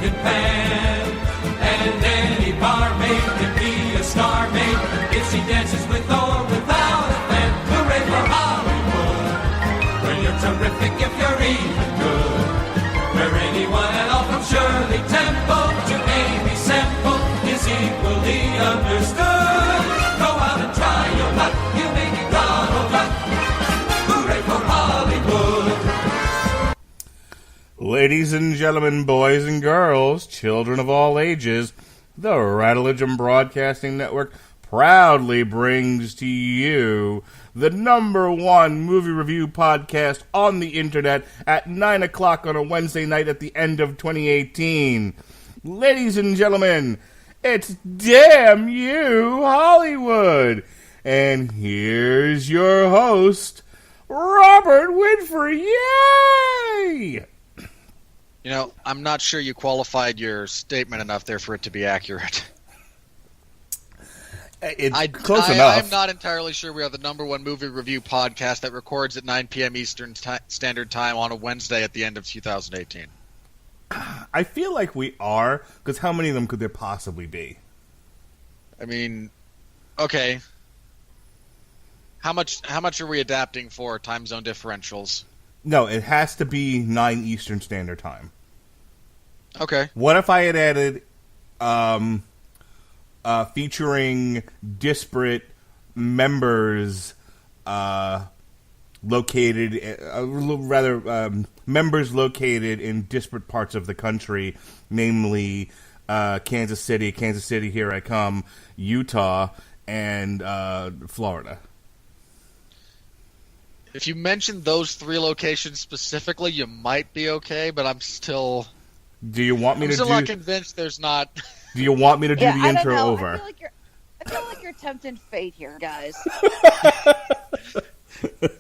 frying pan. And any barmaid can be a star maid if she dances with or without a fan. Hooray for Hollywood! When you're terrific if you're even good. Where anyone at all from Shirley Temple to Amy Semple is equally understood. Go out and try your luck, you may be Donald Duck. Hooray for Hollywood! Ladies and gentlemen, boys and girls, children of all ages, the Rattlegium Broadcasting Network proudly brings to you the #1 movie review podcast on the internet at 9 o'clock on a Wednesday night at the end of 2018. Ladies and gentlemen, it's Damn You Hollywood. And here's your host, Robert Winfrey. Yay! You know, I'm not sure you qualified your statement enough there for it to be accurate. It's close enough. I'm not entirely sure we are the #1 movie review podcast that records at 9 p.m. Eastern Standard Time on a Wednesday at the end of 2018. I feel like we are, because how many of them could there possibly be? I mean, okay. How much are we adapting for time zone differentials? No, it has to be 9 Eastern Standard Time. Okay. What if I had added featuring disparate members members located in disparate parts of the country, namely Kansas City, Here I Come, Utah, and Florida. If you mentioned those 3 locations specifically, you might be okay, but I'm still... Do you want me I'm to still not convinced there's not... Do you want me to do the intro over? I feel like you're tempting fate here, guys.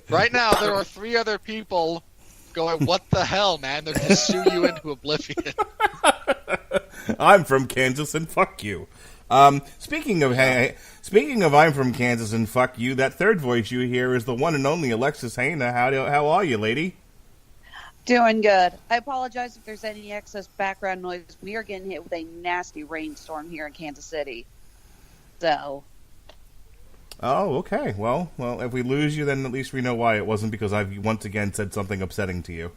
Right now, there are 3 other people going, what the hell, man? They're going to sue you into oblivion. I'm from Kansas and fuck you. Speaking of I'm from Kansas and fuck you, that third voice you hear is the one and only Alexis Haina. How are you, lady? Doing good. I apologize if there's any excess background noise. We are getting hit with a nasty rainstorm here in Kansas City. So. Oh, okay. Well, if we lose you, then at least we know why. It wasn't because I've once again said something upsetting to you.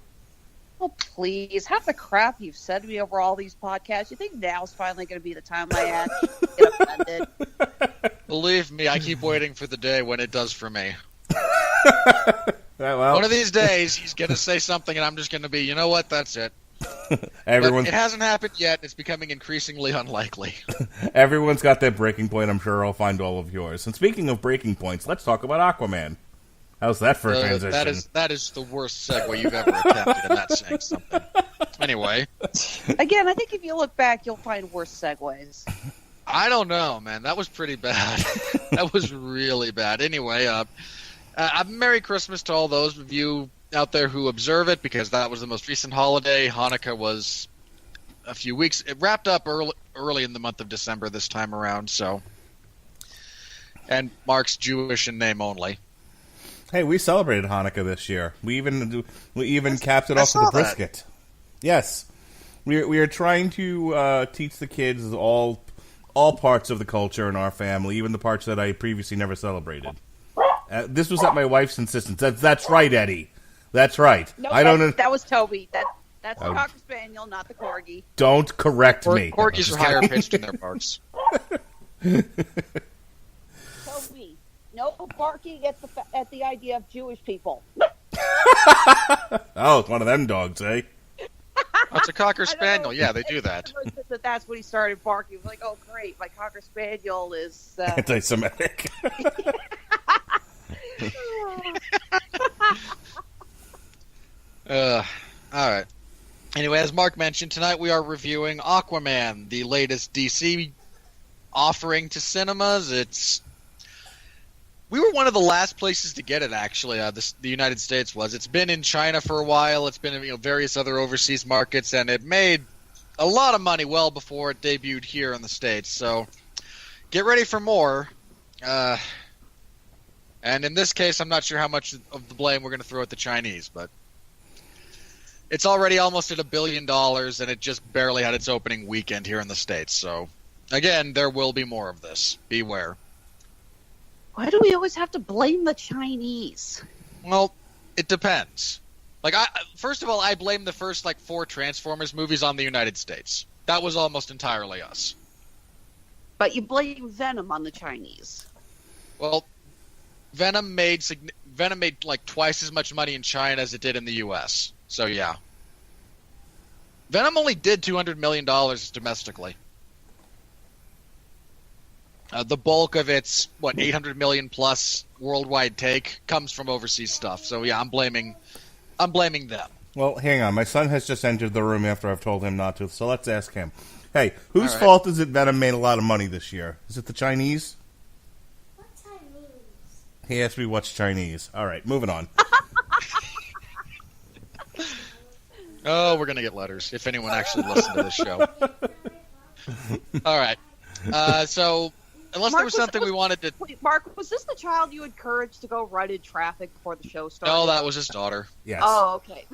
Oh, please. Half the crap you've said to me over all these podcasts, you think now's finally going to be the time I actually get offended? Believe me, I keep waiting for the day when it does for me. Well, one of these days, he's going to say something, and I'm just going to be, you know what, that's it. But it hasn't happened yet. It's becoming increasingly unlikely. Everyone's got their breaking point. I'm sure I'll find all of yours. And speaking of breaking points, let's talk about Aquaman. How's that for a transition? That is the worst segue you've ever attempted, and that's saying something. Anyway. Again, I think if you look back, you'll find worse segues. I don't know, man. That was pretty bad. That was really bad. Anyway, Merry Christmas to all those of you out there who observe it, because that was the most recent holiday. Hanukkah was a few weeks. It wrapped up early in the month of December this time around, so. And Mark's Jewish in name only. Hey, we celebrated Hanukkah this year. We even capped it off with a brisket. Yes, we are trying to teach the kids all parts of the culture in our family, even the parts that I previously never celebrated. This was at my wife's insistence. That's right, Eddie. That's right. No, I don't know. That was Toby. That's the Cocker Spaniel, not the Corgi. Don't correct me. Corgis are higher pitched in their barks. Toby, no barking at the idea of Jewish people. Oh, it's one of them dogs, eh? That's a Cocker Spaniel. Yeah, they do that. That's when he started barking. He was like, oh, great, my Cocker Spaniel is... anti-Semitic. All right. Anyway, as Mark mentioned, tonight we are reviewing Aquaman, the latest DC offering to cinemas. We were one of the last places to get it, actually. The United States was. It's been in China for a while. It's been in various other overseas markets, and it made a lot of money well before it debuted here in the States. So get ready for more. And in this case, I'm not sure how much of the blame we're going to throw at the Chinese, but It's already almost at $1 billion, and it just barely had its opening weekend here in the States. So, again, there will be more of this. Beware. Why do we always have to blame the Chinese? Well, it depends. First of all, I blame the first 4 Transformers movies on the United States. That was almost entirely us. But you blame Venom on the Chinese. Well, Venom made twice as much money in China as it did in the U.S. So yeah, Venom only did $200 million domestically. The bulk of its $800 million plus worldwide take comes from overseas stuff. So yeah, I'm blaming them. Well, hang on. My son has just entered the room after I've told him not to, so let's ask him. Hey, whose fault is it Venom made a lot of money this year? Is it the Chinese? What Chinese? He asked me what's Chinese. All right, moving on. Oh, we're going to get letters, if anyone actually listened to this show. All right. So, unless there was something we wanted to... Wait, Mark, was this the child you encouraged to go run in traffic before the show started? No, that was his daughter. Yes. Oh, okay.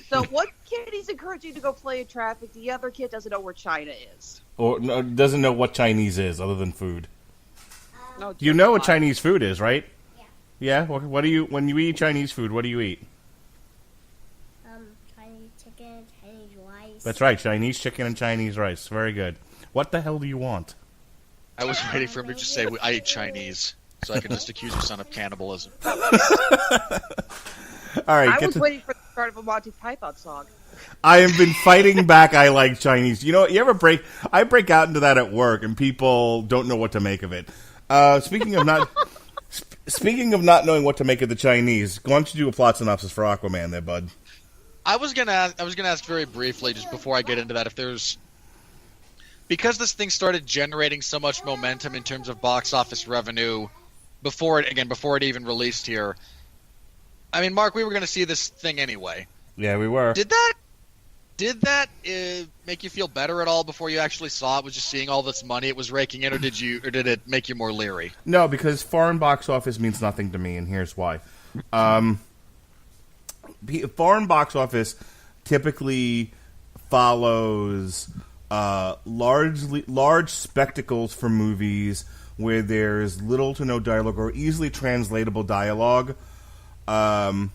So one kid he's encouraging to go play in traffic, the other kid doesn't know where China is. Or no, doesn't know what Chinese is other than food. No, You know what Chinese food is, right? Yeah. Yeah? What do you... When you eat Chinese food, what do you eat? Chinese chicken, Chinese rice. That's right, Chinese chicken and Chinese rice. Very good. What the hell do you want? I was waiting for him to just say, I eat Chinese, so I can just accuse your son of cannibalism. All right, I was waiting for the start of a Monty Python song. I have been fighting back. I like Chinese. You know, you ever break? I break out into that at work, and people don't know what to make of it. Speaking of not knowing what to make of the Chinese, why don't you do a plot synopsis for Aquaman, there, bud? I was gonna ask very briefly, just before I get into that, because this thing started generating so much momentum in terms of box office revenue before it even released here. I mean, Mark, we were going to see this thing anyway. Yeah, we were. Did that make you feel better at all before you actually saw it? Was just seeing all this money it was raking in, or did it make you more leery? No, because foreign box office means nothing to me, and here's why. Foreign box office typically follows large spectacles for movies where there's little to no dialogue or easily translatable dialogue, and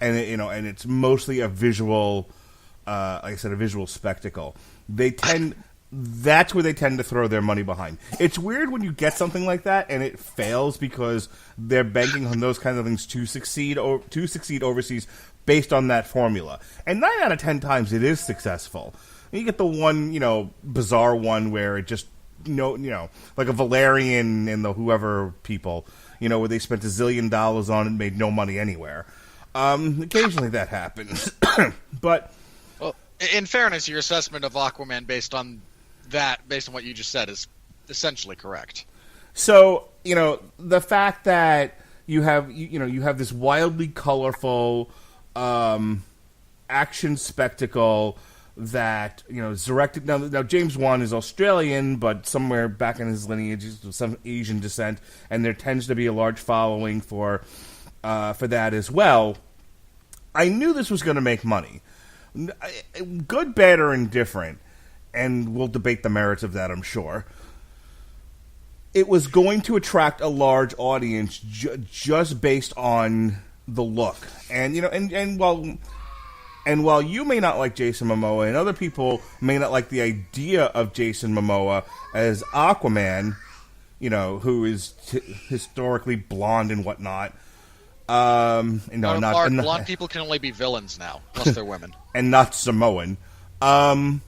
it's mostly a visual, like I said, a visual spectacle. That's where they tend to throw their money behind. It's weird when you get something like that and it fails because they're banking on those kinds of things to succeed overseas based on that formula. And 9 out of 10 times it is successful. You get the one, bizarre one where it just, like a Valerian and the whoever people, where they spent $1 zillion on it and made no money anywhere. Occasionally that happens. But well, in fairness, your assessment of Aquaman based on what you just said, is essentially correct. So, the fact that you have this wildly colorful action spectacle that is directed. Now James Wan is Australian, but somewhere back in his lineage is some Asian descent, and there tends to be a large following for that as well. I knew this was going to make money, good, bad, or indifferent, and we'll debate the merits of that, I'm sure. It was going to attract a large audience just based on the look, and while you may not like Jason Momoa, and other people may not like the idea of Jason Momoa as Aquaman, who is historically blonde and whatnot. Blonde people can only be villains now, unless they're women, and not Samoan. Jason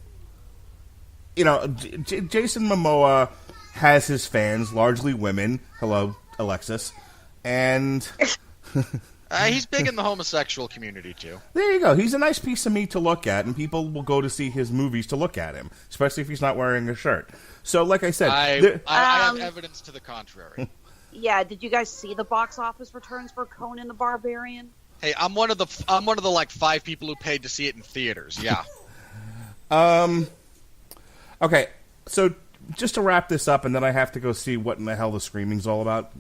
Momoa has his fans, largely women. Hello, Alexis, and. He's big in the homosexual community, too. There you go. He's a nice piece of meat to look at, and people will go to see his movies to look at him, especially if he's not wearing a shirt. So, like I said... I have evidence to the contrary. Yeah, did you guys see the box office returns for Conan the Barbarian? Hey, I'm one of the 5 people who paid to see it in theaters, yeah. Okay, so just to wrap this up, and then I have to go see what in the hell the screaming's all about...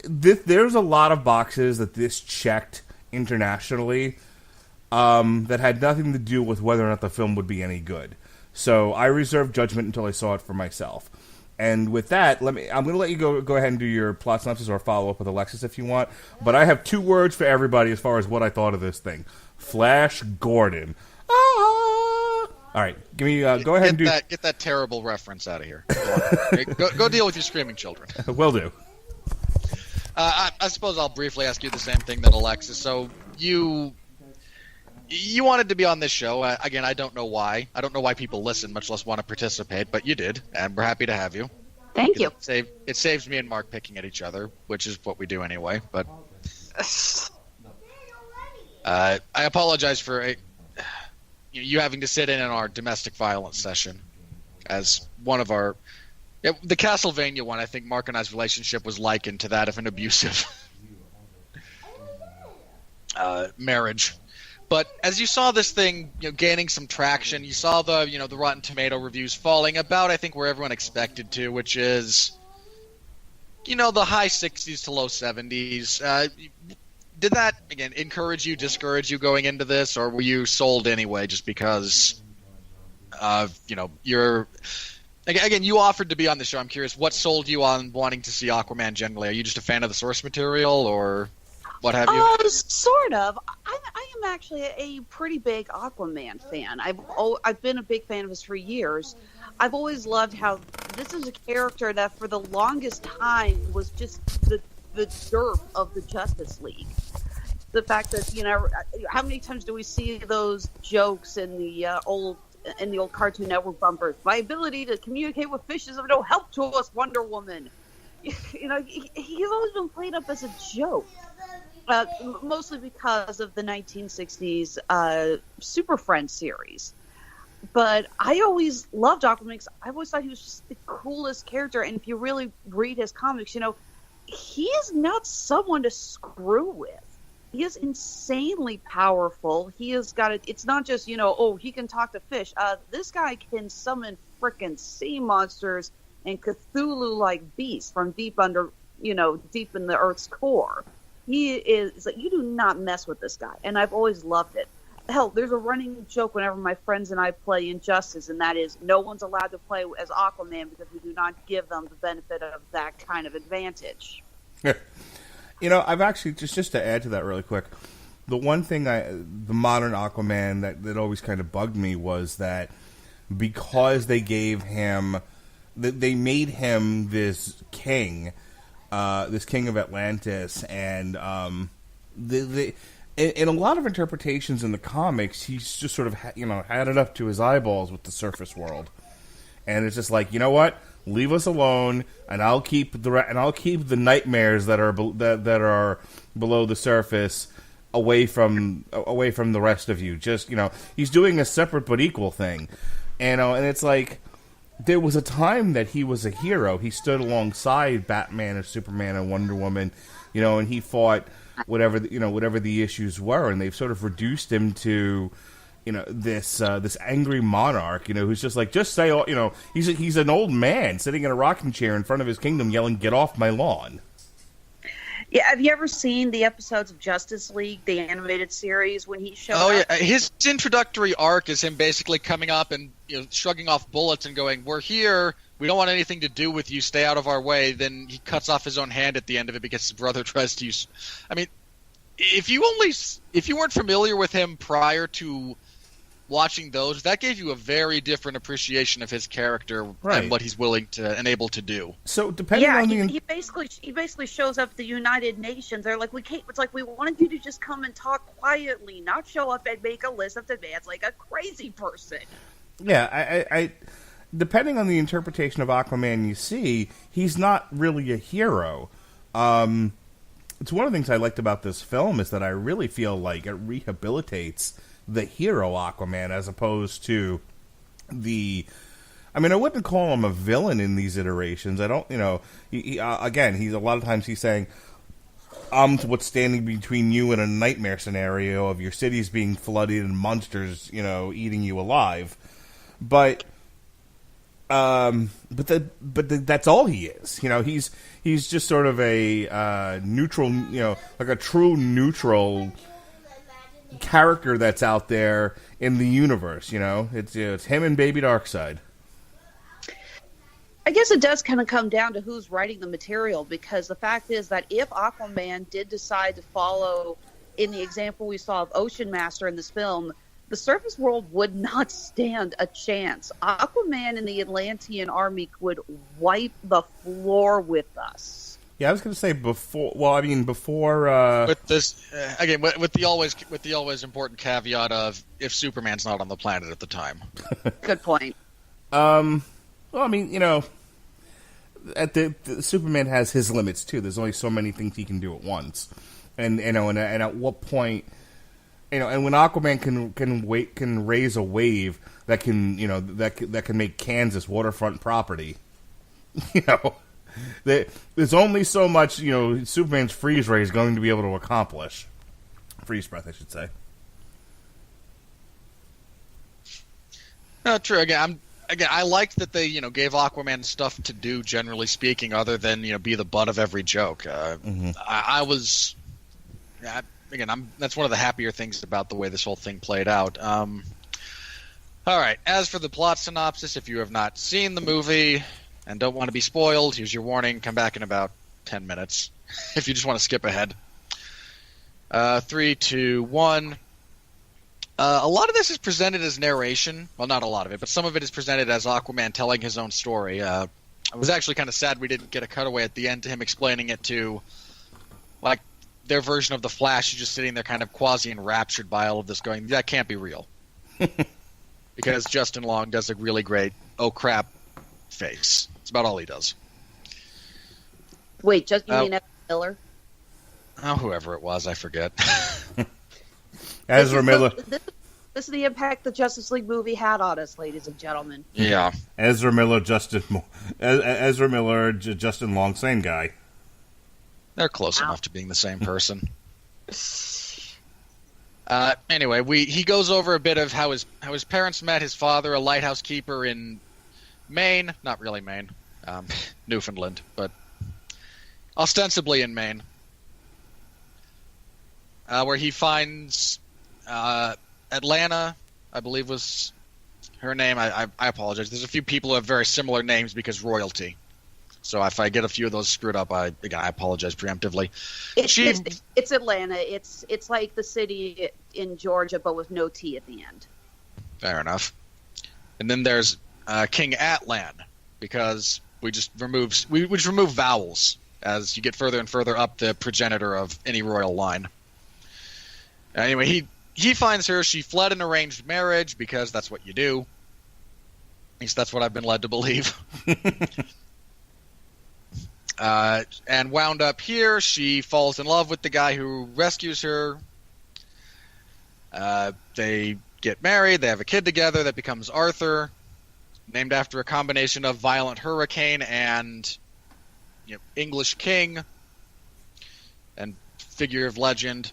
there's a lot of boxes that this checked internationally that had nothing to do with whether or not the film would be any good. So I reserved judgment until I saw it for myself. And with that, I'm going to let you go ahead and do your plot synopsis or follow up with Alexis if you want. But I have 2 words for everybody as far as what I thought of this thing: Flash Gordon. Ah! All right, give me. Go ahead and do get that terrible reference out of here. Go deal with your screaming children. Will do. I suppose I'll briefly ask you the same thing that Alexis. So you wanted to be on this show. Again, I don't know why. I don't know why people listen, much less want to participate, but you did, and we're happy to have you. Thank you. It saves me and Mark picking at each other, which is what we do anyway. But I apologize for you having to sit in on our domestic violence session as one of our... the Castlevania one, I think Mark and I's relationship was likened to that of an abusive marriage. But as you saw this thing, gaining some traction, you saw the the Rotten Tomato reviews falling about, I think, where everyone expected to, which is, the high 60s to low 70s. Did that again encourage you, discourage you going into this, or were you sold anyway, just because you're again, you offered to be on the show. I'm curious, what sold you on wanting to see Aquaman generally? Are you just a fan of the source material, or what have you? Sort of. I am actually a pretty big Aquaman fan. I've been a big fan of his for years. I've always loved how this is a character that for the longest time was just the derp of the Justice League. The fact that how many times do we see those jokes in the old Cartoon Network bumpers? My ability to communicate with fish is of no help to us, Wonder Woman. He's always been played up as a joke. Mostly because of the 1960s Super Friends series. But I always loved Aquaman because I always thought he was just the coolest character. And if you really read his comics, he is not someone to screw with. He is insanely powerful. He has got it. It's not just, he can talk to fish. This guy can summon frickin' sea monsters and Cthulhu-like beasts from deep under, deep in the Earth's core. He is like, you do not mess with this guy, and I've always loved it. Hell, there's a running joke whenever my friends and I play Injustice, and that is no one's allowed to play as Aquaman because we do not give them the benefit of that kind of advantage. I've actually, just to add to that really quick, the one thing the modern Aquaman that always kind of bugged me was that because they made him this king of Atlantis, and in a lot of interpretations in the comics, he's just sort of had it up to his eyeballs with the surface world, and it's just like, you know what, leave us alone, and I'll keep the nightmares that are below the surface away from the rest of you. Just he's doing a separate but equal thing, and it's like. There was a time that he was a hero. He stood alongside Batman and Superman and Wonder Woman, and he fought whatever the issues were, and they've sort of reduced him to, this angry monarch, who's just like, just say, he's an old man sitting in a rocking chair in front of his kingdom yelling, "Get off my lawn." Yeah, have you ever seen the episodes of Justice League, the animated series, when he showed up? Oh, yeah. His introductory arc is him basically coming up and shrugging off bullets and going, "We're here. We don't want anything to do with you. Stay out of our way." Then he cuts off his own hand at the end of it because his brother tries to use... I mean, if you weren't familiar with him prior to watching those, that gave you a very different appreciation of his character and what he's willing to and able to do. So depending on he basically shows up at the United Nations. They're like, we wanted you to just come and talk quietly, not show up and make a list of demands like a crazy person. Yeah, I depending on the interpretation of Aquaman you see, he's not really a hero. It's one of the things I liked about this film is that I really feel like it rehabilitates the hero Aquaman as opposed to I wouldn't call him a villain in these iterations. I don't, he's a lot of times he's saying, I'm what's standing between you and a nightmare scenario of your cities being flooded and monsters, eating you alive. But that's all he is. He's just sort of a neutral, like a true neutral character that's out there in the universe. It's him and Baby Darkseid. I guess it does kind of come down to who's writing the material, because the fact is that if Aquaman did decide to follow in the example we saw of Ocean Master in this film, the surface world would not stand a chance. Aquaman and the Atlantean army would wipe the floor with us. Yeah, I was going to say before. Well, I mean before. With this again, with the always important caveat of if Superman's not on the planet at the time. Good point. Well, I mean, at the Superman has his limits too. There's only so many things he can do at once, and at what point, and when Aquaman can raise a wave that can that can make Kansas waterfront property, there's only so much Superman's freeze ray is going to be able to accomplish. Freeze breath, I should say. True. Again, I liked that they, gave Aquaman stuff to do, generally speaking, other than, be the butt of every joke. I was, that's one of the happier things about the way this whole thing played out. All right. As for the plot synopsis, if you have not seen the movie and don't want to be spoiled, here's your warning. Come back in about 10 minutes if you just want to skip ahead. 3, 2, 1. A lot of this is presented as narration. Well, not a lot of it, but some of it is presented as Aquaman telling his own story. I was actually kind of sad we didn't get a cutaway at the end to him explaining it to, like, their version of the Flash, who's just sitting there kind of quasi-enraptured by all of this going, that can't be real. Because Justin Long does a really great, oh crap, face. That's about all he does. Wait, you mean Ezra Miller? Oh, whoever it was, I forget. Ezra Miller. This is the impact the Justice League movie had on us, ladies and gentlemen. Yeah. Ezra Miller, Justin Long, same guy. They're close enough to being the same person. Anyway, he goes over a bit of how his parents met. His father, a lighthouse keeper in Maine, not really Maine, Newfoundland, but ostensibly in Maine, where he finds Atlanta, I believe was her name. I apologize. There's a few people who have very similar names because royalty. So if I get a few of those screwed up, I apologize preemptively. It's Atlanta. It's like the city in Georgia, but with no T at the end. Fair enough. And then there's King Atlan, because we just remove vowels as you get further and further up the progenitor of any royal line. Anyway, he finds her. She fled an arranged marriage because that's what you do. At least that's what I've been led to believe. And wound up here, she falls in love with the guy who rescues her. They get married. They have a kid together that becomes Arthur, named after a combination of violent hurricane and English king and figure of legend.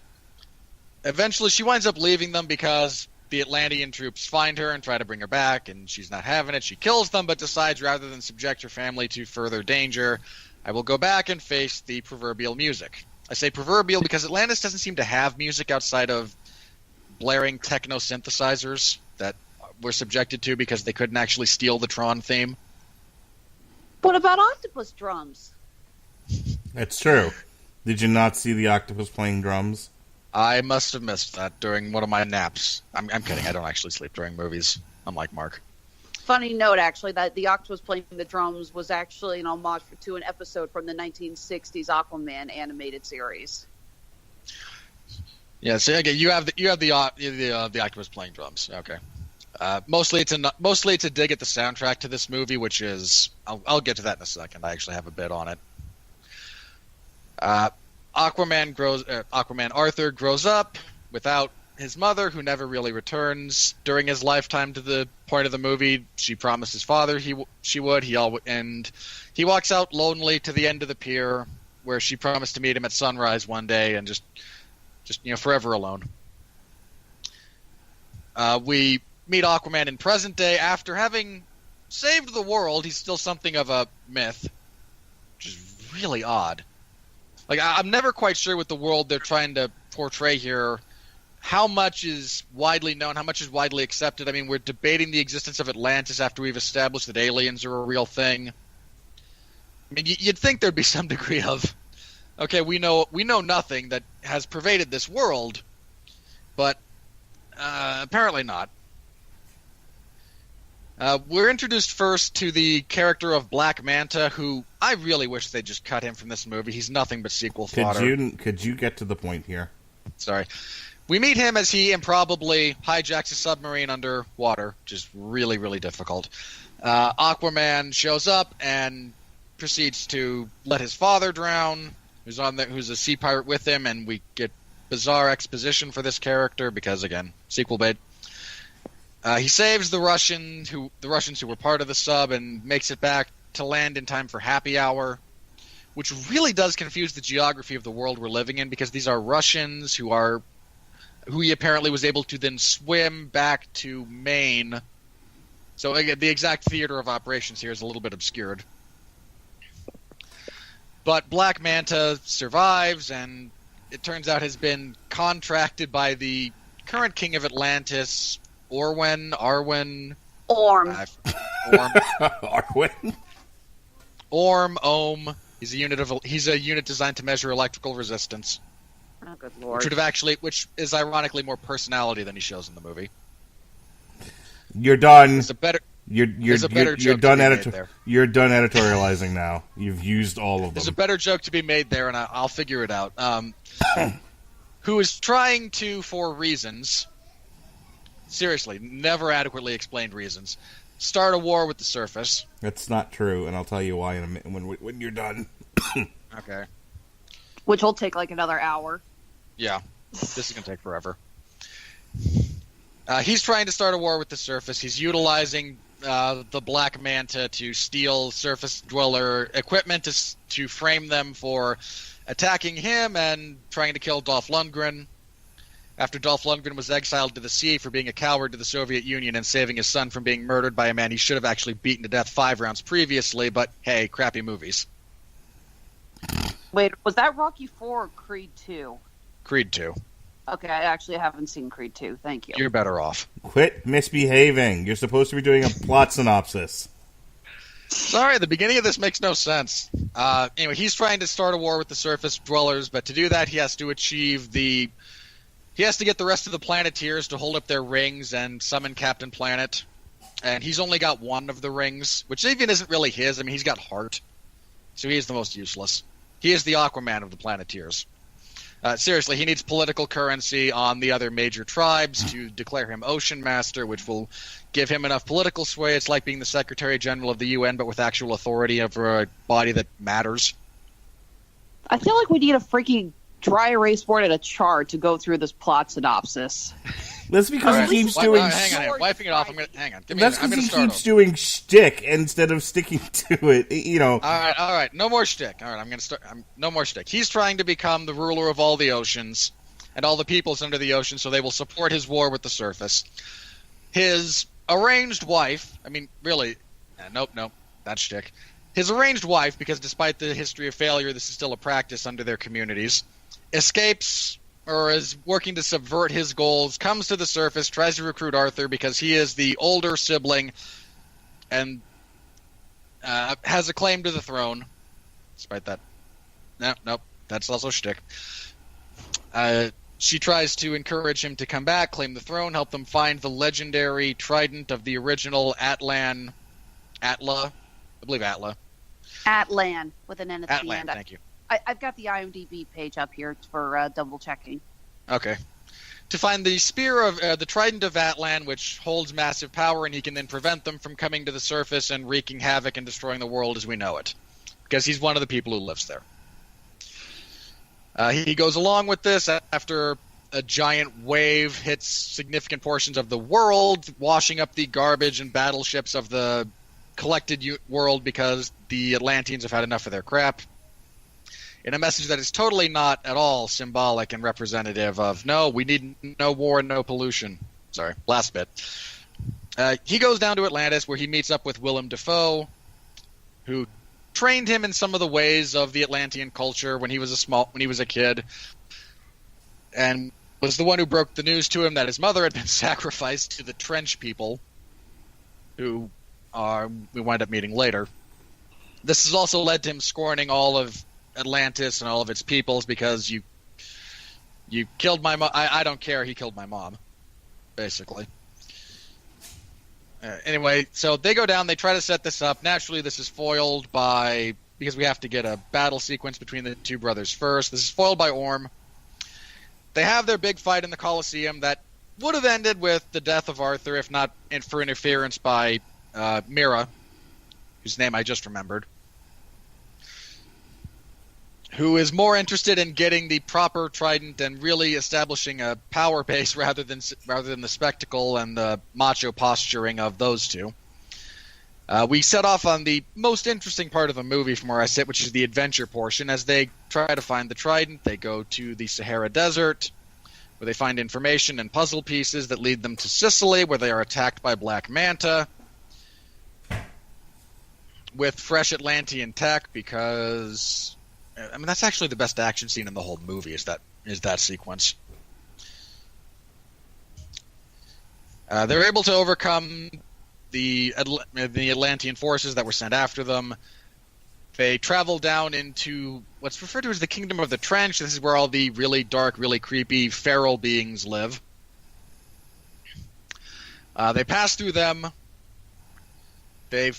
Eventually, she winds up leaving them because the Atlantean troops find her and try to bring her back, and she's not having it. She kills them, but decides rather than subject her family to further danger, I will go back and face the proverbial music. I say proverbial because Atlantis doesn't seem to have music outside of blaring techno synthesizers that we're subjected to because they couldn't actually steal the Tron theme. What about octopus drums? It's true. Did you not see the octopus playing drums? I must have missed that during one of my naps. I'm kidding. I don't actually sleep during movies, unlike Mark. Funny note, actually, that the octopus playing the drums was actually an homage to an episode from the 1960s Aquaman animated series. Yeah, so again, you have the octopus playing drums. Okay. Mostly it's a dig at the soundtrack to this movie, which is I'll get to that in a second. I actually have a bit on it. Aquaman Arthur grows up without his mother, who never really returns during his lifetime. To the point of the movie, she promised his father she would. And he walks out lonely to the end of the pier, where she promised to meet him at sunrise one day, and just forever alone. We meet Aquaman in present day after having saved the world. He's still something of a myth, which is really odd. Like, I'm never quite sure what the world they're trying to portray here how much is widely known, how much is widely accepted. I mean, we're debating the existence of Atlantis after we've established that aliens are a real thing. I mean, you'd think there'd be some degree of, okay, we know nothing that has pervaded this world, but apparently not. We're introduced first to the character of Black Manta, who I really wish they just cut him from this movie. He's nothing but sequel fodder. Could you get to the point here? Sorry. We meet him as he improbably hijacks a submarine underwater, which is really, really difficult. Aquaman shows up and proceeds to let his father drown, who's a sea pirate with him, and we get bizarre exposition for this character because, again, sequel bait. He saves the Russians who were part of the sub and makes it back to land in time for happy hour, which really does confuse the geography of the world we're living in, because these are Russians who he apparently was able to then swim back to Maine. So again, the exact theater of operations here is a little bit obscured. But Black Manta survives, and it turns out has been Orm. contracted by the current king of Atlantis, Arwen. Ohm. He's a unit designed to measure electrical resistance. Oh, good lord. Which is ironically more personality than he shows in the movie. You're done. There's a better You're done. You're done editorializing now. You've used all of them. There's a better joke to be made there, and I'll figure it out. Who is trying to, for reasons, seriously, never adequately explained reasons, start a war with the surface. That's not true, and I'll tell you why in a minute when you're done. Okay. Which will take like another hour. Yeah, this is going to take forever. He's trying to start a war with the surface. He's utilizing the Black Manta to steal surface dweller equipment to frame them for attacking him and trying to kill Dolph Lundgren. After Dolph Lundgren was exiled to the sea for being a coward to the Soviet Union and saving his son from being murdered by a man he should have actually beaten to death 5 rounds previously, but hey, crappy movies. Wait, was that Rocky 4 or Creed 2? Creed 2. Okay, I actually haven't seen Creed 2. Thank you. You're better off. Quit misbehaving. You're supposed to be doing a plot synopsis. Sorry, the beginning of this makes no sense. Anyway, he's trying to start a war with the surface dwellers, but to do that he has to get the rest of the Planeteers to hold up their rings and summon Captain Planet. And he's only got one of the rings, which even isn't really his. I mean, he's got heart. So he is the most useless. He is the Aquaman of the Planeteers. Seriously, he needs political currency on the other major tribes to declare him Ocean Master, which will give him enough political sway. It's like being the Secretary General of the UN, but with actual authority over a body that matters. I feel like we need a freaking dry erase board and a chart to go through this plot synopsis. That's because he keeps doing. Hang on, wiping it off. Hang on. That's because he keeps doing shtick instead of sticking to it. You know. All right. No more shtick. All right, I'm going to start. No more shtick. He's trying to become the ruler of all the oceans and all the peoples under the ocean, so they will support his war with the surface. His arranged wife. I mean, really. Nope. That's shtick. His arranged wife, because despite the history of failure, this is still a practice under their communities. Escapes or is working to subvert his goals, comes to the surface, tries to recruit Arthur because he is the older sibling and has a claim to the throne. Despite that. Nope, that's also shtick. She tries to encourage him to come back, claim the throne, help them find the legendary trident of the original Atla. I believe Atla. Atlan, with an N at the Atlan, end. thank you. I've got the IMDb page up here for double checking. Okay. To find the spear of the trident of Atlan, which holds massive power, and he can then prevent them from coming to the surface and wreaking havoc and destroying the world as we know it. Because he's one of the people who lives there. He goes along with this after a giant wave hits significant portions of the world, washing up the garbage and battleships of the collected world because the Atlanteans have had enough of their crap. In a message that is totally not at all symbolic and representative of, no, we need no war and no pollution. Sorry, last bit. He goes down to Atlantis where he meets up with Willem Dafoe, who trained him in some of the ways of the Atlantean culture when he was a kid. And was the one who broke the news to him that his mother had been sacrificed to the trench people, who we wind up meeting later. This has also led to him scorning all of Atlantis and all of its peoples because you killed my mom. I don't care. He killed my mom, basically. Anyway, so they go down. They try to set this up. Naturally, this is foiled because we have to get a battle sequence between the two brothers first. This is foiled by Orm. They have their big fight in the Colosseum that would have ended with the death of Arthur if not for interference by Mira, whose name I just remembered, who is more interested in getting the proper trident and really establishing a power base rather than the spectacle and the macho posturing of those two. We set off on the most interesting part of the movie from where I sit, which is the adventure portion. As they try to find the trident, they go to the Sahara Desert, where they find information and puzzle pieces that lead them to Sicily, where they are attacked by Black Manta with fresh Atlantean tech, because I mean that's actually the best action scene in the whole movie is that sequence. They're able to overcome the Atlantean forces that were sent after them. They travel down into what's referred to as the Kingdom of the Trench. This is where all the really dark, really creepy feral beings live. They pass through them. They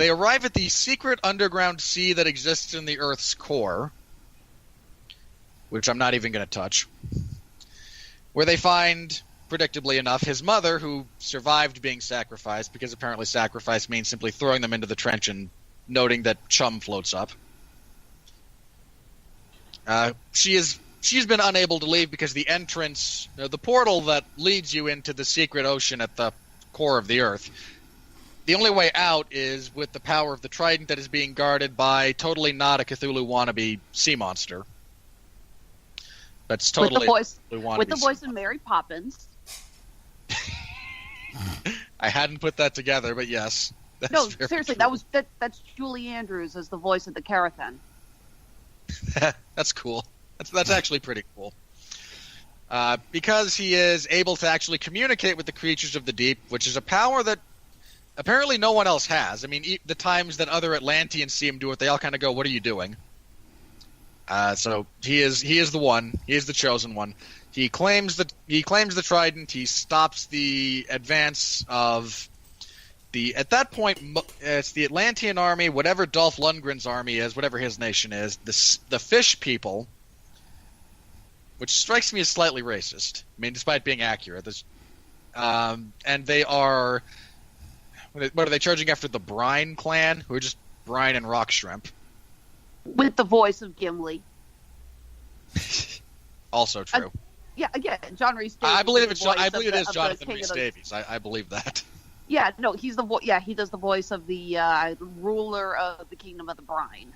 arrive at the secret underground sea that exists in the Earth's core, which I'm not even going to touch, where they find, predictably enough, his mother, who survived being sacrificed, because apparently sacrifice means simply throwing them into the trench and noting that chum floats up. She's been unable to leave because the entrance, the portal that leads you into the secret ocean at the core of the Earth, the only way out is with the power of the trident that is being guarded by totally not a Cthulhu wannabe sea monster. That's totally with the voice of Mary Poppins. I hadn't put that together, but yes. No, seriously, that's Julie Andrews as the voice of the Carathan. That's cool. That's actually pretty cool. Because he is able to actually communicate with the creatures of the deep, which is a power that apparently no one else has. I mean, the times that other Atlanteans see him do it, they all kind of go, "What are you doing?" So he is the one. He is the chosen one. He claims the trident. He stops the advance of at that point it's the Atlantean army, whatever Dolph Lundgren's army is, whatever his nation is, the fish people, which strikes me as slightly racist. I mean, despite being accurate, and they are. What are they charging after the Brine clan, who are just brine and rock shrimp? With the voice of Gimli. Also true. Yeah, again, John Rhys Davies. I believe it is Jonathan Rhys Davies. I believe that. Yeah, no, he's the he does the voice of the ruler of the Kingdom of the Brine.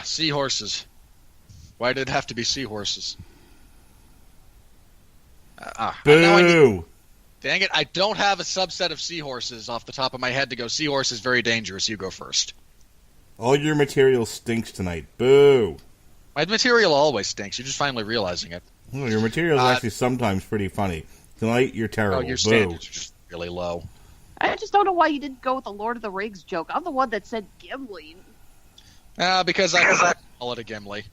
Seahorses. Why did it have to be seahorses? Boo! Dang it, I don't have a subset of seahorses off the top of my head to go, seahorse is very dangerous, you go first. All your material stinks tonight. Boo! My material always stinks, you're just finally realizing it. Well, your material is actually sometimes pretty funny. Tonight, you're terrible. Oh, your Boo. standards are just really low. I just don't know why you didn't go with the Lord of the Rings joke. I'm the one that said Gimli. Because I call it a Gimli.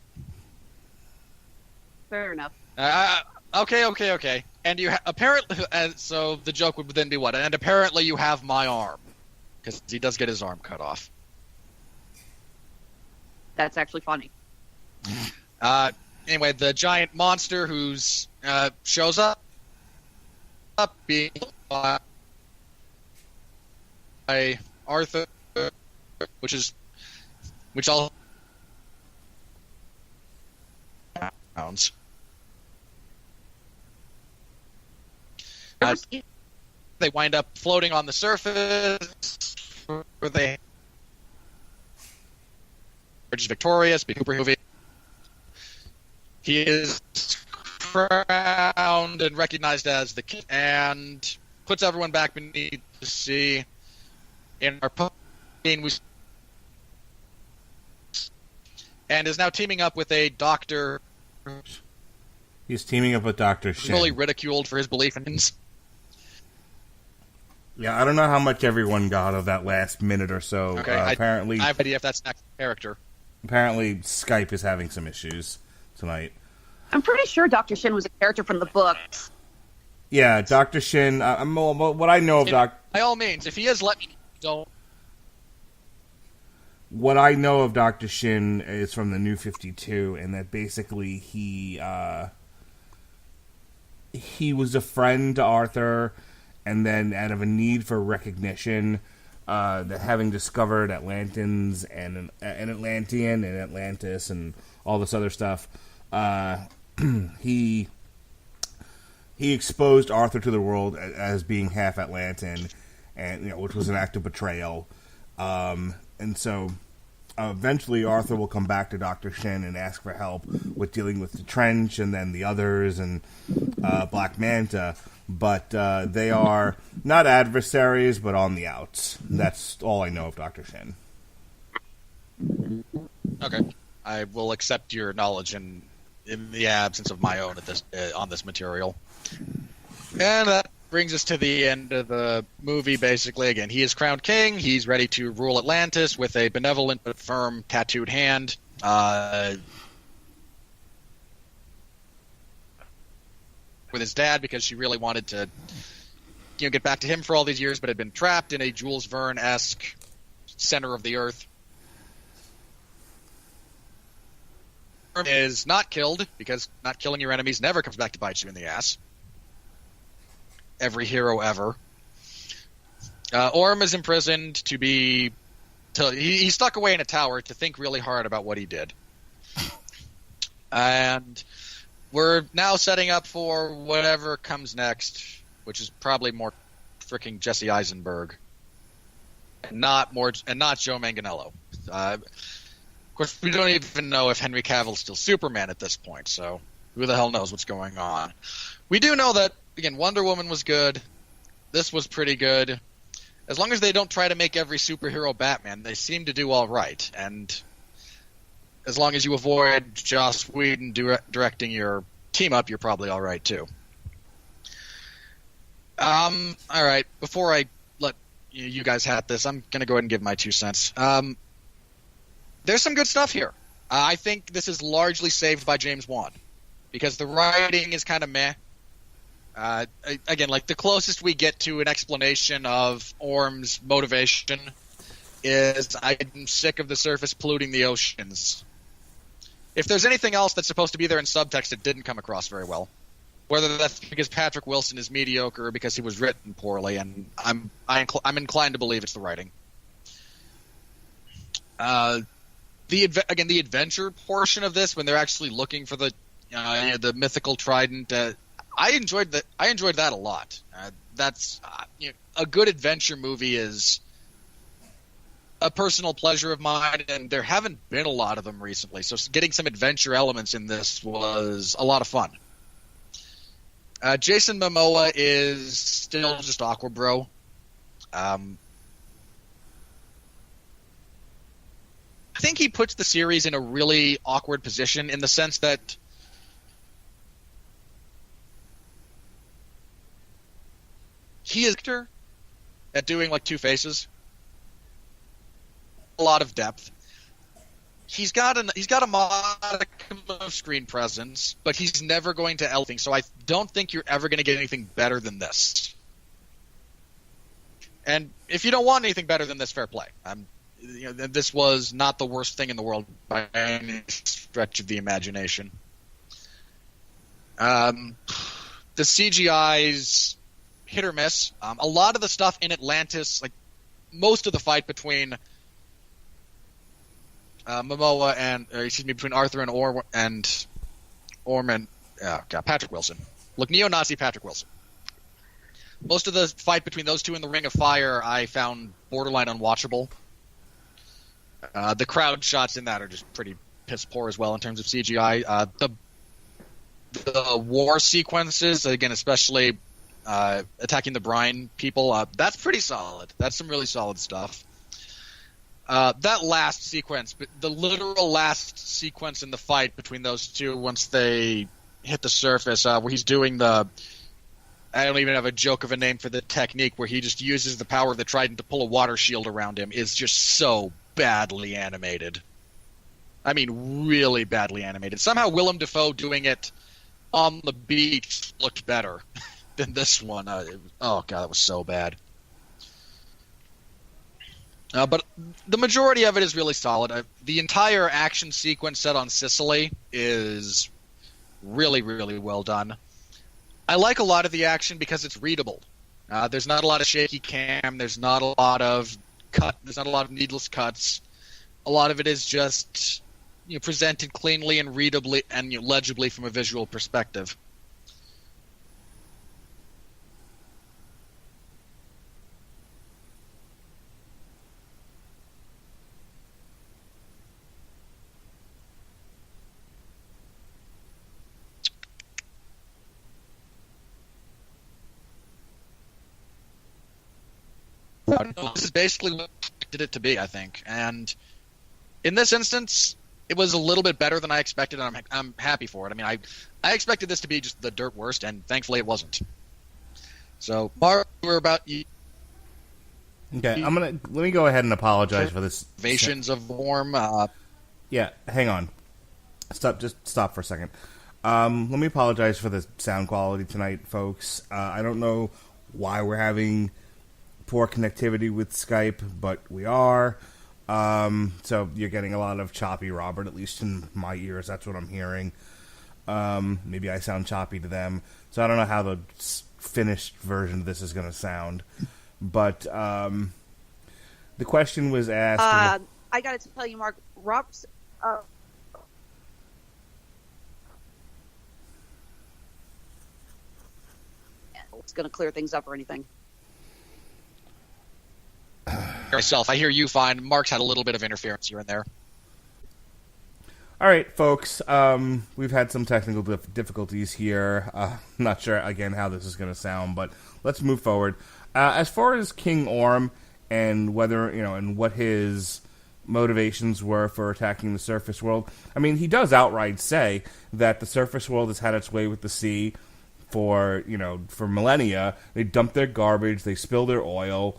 Fair enough. Okay. And you apparently, so the joke would then be what? And apparently you have my arm, because he does get his arm cut off. That's actually funny. Anyway, the giant monster who's shows up being by Arthur, which all sounds. They wind up floating on the surface, where they are just victorious. He is crowned and recognized as the king, and puts everyone back beneath the sea. In our scene, and is now teaming up with a doctor He's teaming up with Dr. Shin. Really ridiculed for his belief in him. Yeah, I don't know how much everyone got of that last minute or so. Okay, apparently, I have no idea if that's next character. Apparently, Skype is having some issues tonight. I'm pretty sure Dr. Shin was a character from the books. Yeah, Dr. Shin. What I know of By all means, if he is, let me know. What I know of Dr. Shin is from the New 52, and that basically he was a friend to Arthur, and then out of a need for recognition, that having discovered Atlantans and an Atlantean and Atlantis and all this other stuff, he exposed Arthur to the world as being half Atlantan, and which was an act of betrayal. And so eventually Arthur will come back to Dr. Shin and ask for help with dealing with the Trench and then the others and Black Manta. But they are not adversaries, but on the outs. That's all I know of Dr. Shin. Okay. I will accept your knowledge in the absence of my own at this on this material. And that brings us to the end of the movie, basically. Again, he is crowned king. He's ready to rule Atlantis with a benevolent but firm tattooed hand. With his dad, because she really wanted to get back to him for all these years, but had been trapped in a Jules Verne-esque center of the earth. Is not killed, because not killing your enemies never comes back to bite you in the ass. Every hero ever. Orm is imprisoned to be... He's stuck away in a tower to think really hard about what he did. And we're now setting up for whatever comes next, which is probably more freaking Jesse Eisenberg. And not Joe Manganiello. Of course, we don't even know if Henry Cavill's still Superman at this point, so who the hell knows what's going on. We do know that, again, Wonder Woman was good. This was pretty good. As long as they don't try to make every superhero Batman, they seem to do all right. And as long as you avoid Joss Whedon directing your team up, you're probably all right, too. All right, before I let you guys hat this, I'm going to go ahead and give my 2 cents. There's some good stuff here. I think this is largely saved by James Wan, because the writing is kind of meh. Again, like, the closest we get to an explanation of Orm's motivation is, I'm sick of the surface polluting the oceans. If there's anything else that's supposed to be there in subtext, it didn't come across very well. Whether that's because Patrick Wilson is mediocre or because he was written poorly, and I'm inclined to believe it's the writing. The adventure portion of this, when they're actually looking for the mythical trident, I enjoyed that a lot. That's a good adventure movie is a personal pleasure of mine, and there haven't been a lot of them recently. So getting some adventure elements in this was a lot of fun. Jason Momoa is still just awkward, bro. I think he puts the series in a really awkward position in the sense that he is at doing like Two Faces. A lot of depth. He's got a modicum of screen presence, but he's never going to anything. So I don't think you're ever going to get anything better than this. And if you don't want anything better than this, fair play. This was not the worst thing in the world by any stretch of the imagination. The CGI's hit or miss. A lot of the stuff in Atlantis, like most of the fight between Momoa and between Arthur and Orm and Patrick Wilson. Look, neo-Nazi Patrick Wilson. Most of the fight between those two in the Ring of Fire I found borderline unwatchable. The crowd shots in that are just pretty piss poor as well in terms of CGI. The war sequences, again, especially attacking the brine people, that's pretty solid. That's some really solid stuff. That last sequence, the literal last sequence in the fight between those two, once they hit the surface, where he's doing the. I don't even have a joke of a name for the technique where he just uses the power of the trident to pull a water shield around him. Is just so badly animated. I mean, really badly animated. Somehow Willem Dafoe doing it on the beach looked better than this one. Oh god, that was so bad. But the majority of it is really solid. The entire action sequence set on Sicily is really, really well done. I like a lot of the action because it's readable. There's not a lot of shaky cam. There's not a lot of There's not a lot of needless cuts. A lot of it is just presented cleanly and readably and legibly from a visual perspective. This is basically what I expected it to be, I think. And in this instance, it was a little bit better than I expected, and I'm happy for it. I mean, I expected this to be just the dirt worst, and thankfully it wasn't. So, Mark, we're about you. Okay, let me go ahead and apologize for this. Invasions of Worm. Yeah, hang on. Just stop for a second. Let me apologize for the sound quality tonight, folks. I don't know why we're having poor connectivity with Skype, but we are. So you're getting a lot of choppy Robert, at least in my ears. That's what I'm hearing. Maybe I sound choppy to them. So I don't know how the finished version of this is going to sound. But the question was asked. I got to tell you, Mark, Rob's. It's going to clear things up or anything. Myself, I hear you fine. Mark's had a little bit of interference here and there. All right, folks. We've had some technical difficulties here. Not sure, again, how this is going to sound, but let's move forward. As far as King Orm and whether, and what his motivations were for attacking the surface world, I mean, he does outright say that the surface world has had its way with the sea for millennia. They dump their garbage, they spill their oil.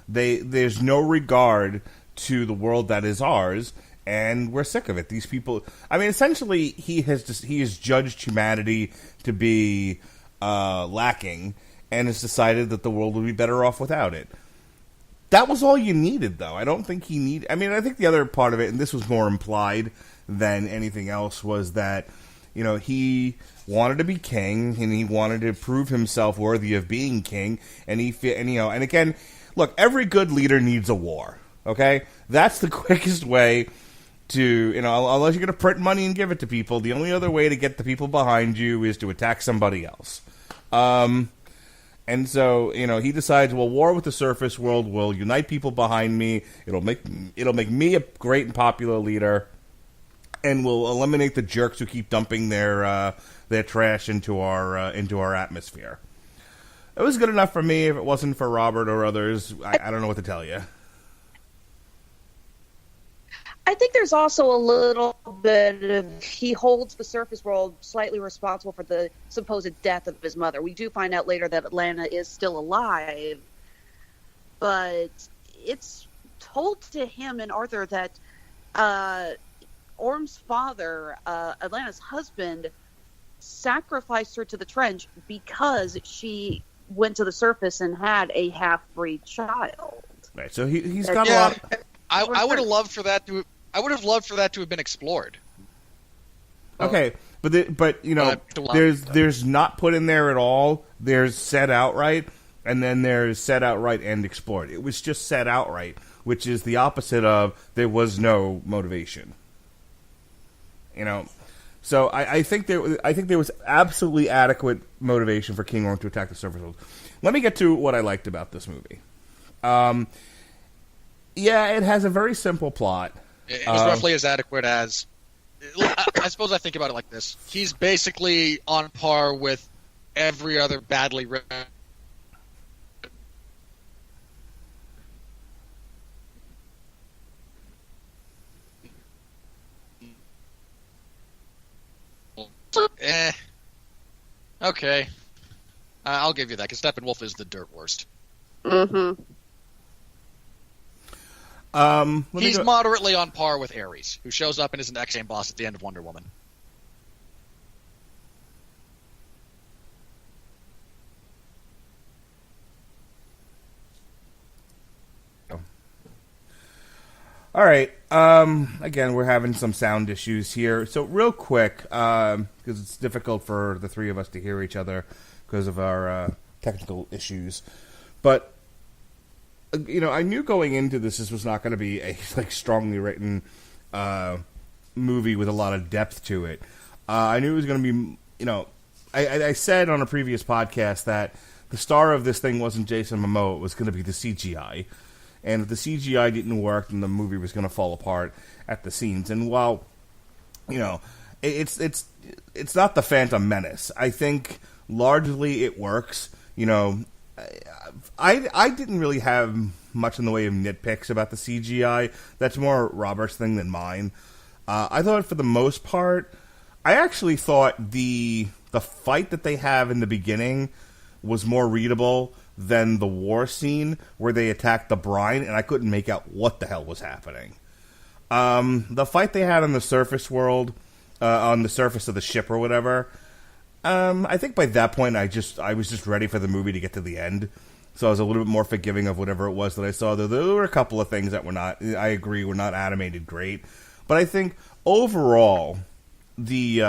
There's no regard to the world that is ours, and we're sick of it. These people, I mean, essentially, he has judged humanity to be lacking, and has decided that the world would be better off without it. That was all you needed, though. I don't think he needed. I mean, I think the other part of it, and this was more implied than anything else, was that he wanted to be king, and he wanted to prove himself worthy of being king, and and again. Look, every good leader needs a war, okay? That's the quickest way to, unless you're going to print money and give it to people, the only other way to get the people behind you is to attack somebody else. And so, he decides, well, war with the surface world will unite people behind me. It'll make me a great and popular leader, and will eliminate the jerks who keep dumping their trash into our atmosphere. It was good enough for me. If it wasn't for Robert or others, I don't know what to tell you. I think there's also a little bit of he holds the surface world slightly responsible for the supposed death of his mother. We do find out later that Atlanta is still alive, but it's told to him and Arthur that Orm's father, Atlanta's husband, sacrificed her to the trench because she went to the surface and had a half-breed child. Right. So he's got a lot. I would have loved for that to. I would have loved for that to have been explored. Okay, but there's not put in there at all. There's said outright, and then there's said outright and explored. It was just said outright, which is the opposite of there was no motivation. So I think there was absolutely adequate motivation for King Orm to attack the surface world. Let me get to what I liked about this movie. It has a very simple plot. It's roughly as adequate as. I suppose I think about it like this: he's basically on par with every other badly written. Okay. I'll give you that, because Steppenwolf is the dirt worst. Mm-hmm. He's moderately on par with Ares, who shows up and is an X-Game boss at the end of Wonder Woman. All right. Again, we're having some sound issues here. So real quick, because it's difficult for the three of us to hear each other because of our technical issues. But, I knew going into this was not going to be a strongly written movie with a lot of depth to it. I knew it was going to be, I said on a previous podcast that the star of this thing wasn't Jason Momoa. It was going to be the CGI. And if the CGI didn't work, then the movie was going to fall apart at the scenes. And while, it's not the Phantom Menace. I think largely it works. I didn't really have much in the way of nitpicks about the CGI. That's more Robert's thing than mine. I thought for the most part, I actually thought the fight that they have in the beginning was more readable than the war scene where they attacked the brine, and I couldn't make out what the hell was happening. The fight they had on the surface world, on the surface of the ship or whatever, I think by that point I was just ready for the movie to get to the end. So I was a little bit more forgiving of whatever it was that I saw. There were a couple of things that were not, I agree, were not animated great. But I think overall the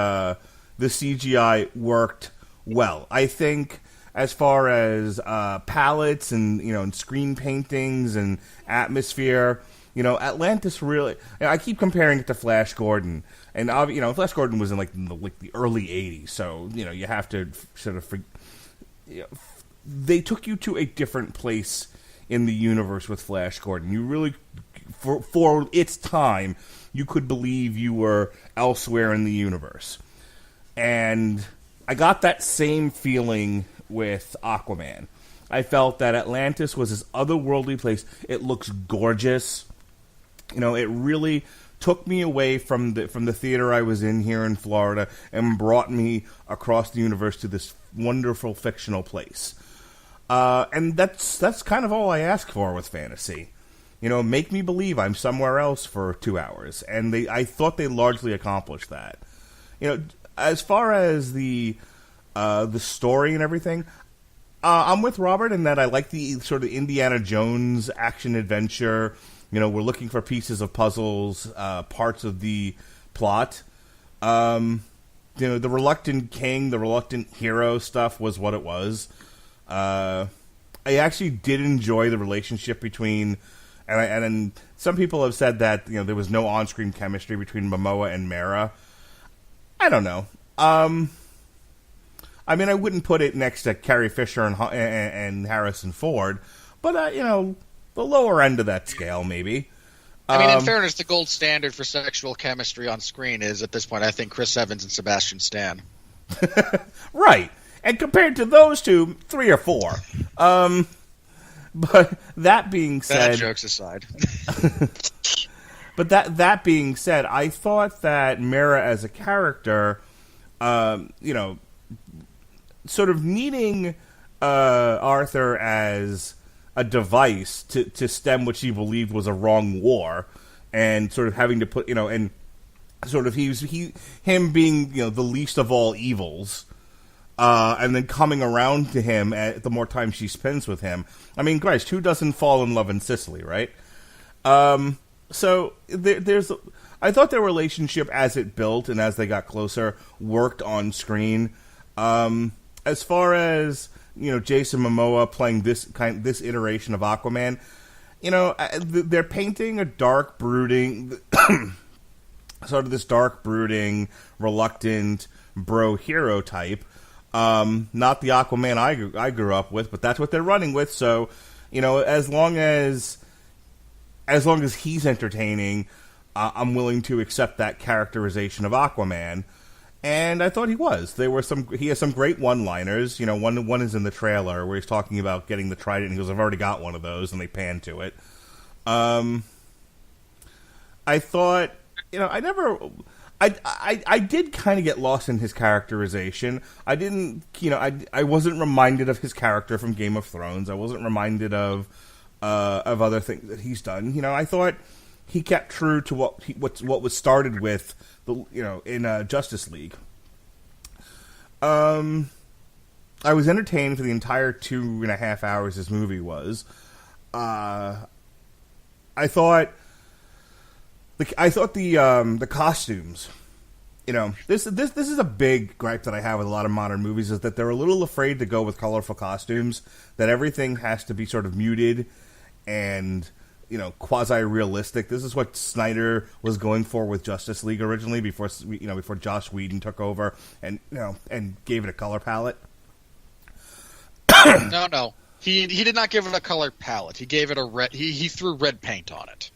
CGI worked well. I think as far as palettes and and screen paintings and atmosphere, Atlantis really. I keep comparing it to Flash Gordon, and Flash Gordon was in the early '80s, so you have to sort of. They took you to a different place in the universe with Flash Gordon. You really, for its time, you could believe you were elsewhere in the universe, and I got that same feeling with Aquaman. I felt that Atlantis was this otherworldly place. It looks gorgeous. It really took me away from the theater I was in here in Florida and brought me across the universe to this wonderful fictional place. And that's kind of all I ask for with fantasy. Make me believe I'm somewhere else for 2 hours. And I thought they largely accomplished that. As far as the story and everything, I'm with Robert in that I like the sort of Indiana Jones action adventure. We're looking for pieces of puzzles, parts of the plot. The reluctant king, the reluctant hero stuff was what it was. I actually did enjoy the relationship between, and some people have said that there was no on-screen chemistry between Momoa and Mera. I don't know. I wouldn't put it next to Carrie Fisher and Harrison Ford, but the lower end of that scale, maybe. In fairness, the gold standard for sexual chemistry on screen is, at this point, I think Chris Evans and Sebastian Stan. Right. And compared to those two, 3 or 4. But that being said... Bad jokes aside. But that being said, I thought that Mera as a character, sort of needing Arthur as a device to stem what she believed was a wrong war, and sort of having to put, and sort of him being, the least of all evils, and then coming around to him the more time she spends with him. Christ, who doesn't fall in love in Sicily, right? So I thought their relationship as it built and as they got closer worked on screen. As far as Jason Momoa playing this iteration of Aquaman, they're painting a dark, brooding, sort of this dark, brooding, reluctant bro hero type. Not the Aquaman I grew up with, but that's what they're running with. So, as long as he's entertaining, I'm willing to accept that characterization of Aquaman. And I thought he was. He has some great one-liners. One is in the trailer where he's talking about getting the trident, and he goes, "I've already got one of those," and they pan to it. I thought, I did kind of get lost in his characterization. I didn't, I wasn't reminded of his character from Game of Thrones. I wasn't reminded of other things that he's done. I thought he kept true to what was started with in Justice League. I was entertained for the entire 2.5 hours this movie was. I thought the costumes, this is a big gripe that I have with a lot of modern movies, is that they're a little afraid to go with colorful costumes, that everything has to be sort of muted and, quasi-realistic. This is what Snyder was going for with Justice League originally before Joss Whedon took over and gave it a color palette. No. He did not give it a color palette. He gave it a red. He threw red paint on it.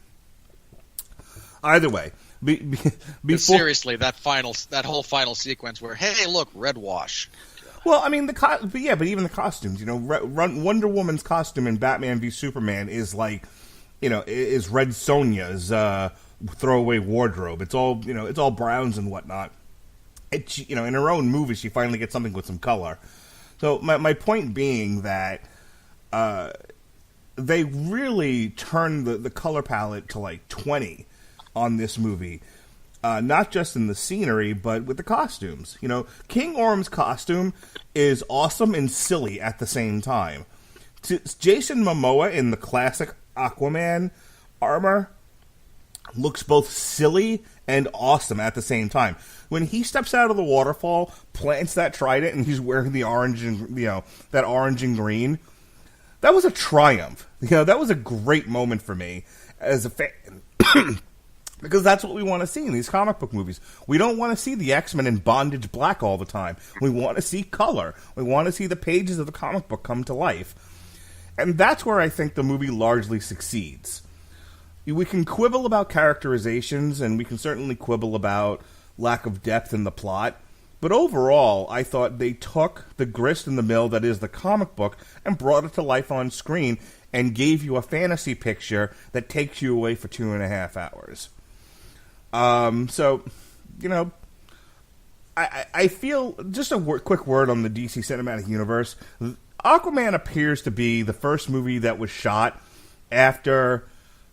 Either way, seriously, that whole final sequence where, hey, look, red wash. Well, I mean, but even the costumes, Wonder Woman's costume in Batman v Superman is like, is Red Sonja's throwaway wardrobe. It's all, it's all browns and whatnot. It's, in her own movie, she finally gets something with some color. So my point being that they really turned the color palette to like 20 on this movie. Not just in the scenery, but with the costumes. King Orm's costume is awesome and silly at the same time. Jason Momoa in the classic Aquaman armor looks both silly and awesome at the same time. When he steps out of the waterfall, plants that trident, and he's wearing the orange and that orange and green, that was a triumph. That was a great moment for me as a fan. Because that's what we want to see in these comic book movies. We don't want to see the X-Men in bondage black all the time. We want to see color. We want to see the pages of the comic book come to life. And that's where I think the movie largely succeeds. We can quibble about characterizations, and we can certainly quibble about lack of depth in the plot. But overall, I thought they took the grist in the mill that is the comic book and brought it to life on screen and gave you a fantasy picture that takes you away for 2.5 hours. I feel, just a quick word on the DC Cinematic Universe. Aquaman appears to be the first movie that was shot after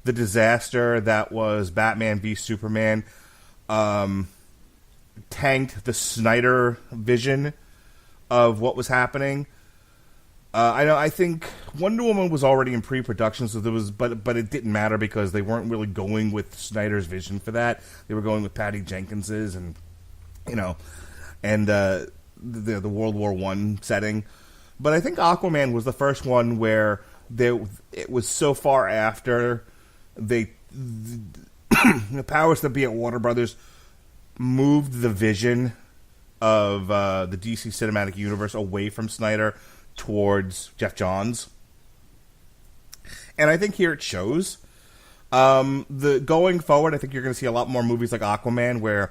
the disaster that was Batman v Superman tanked the Snyder vision of what was happening. I think Wonder Woman was already in pre-production, so but it didn't matter because they weren't really going with Snyder's vision for that. They were going with Patty Jenkins's and the World War I setting. But I think Aquaman was the first one where it was so far after the powers that be at Warner Brothers moved the vision of the DC Cinematic Universe away from Snyder towards Geoff Johns. And I think here it shows. Going forward, I think you're going to see a lot more movies like Aquaman where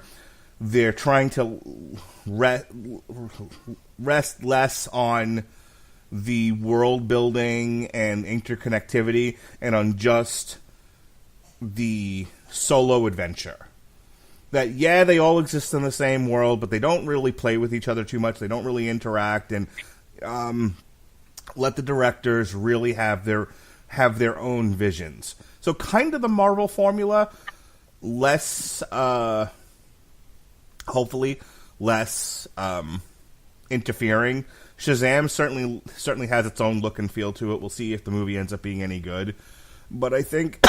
they're trying to rest less on the world building and interconnectivity and on just the solo adventure. That, yeah, they all exist in the same world, but they don't really play with each other too much. They don't really interact, and let the directors really have their own visions. So kind of the Marvel formula, less, hopefully, less interfering. Shazam certainly has its own look and feel to it. We'll see if the movie ends up being any good. But I think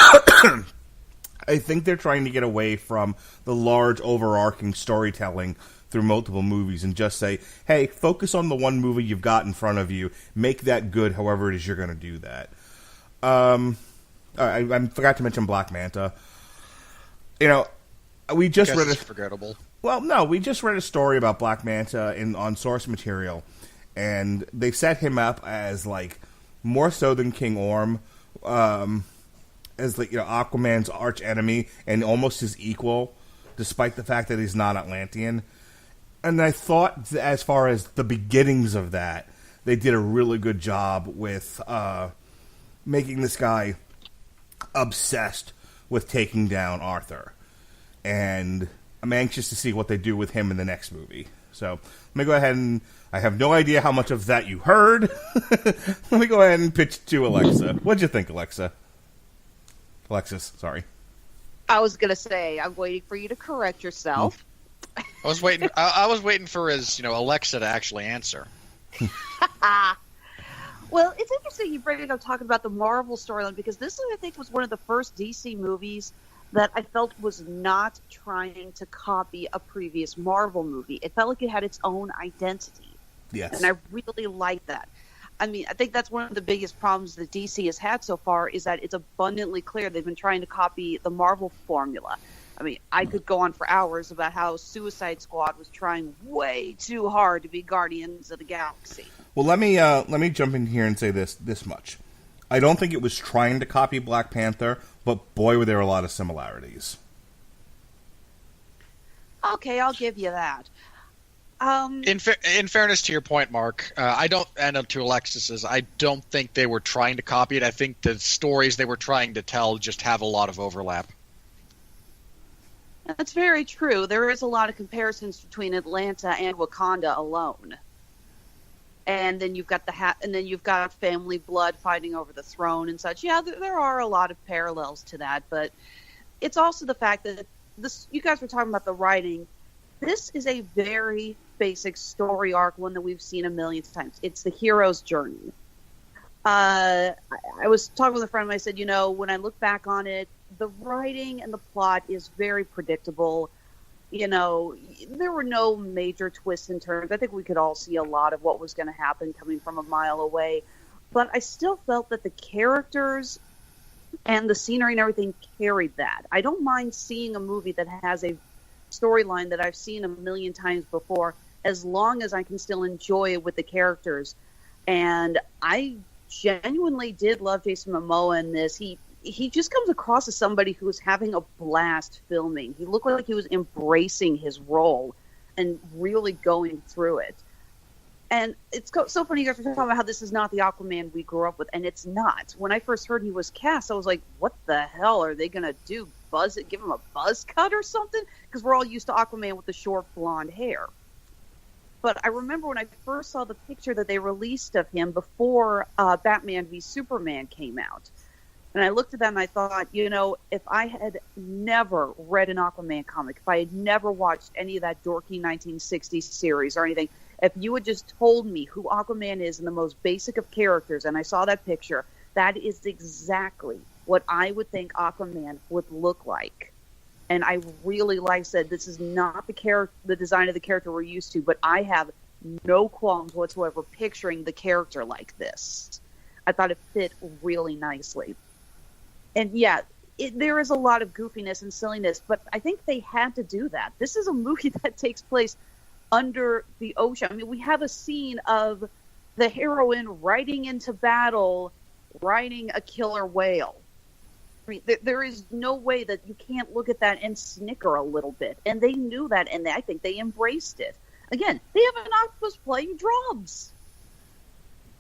I think they're trying to get away from the large overarching storytelling through multiple movies and just say, hey, focus on the one movie you've got in front of you. Make that good however it is you're going to do that. I forgot to mention Black Manta. We just read it's forgettable. Well, no, we just read a story about Black Manta on source material, and they set him up as like more so than King Orm, as like Aquaman's arch enemy and almost his equal, despite the fact that he's not Atlantean. And I thought, as far as the beginnings of that, they did a really good job with making this guy obsessed with taking down Arthur. And I'm anxious to see what they do with him in the next movie. So let me go ahead and I have no idea how much of that you heard. Let me go ahead and pitch to Alexa. What'd you think, Alexa? Alexis, sorry. I was gonna say, I'm waiting for you to correct yourself. I was waiting. I was waiting for his, Alexa to actually answer. Well, it's interesting you bring up talking about the Marvel storyline, because this, I think, was one of the first DC movies that I felt was not trying to copy a previous Marvel movie. It felt like it had its own identity. Yes. And I really like that. I mean, I think that's one of the biggest problems that DC has had so far, is that it's abundantly clear they've been trying to copy the Marvel formula. I mean, I could go on for hours about how Suicide Squad was trying way too hard to be Guardians of the Galaxy. Well, let me jump in here and say this much. I don't think it was trying to copy Black Panther, but boy, were there a lot of similarities. Okay, I'll give you that. In fairness to your point, Mark, I don't, and to Alexis's, I don't think they were trying to copy it. I think the stories they were trying to tell just have a lot of overlap. That's very true. There is a lot of comparisons between Atlanta and Wakanda alone. And then you've got you've got family blood fighting over the throne and such. Yeah, there are a lot of parallels to that, but it's also the fact that you guys were talking about the writing. This is a very basic story arc, one that we've seen a million times. It's the hero's journey. I was talking with a friend of mine. I said, when I look back on it, the writing and the plot is very predictable. There were no major twists and turns. I think we could all see a lot of what was going to happen coming from a mile away. But I still felt that the characters and the scenery and everything carried that. I don't mind seeing a movie that has a storyline that I've seen a million times before, as long as I can still enjoy it with the characters. And I genuinely did love Jason Momoa in this. He just comes across as somebody who was having a blast filming. He looked like he was embracing his role and really going through it. And it's so funny you guys were talking about how this is not the Aquaman we grew up with, and it's not. When I first heard he was cast, I was like, what the hell are they going to do? Give him a buzz cut or something? Because we're all used to Aquaman with the short blonde hair. But I remember when I first saw the picture that they released of him before Batman v Superman came out. And I looked at that and I thought, if I had never read an Aquaman comic, if I had never watched any of that dorky 1960s series or anything, if you had just told me who Aquaman is and the most basic of characters, and I saw that picture, that is exactly what I would think Aquaman would look like. And I really, like I said, this is not the design of the character we're used to, but I have no qualms whatsoever picturing the character like this. I thought it fit really nicely. And yeah, there is a lot of goofiness and silliness, but I think they had to do that. This is a movie that takes place under the ocean. I mean, we have a scene of the heroine riding into battle, riding a killer whale. I mean, there is no way that you can't look at that and snicker a little bit. And they knew that, and I think they embraced it. Again, they have an octopus playing drums.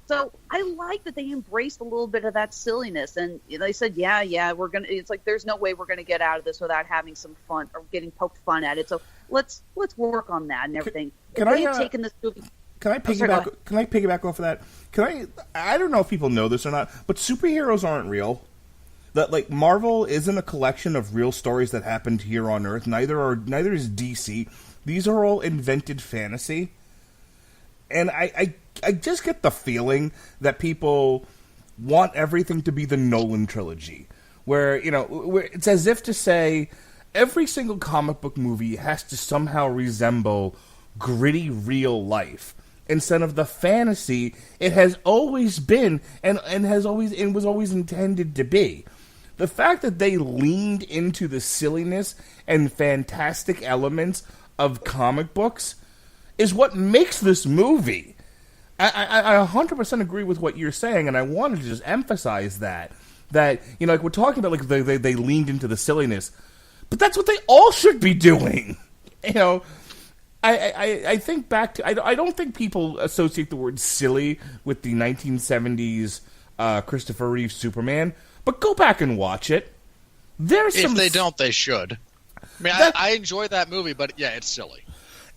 So I like that they embraced a little bit of that silliness. And they said, yeah, we're going to, it's like, there's no way we're going to get out of this without having some fun or getting poked fun at it. So let's work on that and everything. Can I taken this movie? Can I piggyback off of that? I don't know if people know this or not, but superheroes aren't real. That, like, Marvel isn't a collection of real stories that happened here on Earth. Neither is DC. These are all invented fantasy. And I just get the feeling that people want everything to be the Nolan trilogy, where it's as if to say every single comic book movie has to somehow resemble gritty real life instead of the fantasy it has always been and was always intended to be. The fact that they leaned into the silliness and fantastic elements of comic books is what makes this movie. I 100% agree with what you're saying, and I wanted to just emphasize that like we're talking about, like they leaned into the silliness, but that's what they all should be doing. I think back to I don't think people associate the word silly with the 1970s Christopher Reeve Superman, but go back and watch it. If they don't, they should. I mean, I enjoy that movie, but yeah, it's silly.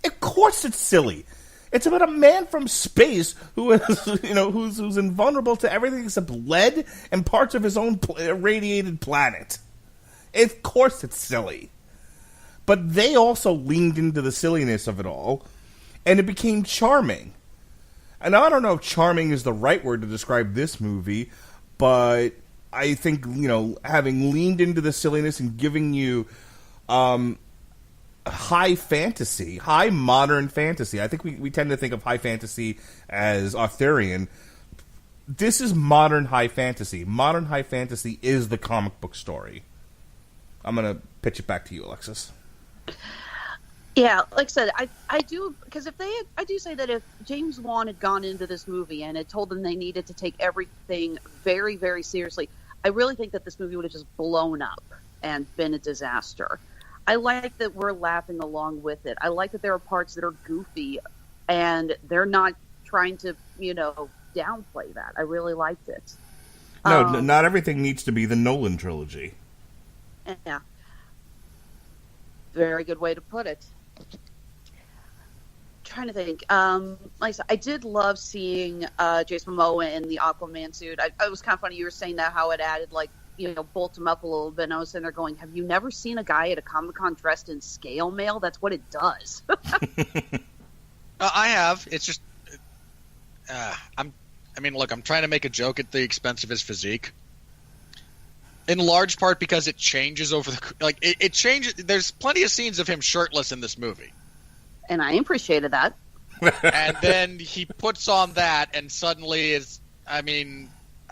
Of course it's silly. It's about a man from space who is, who's invulnerable to everything except lead and parts of his own irradiated planet. Of course it's silly. But they also leaned into the silliness of it all, and it became charming. And I don't know if charming is the right word to describe this movie, but I think, having leaned into the silliness and giving you high fantasy, high modern fantasy. I think we tend to think of high fantasy as Arthurian. This is modern high fantasy. Modern high fantasy is the comic book story. I'm going to pitch it back to you, Alexis. Yeah, like I said, I do, because I do say that if James Wan had gone into this movie and had told them they needed to take everything very, very seriously, I really think that this movie would have just blown up and been a disaster. I like that we're laughing along with it. I like that there are parts that are goofy, and they're not trying to, downplay that. I really liked it. No, not everything needs to be the Nolan trilogy. Yeah. Very good way to put it. Trying to think. Like I said, I did love seeing Jason Momoa in the Aquaman suit. It was kind of funny you were saying that, how it added, bulked him up a little bit. And I was sitting there going, have you never seen a guy at a Comic-Con dressed in scale mail? That's what it does. I have. It's just, I'm trying to make a joke at the expense of his physique. In large part because it changes over the, it changes. There's plenty of scenes of him shirtless in this movie. And I appreciated that. And then he puts on that and suddenly I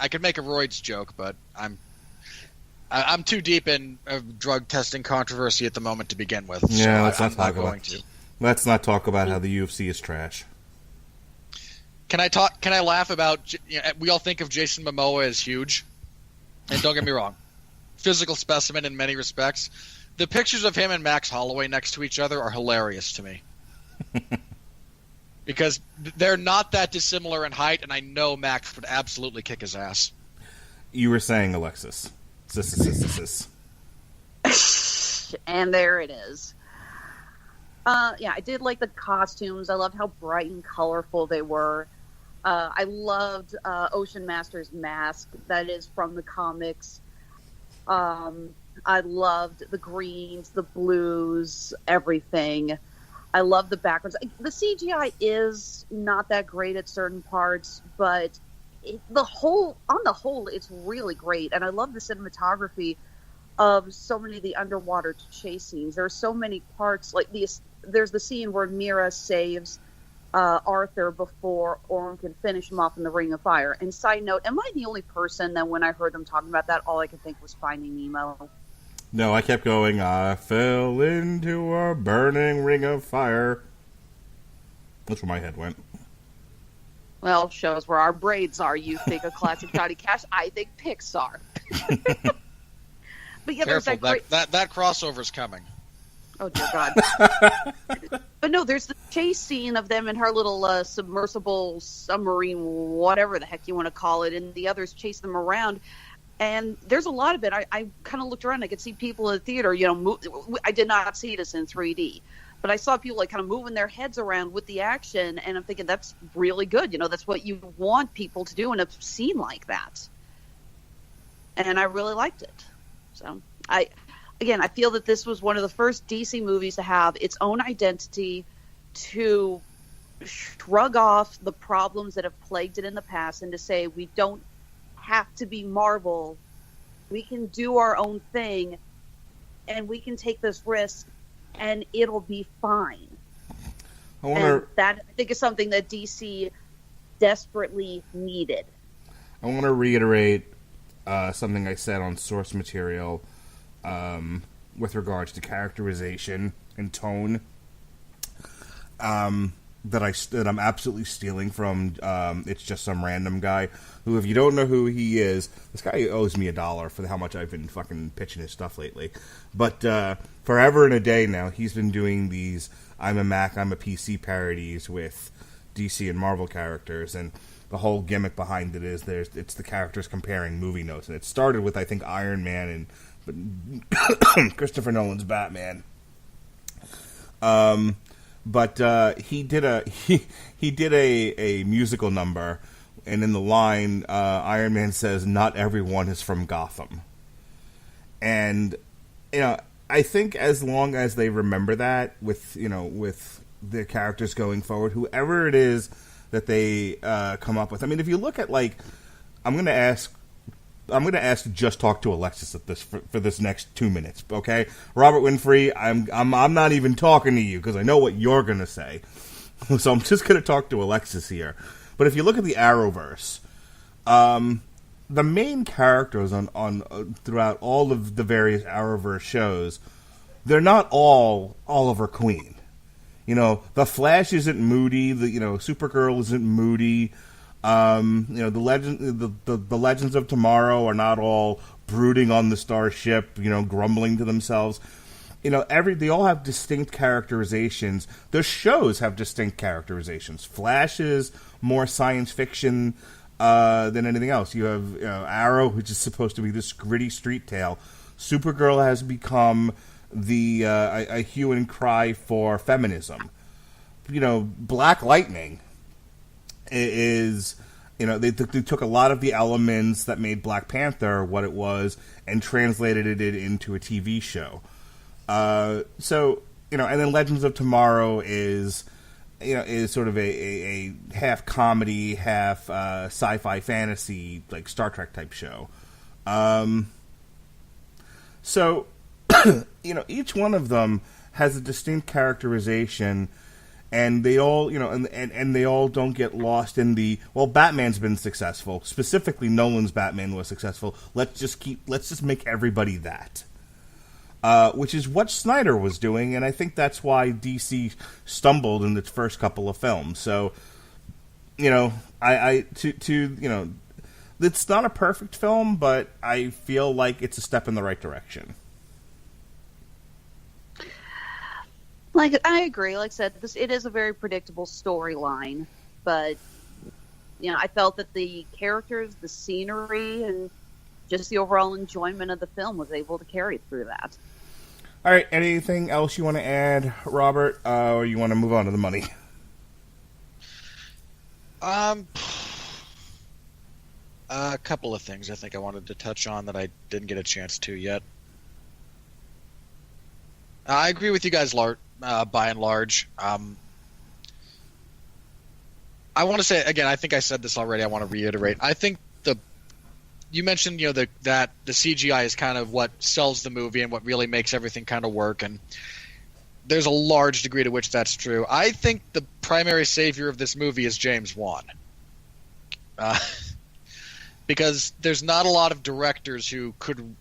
could make a roids joke, but I'm too deep in drug testing controversy at the moment to begin with. Yeah, so I'm not going to. Let's not talk about how the UFC is trash. Can I laugh about? We all think of Jason Momoa as huge, and don't get me wrong, physical specimen in many respects. The pictures of him and Max Holloway next to each other are hilarious to me. Because they're not that dissimilar in height, and I know Max would absolutely kick his ass. You were saying, Alexis. And there it is. I did like the costumes. I loved how bright and colorful they were. I loved Ocean Master's mask that is from the comics. I loved the greens, the blues, everything. I love the backgrounds. The CGI is not that great at certain parts, but on the whole, it's really great. And I love the cinematography of so many of the underwater chase scenes. There are so many parts, there's the scene where Mira saves Arthur before Orm can finish him off in the Ring of Fire. And side note, am I the only person that when I heard them talking about that, all I could think was Finding Nemo? No, I kept going, I fell into a burning ring of fire. That's where my head went. Well, shows where our braids are. You think of classic Johnny Cash. I think Pixar. But yeah, careful, there's that crossover's coming. Oh, dear God. But no, there's the chase scene of them in her little submersible submarine, whatever the heck you want to call it, and the others chase them around. And there's a lot of it. I kind of looked around. I could see people in the theater, I did not see this in 3D. But I saw people kind of moving their heads around with the action, and I'm thinking that's really good. That's what you want people to do in a scene like that. And I really liked it. So I feel that this was one of the first DC movies to have its own identity, to shrug off the problems that have plagued it in the past, and to say we don't have to be Marvel. We can do our own thing, and we can take this risk, and it'll be fine. And that, I think, is something that DC desperately needed. I want to reiterate something I said on source material with regards to characterization and tone that I'm absolutely stealing from It's Just Some Random Guy, who, if you don't know who he is, this guy owes me $1 for how much I've been fucking pitching his stuff lately. But forever and a day now, he's been doing these I'm a Mac, I'm a PC parodies with DC and Marvel characters, and the whole gimmick behind it is it's the characters comparing movie notes, and it started with, I think, Iron Man and Christopher Nolan's Batman. But he did a musical number, and in the line, Iron Man says, "Not everyone is from Gotham." And I think as long as they remember that with their characters going forward, whoever it is that they come up with. I mean, if you look at I'm going to ask to just talk to Alexis at this for this next 2 minutes, okay? Robert Winfrey, I'm not even talking to you because I know what you're going to say, so I'm just going to talk to Alexis here. But if you look at the Arrowverse, the main characters on throughout all of the various Arrowverse shows, they're not all Oliver Queen. The Flash isn't moody. Supergirl isn't moody. The Legends of Tomorrow are not all brooding on the starship, grumbling to themselves. They all have distinct characterizations. The shows have distinct characterizations. Flash is more science fiction than anything else. You have Arrow, which is supposed to be this gritty street tale. Supergirl has become a hue and cry for feminism. Black Lightning is, they took a lot of the elements that made Black Panther what it was and translated it into a TV show. And then Legends of Tomorrow is sort of a half comedy, half sci-fi fantasy, like Star Trek type show. Each one of them has a distinct characterization, and they all, and they all don't get lost in Batman's been successful. Specifically, Nolan's Batman was successful. Let's just make everybody that. Which is what Snyder was doing, and I think that's why DC stumbled in its first couple of films. So, it's not a perfect film, but I feel like it's a step in the right direction. I agree. Like I said, it is a very predictable storyline, but I felt that the characters, the scenery, and just the overall enjoyment of the film was able to carry through that. All right. Anything else you want to add, Robert, or you want to move on to the money? A couple of things I think I wanted to touch on that I didn't get a chance to yet. I agree with you guys, by and large. I want to say again. I think I said this already. I want to reiterate. I think you mentioned that the CGI is kind of what sells the movie and what really makes everything kind of work, and there's a large degree to which that's true. I think the primary savior of this movie is James Wan, because there's not a lot of directors who could,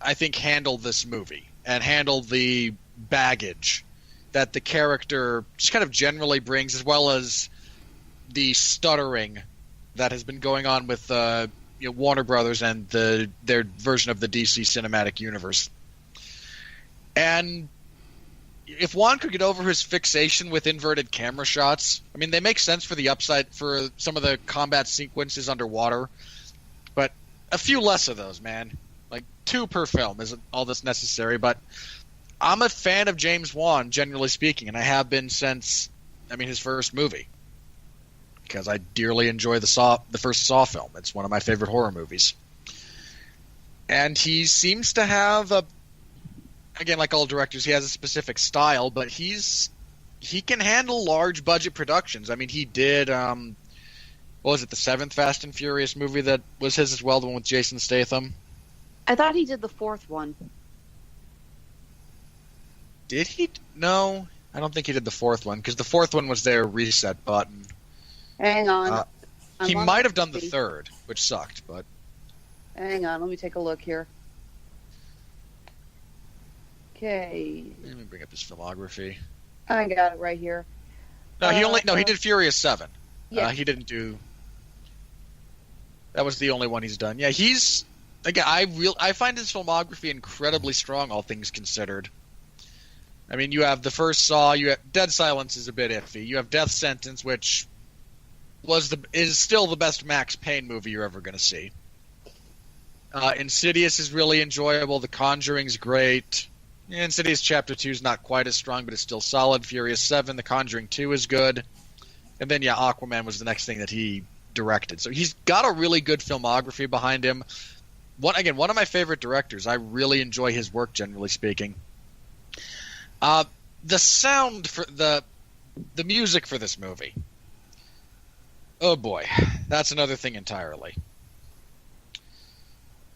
I think, handle this movie and handle the baggage that the character just kind of generally brings, as well as the stuttering that has been going on with Warner Brothers and their version of the DC cinematic universe. And if Wan could get over his fixation with inverted camera shots, I mean, they make sense for the upside for some of the combat sequences underwater, but a few less of those, man. Like 2 per film isn't all that's necessary, but I'm a fan of James Wan, generally speaking, and I have been since, his first movie. Because I dearly enjoy the first Saw film. It's one of my favorite horror movies. And he seems to have again, like all directors, he has a specific style, but he can handle large budget productions. I mean, he did, what was it, the 7th Fast and Furious movie that was his as well, the one with Jason Statham? I thought he did the 4th one. Did he? No, I don't think he did the 4th one, because the 4th one was their reset button. Hang on. He might have done the 3rd, which sucked, but... Hang on, let me take a look here. Okay. Let me bring up his filmography. I got it right here. No, he did Furious 7. Yeah. He didn't do... That was the only one he's done. Yeah, he's... Again, I find his filmography incredibly strong, all things considered. I mean, you have the first Saw, Dead Silence is a bit iffy. You have Death Sentence, which... is still the best Max Payne movie you're ever going to see. Insidious is really enjoyable. The Conjuring's great. Insidious Chapter 2 is not quite as strong, but it's still solid. Furious 7, The Conjuring 2 is good. And then, Aquaman was the next thing that he directed. So he's got a really good filmography behind him. One of my favorite directors. I really enjoy his work, generally speaking. The sound for the music for this movie. Oh boy, that's another thing entirely.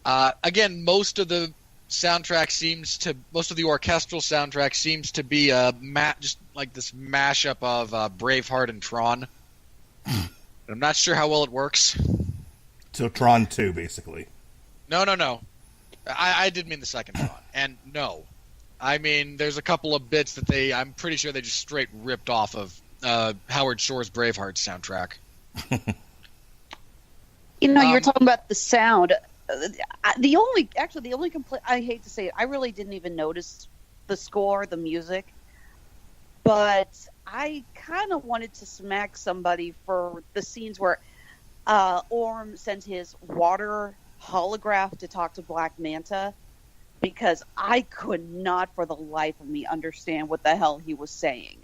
Again, most of the orchestral soundtrack seems to be just like this mashup of Braveheart and Tron. I'm not sure how well it works. So Tron 2, basically. No. I did mean the second Tron. And no. I mean, there's a couple of bits that I'm pretty sure they just straight ripped off of Howard Shore's Braveheart soundtrack. You're talking about the sound. The only complaint, I hate to say it, I really didn't even notice the score, the music, but I kind of wanted to smack somebody for the scenes where Orm sent his water holograph to talk to Black Manta, because I could not for the life of me understand what the hell he was saying.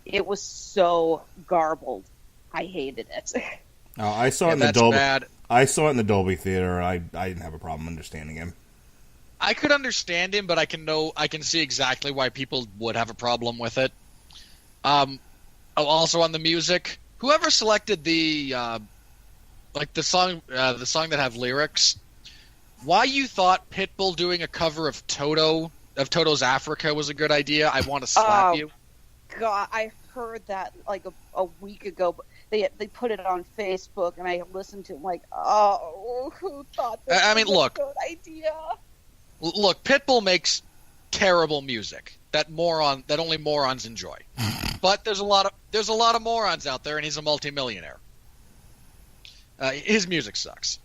It was so garbled. I hated it. Oh, I saw it in the Dolby. Bad. I saw it in the Dolby theater. I didn't have a problem understanding him. I could understand him, but I can see exactly why people would have a problem with it. Also on the music, whoever selected the song that have lyrics, why you thought Pitbull doing a cover of Toto's Africa was a good idea? I want to slap you. God, I heard that like a week ago, but they put it on Facebook, and I listened to it like, who thought this was a good idea? Look, Pitbull makes terrible music that only morons enjoy. But there's a lot of morons out there, and he's a multimillionaire. His music sucks.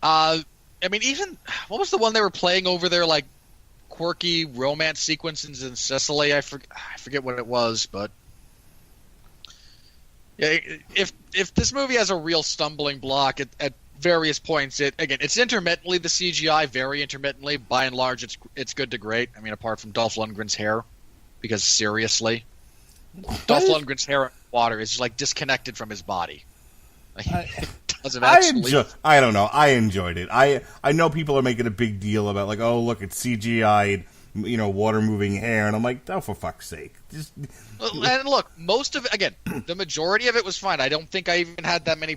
Even what was the one they were playing over there, like quirky romance sequences in Sicily? I forget what it was, but yeah, if this movie has a real stumbling block at various points, it's intermittently the CGI, very intermittently. By and large, it's good to great. I mean, apart from Dolph Lundgren's hair, because seriously, Dolph Lundgren's hair in water is just like disconnected from his body. It doesn't actually. I don't know. I enjoyed it. I know people are making a big deal about like, oh look, it's CGI, water moving hair, and I'm like, oh, for fuck's sake. And look, most of it, again, the majority of it was fine. I don't think I even had that many.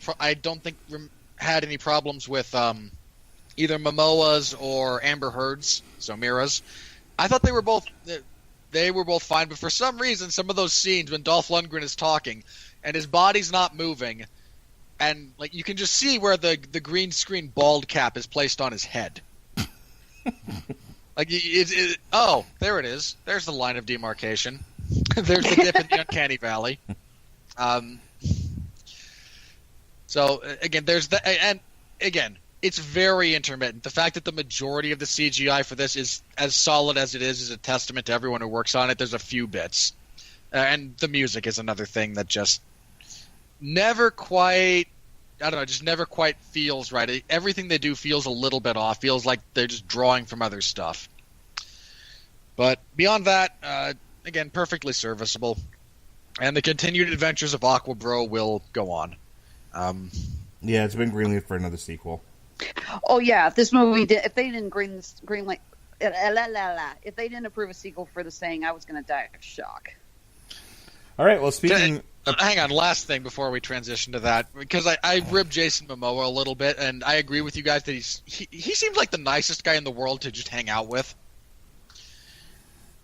Had any problems with either Momoa's or Amber Heard's, so Mira's. I thought they were both fine, but for some reason, some of those scenes when Dolph Lundgren is talking and his body's not moving, and like you can just see where the green screen bald cap is placed on his head. Like there it is. There's the line of demarcation. There's the dip in the uncanny valley. So again, it's very intermittent. The fact that the majority of the CGI for this is as solid as it is a testament to everyone who works on it. There's a few bits, and the music is another thing that just never quite. I don't know, just never quite feels right. Everything they do feels a little bit off. Feels like they're just drawing from other stuff. But beyond that, again, perfectly serviceable. And the continued adventures of Aqua Bro will go on. Yeah, it's been greenlit for another sequel. Oh yeah, if this movie if they didn't greenlight, if they didn't approve a sequel for this thing, I was going to die of shock. All right, well, speaking. Hang on, last thing before we transition to that, because I ribbed Jason Momoa a little bit, and I agree with you guys that he seems like the nicest guy in the world to just hang out with.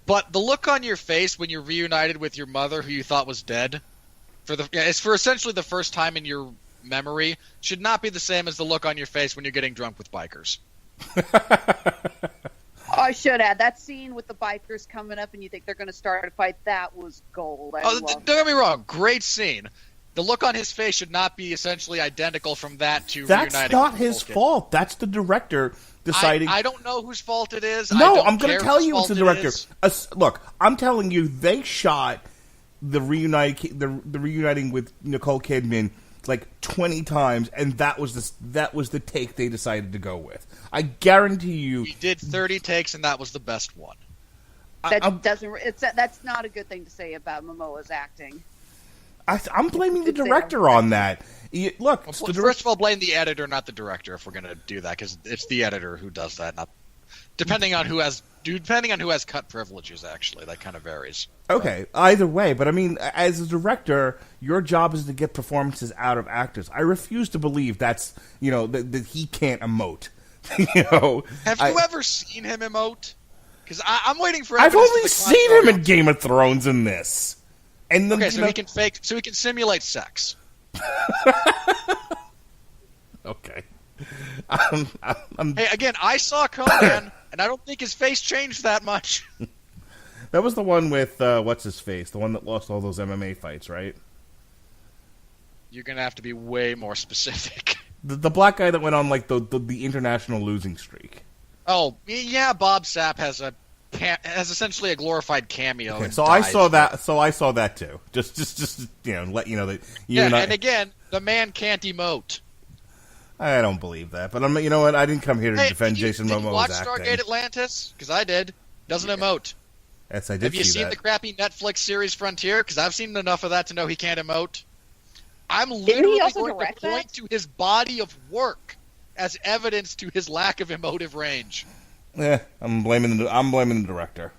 But the look on your face when you're reunited with your mother, who you thought was dead, it's for essentially the first time in your memory, should not be the same as the look on your face when you're getting drunk with bikers. I should add that scene with the bikers coming up and you think they're going to start a fight. That was gold. Don't get me wrong, great scene. The look on his face should not be essentially identical from that to That's reuniting. not his fault. That's the director deciding. I don't know whose fault it is. No, I'm going to tell you it's the director. Look, I'm telling you, they shot the reuniting with Nicole Kidman like 20 times, and that was the take they decided to go with. I guarantee you. We did 30 takes, and that was the best one. That's not a good thing to say about Momoa's acting. I'm blaming the director on that. Look, well, first of all, blame the editor, not the director, if we're going to do that, because it's the editor who does that. Not depending on who has cut privileges. Actually, that kind of varies. Okay, either way, but I mean, as a director, your job is to get performances out of actors. I refuse to believe that's that he can't emote. Have you ever seen him emote? Because I'm waiting for. I've only seen him in Game of Thrones in this. And then, so he can simulate sex. Okay. Hey, again, I saw Conan, and I don't think his face changed that much. That was the one with what's his face, the one that lost all those MMA fights, right? You're gonna have to be way more specific. The black guy that went on like the international losing streak. Oh yeah, Bob Sapp has essentially a glorified cameo. Okay, so I saw that. So I saw that too. Just let you know that. And again, the man can't emote. I don't believe that, but you know what? I didn't come here to defend Jason Momoa's acting. Did you watch Stargate Atlantis? Because I did. Doesn't emote. Yes, I did. Have you seen the crappy Netflix series Frontier? Because I've seen enough of that to know he can't emote. I'm literally going to point to his body of work as evidence to his lack of emotive range. Yeah, I'm blaming the director.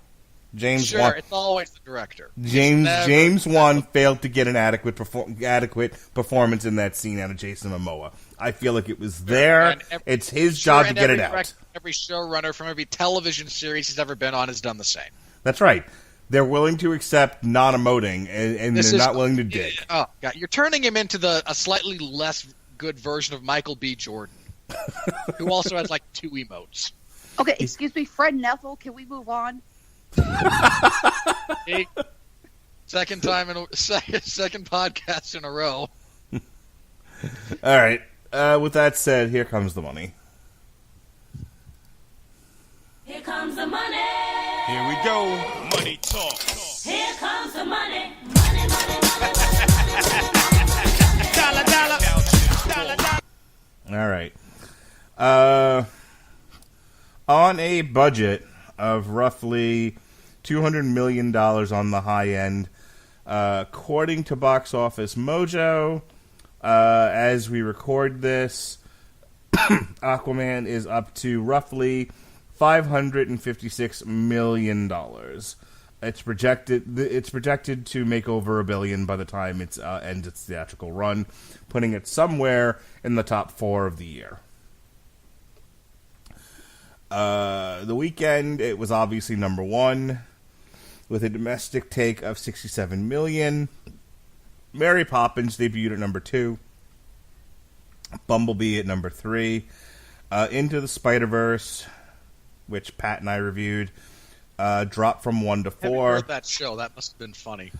James Wan. It's always the director. James Wan failed to get an adequate performance in that scene out of Jason Momoa. I feel like it was there. It's his job to get it out. Every showrunner from every television series he's ever been on has done the same. That's right. They're willing to accept non-emoting, and they're not willing to dig. Oh God, you're turning him into a slightly less good version of Michael B. Jordan, who also has like 2 emotes. Okay, excuse me, Fred and Ethel, can we move on? Hey, second podcast in a row. All right. With that said, here comes the money. Here comes the money. Here we go. Money talk. Here comes the money. Money, money, money. Dollar, dollar. Dollar, dollar. All right. On a budget of roughly $200 million on the high end, according to Box Office Mojo, as we record this, Aquaman is up to roughly $556 million. It's projected to make over $1 billion by the time it ends its theatrical run, putting it somewhere in the top 4 of the year. The weekend, it was obviously number 1, with a domestic take of $67 million. Mary Poppins debuted at number 2. Bumblebee at number 3. Into the Spider-Verse, which Pat and I reviewed, dropped from 1 to 4. I haven't heard that show. That must have been funny.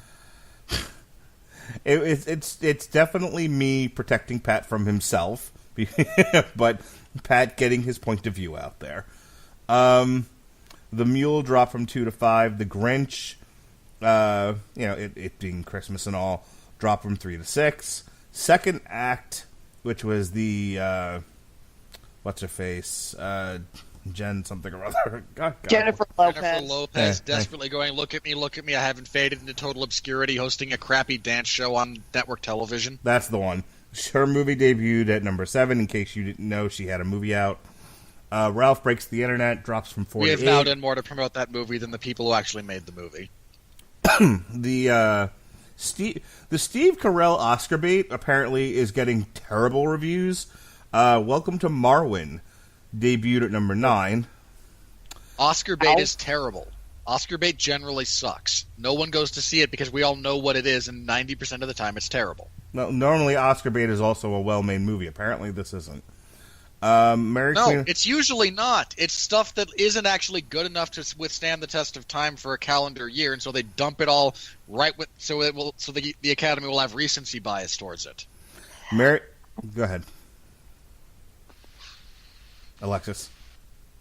It's definitely me protecting Pat from himself, but Pat getting his point of view out there. The Mule dropped from 2 to 5. The Grinch, it being Christmas and all, dropped from 3 to 6. Second Act, which was the what's her face, Jen something or other. God. Jennifer Lopez. Jennifer Lopez desperately going, look at me, I haven't faded into total obscurity, hosting a crappy dance show on network television. That's the one. Her movie debuted at number 7, in case you didn't know she had a movie out. Ralph Breaks the Internet drops from 4 to 8. We have now done more to promote that movie than the people who actually made the movie. The Steve Carell Oscar bait apparently is getting terrible reviews. Welcome to Marwen debuted at number 9. Oscar bait is terrible. Oscar bait generally sucks. No one goes to see it because we all know what it is, and 90% of the time it's terrible. No, normally Oscar bait is also a well-made movie. Apparently this isn't. It's usually not. It's stuff that isn't actually good enough to withstand the test of time for a calendar year, and so they dump it all so the Academy will have recency bias towards it. Go ahead, Alexis.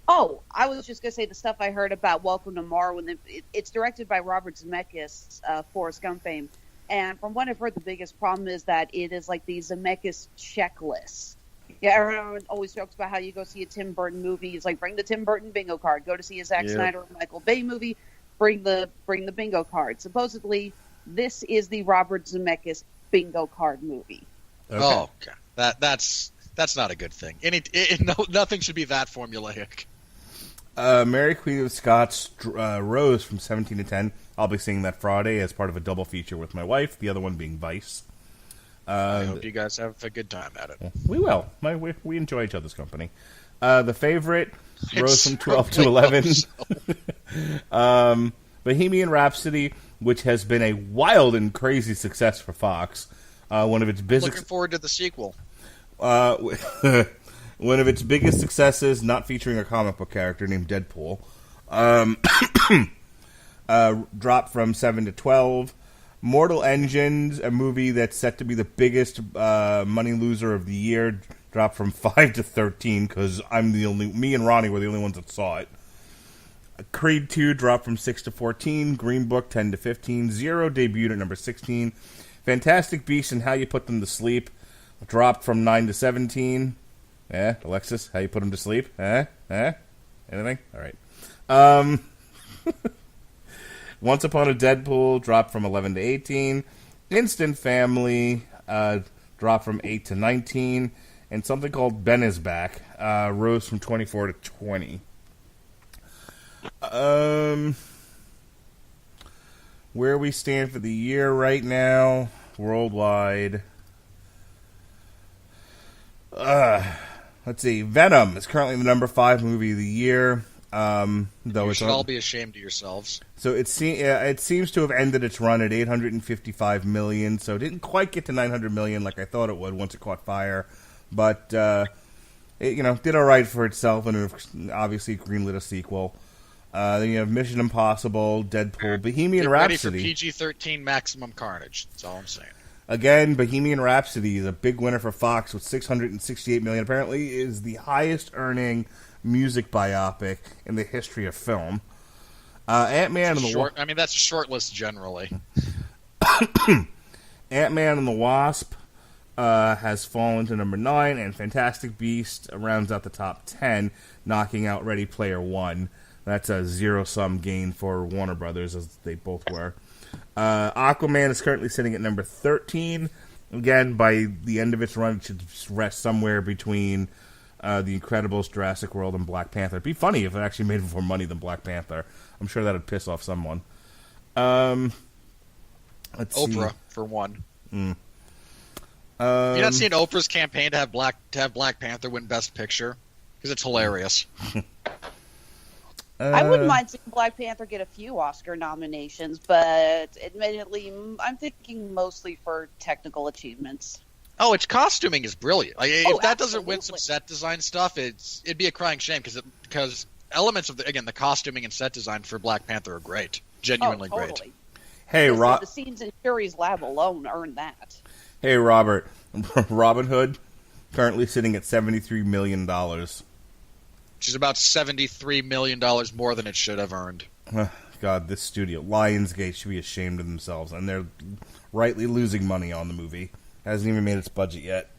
Oh, I was just going to say the stuff I heard about Welcome to Marwen. It's directed by Robert Zemeckis, Forrest Gump fame. And from what I've heard, the biggest problem is that it is like the Zemeckis checklist. Yeah, everyone always jokes about how you go see a Tim Burton movie. It's like, bring the Tim Burton bingo card. Go to see a Zack Snyder or Michael Bay movie. bring the bingo card. Supposedly, this is the Robert Zemeckis bingo card movie. Okay. Oh, okay. That's not a good thing. Nothing should be that formulaic. Mary Queen of Scots rose from 17 to 10. I'll be seeing that Friday as part of a double feature with my wife, the other one being Vice. I hope you guys have a good time at it. We will. We enjoy each other's company. The Favorite rose from 12 to 11. Bohemian Rhapsody, which has been a wild and crazy success for Fox. One of its biggest. Looking forward to the sequel. One of its biggest successes, not featuring a comic book character named Deadpool, dropped from 7 to 12. Mortal Engines, a movie that's set to be the biggest money loser of the year, dropped from 5 to 13 because me and Ronnie were the only ones that saw it. Creed 2 dropped from 6 to 14. Green Book 10 to 15. Zero debuted at number 16. Fantastic Beasts and How You Put Them to Sleep dropped from 9 to 17. Alexis, how you put them to sleep? Anything? All right. Once Upon a Deadpool dropped from 11 to 18. Instant Family dropped from 8 to 19. And something called Ben is Back rose from 24 to 20. Where we stand for the year right now, worldwide. Let's see. Venom is currently the number 5 movie of the year. Though You should all be ashamed of yourselves. So it seems to have ended its run at $855 million. So it didn't quite get to $900 million like I thought it would once it caught fire, but it did all right for itself, and it obviously greenlit a sequel. Then you have Mission Impossible, Deadpool, Bohemian Rhapsody. Ready for PG-13 maximum carnage. That's all I'm saying. Again, Bohemian Rhapsody is a big winner for Fox with $668 million. Apparently, is the highest-earning music biopic in the history of film. Ant-Man and the Wasp. I mean, that's a short list generally. Ant-Man and the Wasp has fallen to number 9, and Fantastic Beast rounds out the top 10, knocking out Ready Player One. That's a zero-sum gain for Warner Brothers, as they both were. Aquaman is currently sitting at number 13. Again, by the end of its run, it should rest somewhere between The Incredibles, Jurassic World, and Black Panther. It'd be funny if it actually made more money than Black Panther. I'm sure that would piss off someone. Let's Oprah, see. for one. Mm. You're not seeing Oprah's campaign to have Black Panther win Best Picture? Because it's hilarious. I wouldn't mind seeing Black Panther get a few Oscar nominations, but admittedly, I'm thinking mostly for technical achievements. Oh, its costuming is brilliant. Like, if that doesn't win some absolutely. set design stuff, it'd be a crying shame because elements of the costuming and set design for Black Panther are great, genuinely totally. great. Hey, The scenes in Shuri's lab alone earned that. Hey, Robert. Robin Hood, currently sitting at $73 million. Which is about $73 million more than it should have earned. God, this studio, Lionsgate, should be ashamed of themselves, and they're rightly losing money on the movie. Hasn't even made its budget yet.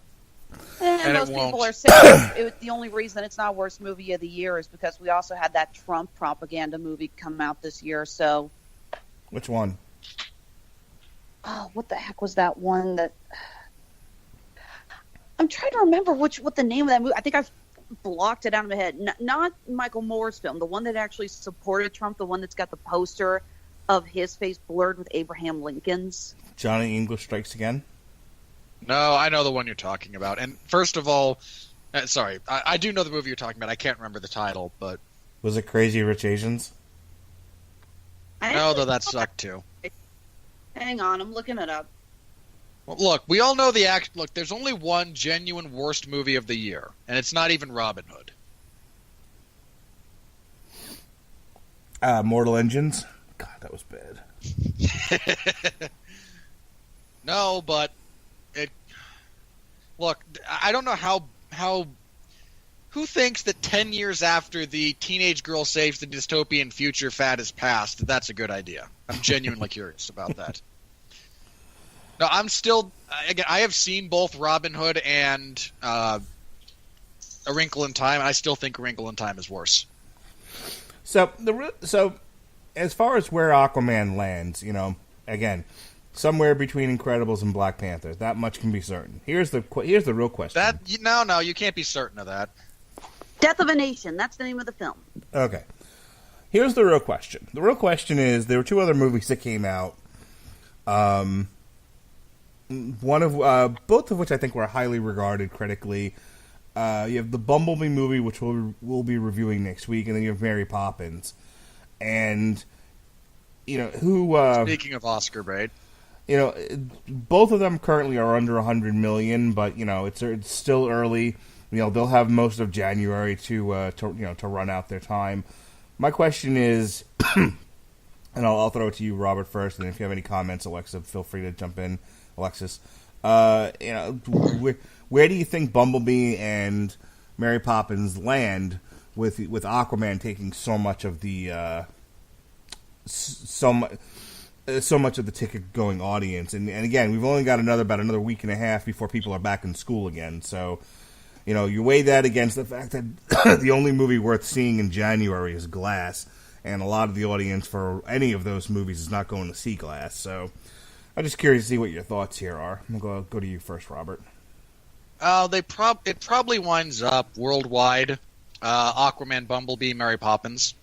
And most it won't. people are saying the only reason it's not worst movie of the year is because we also had that Trump propaganda movie come out this year. So, Which one? oh, what the heck was that one that? I'm trying to remember what the name of that movie. I think I've blocked it out of my head. Not Michael Moore's film, the one that actually supported Trump, the one that's got the poster of his face blurred with Abraham Lincoln's. Johnny English Strikes Again? No, I know the one you're talking about. And first of all, sorry, I do know the movie you're talking about. I can't remember the title, but Was it Crazy Rich Asians? no, though that sucked too. Hang on, I'm looking it up. Well, look, we all know the act. Look, there's only one genuine worst movie of the year, and it's not even Robin Hood. Mortal Engines? God, that was bad. No, but it. Look, I don't know how. Who thinks that 10 years after the teenage girl saves the dystopian future fad has passed, that's a good idea? I'm genuinely curious about that. No, I'm still. Again, I have seen both Robin Hood and A Wrinkle in Time, and I still think A Wrinkle in Time is worse. So as far as where Aquaman lands, again, somewhere between Incredibles and Black Panther. That much can be certain. Here's the real question. No, you can't be certain of that. Death of a Nation. That's the name of the film. Okay. Here's the real question. The real question is, there were two other movies that came out. Both of which I think were highly regarded critically. You have the Bumblebee movie, which we'll be reviewing next week, and then you have Mary Poppins. And Speaking of Oscar bait, both of them currently are under $100 million, but it's still early. They'll have most of January to run out their time. My question is, and I'll throw it to you, Robert, first, and if you have any comments, Alexa, feel free to jump in. Alexis, where do you think Bumblebee and Mary Poppins land with Aquaman taking so much of the so much of the ticket-going audience? And again, we've only got about another week and a half before people are back in school again. So, you weigh that against the fact that the only movie worth seeing in January is Glass, and a lot of the audience for any of those movies is not going to see Glass. So, I'm just curious to see what your thoughts here are. I'm going to go to you first, Robert. It probably winds up worldwide. Aquaman, Bumblebee, Mary Poppins.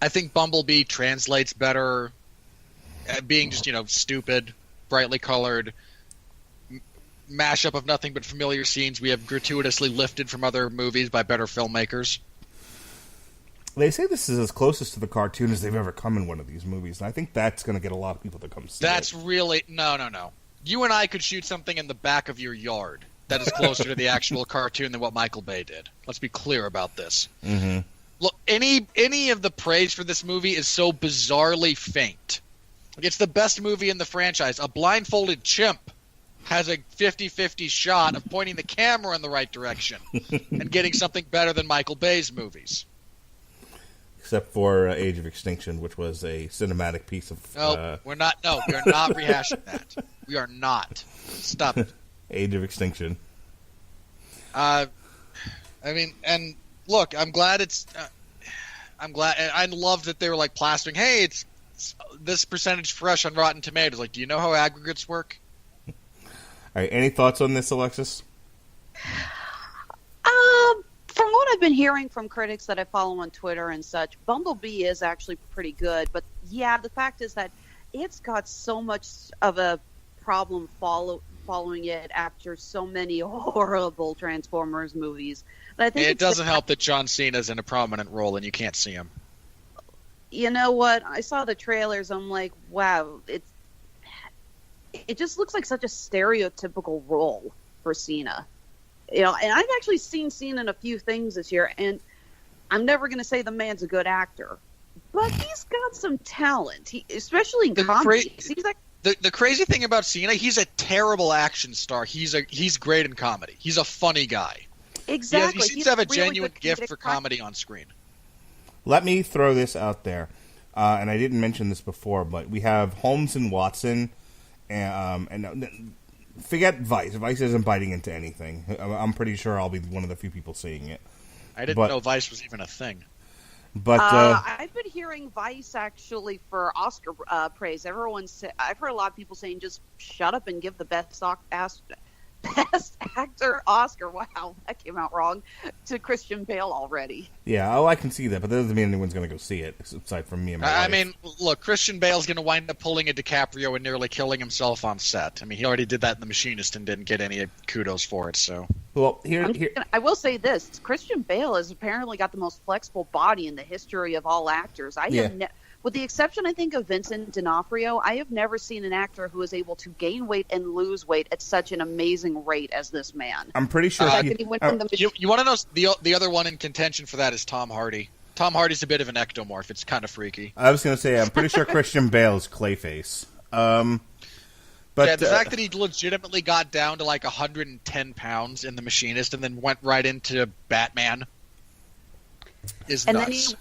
I think Bumblebee translates better at being just, stupid, brightly colored, mashup of nothing but familiar scenes we have gratuitously lifted from other movies by better filmmakers. They say this is as closest to the cartoon as they've ever come in one of these movies, and I think that's going to get a lot of people to come see That's it. really... No. You and I could shoot something in the back of your yard that is closer to the actual cartoon than what Michael Bay did. Let's be clear about this. Mm-hmm. Look, any of the praise for this movie is so bizarrely faint. It's the best movie in the franchise. A blindfolded chimp has a 50-50 shot of pointing the camera in the right direction and getting something better than Michael Bay's movies. Except for Age of Extinction, which was a cinematic piece of... we're not rehashing that. We are not. Stop it. Age of Extinction. And look, I'm glad it's... I'm glad... I love that they were, plastering, hey, it's this percentage fresh on Rotten Tomatoes. Do you know how aggregates work? All right, any thoughts on this, Alexis? From what I've been hearing from critics that I follow on Twitter and such, Bumblebee is actually pretty good. But yeah, the fact is that it's got so much of a problem following it after so many horrible Transformers movies. That I think it doesn't help that John Cena's in a prominent role and you can't see him. You know what? I saw the trailers. I'm like, wow, it just looks like such a stereotypical role for Cena. And I've actually seen Cena in a few things this year, and I'm never going to say the man's a good actor, but he's got some talent, especially in comedy. The crazy thing about Cena, he's a terrible action star. He's great in comedy. He's a funny guy. Exactly. He seems to have a genuine gift for comedy on screen. Let me throw this out there, and I didn't mention this before, but we have Holmes and Watson, and forget Vice. Vice isn't biting into anything. I'm pretty sure I'll be one of the few people seeing it. I didn't know Vice was even a thing. But I've been hearing Vice actually for Oscar praise. I've heard a lot of people saying just shut up and give the best actor Oscar. Wow, that came out wrong. To Christian Bale already. Yeah, I can see that, but that doesn't mean anyone's going to go see it, aside from me and my wife. I mean, look, Christian Bale's going to wind up pulling a DiCaprio and nearly killing himself on set. I mean, he already did that in The Machinist and didn't get any kudos for it, so... Well, I will say this. Christian Bale has apparently got the most flexible body in the history of all actors. With the exception, I think, of Vincent D'Onofrio, I have never seen an actor who is able to gain weight and lose weight at such an amazing rate as this man. I'm pretty sure... you want to know the other one in contention for that is Tom Hardy. Tom Hardy's a bit of an ectomorph. It's kind of freaky. I was going to say, I'm pretty sure Christian Bale is Clayface. But the fact that he legitimately got down to 110 pounds in The Machinist and then went right into Batman is nuts.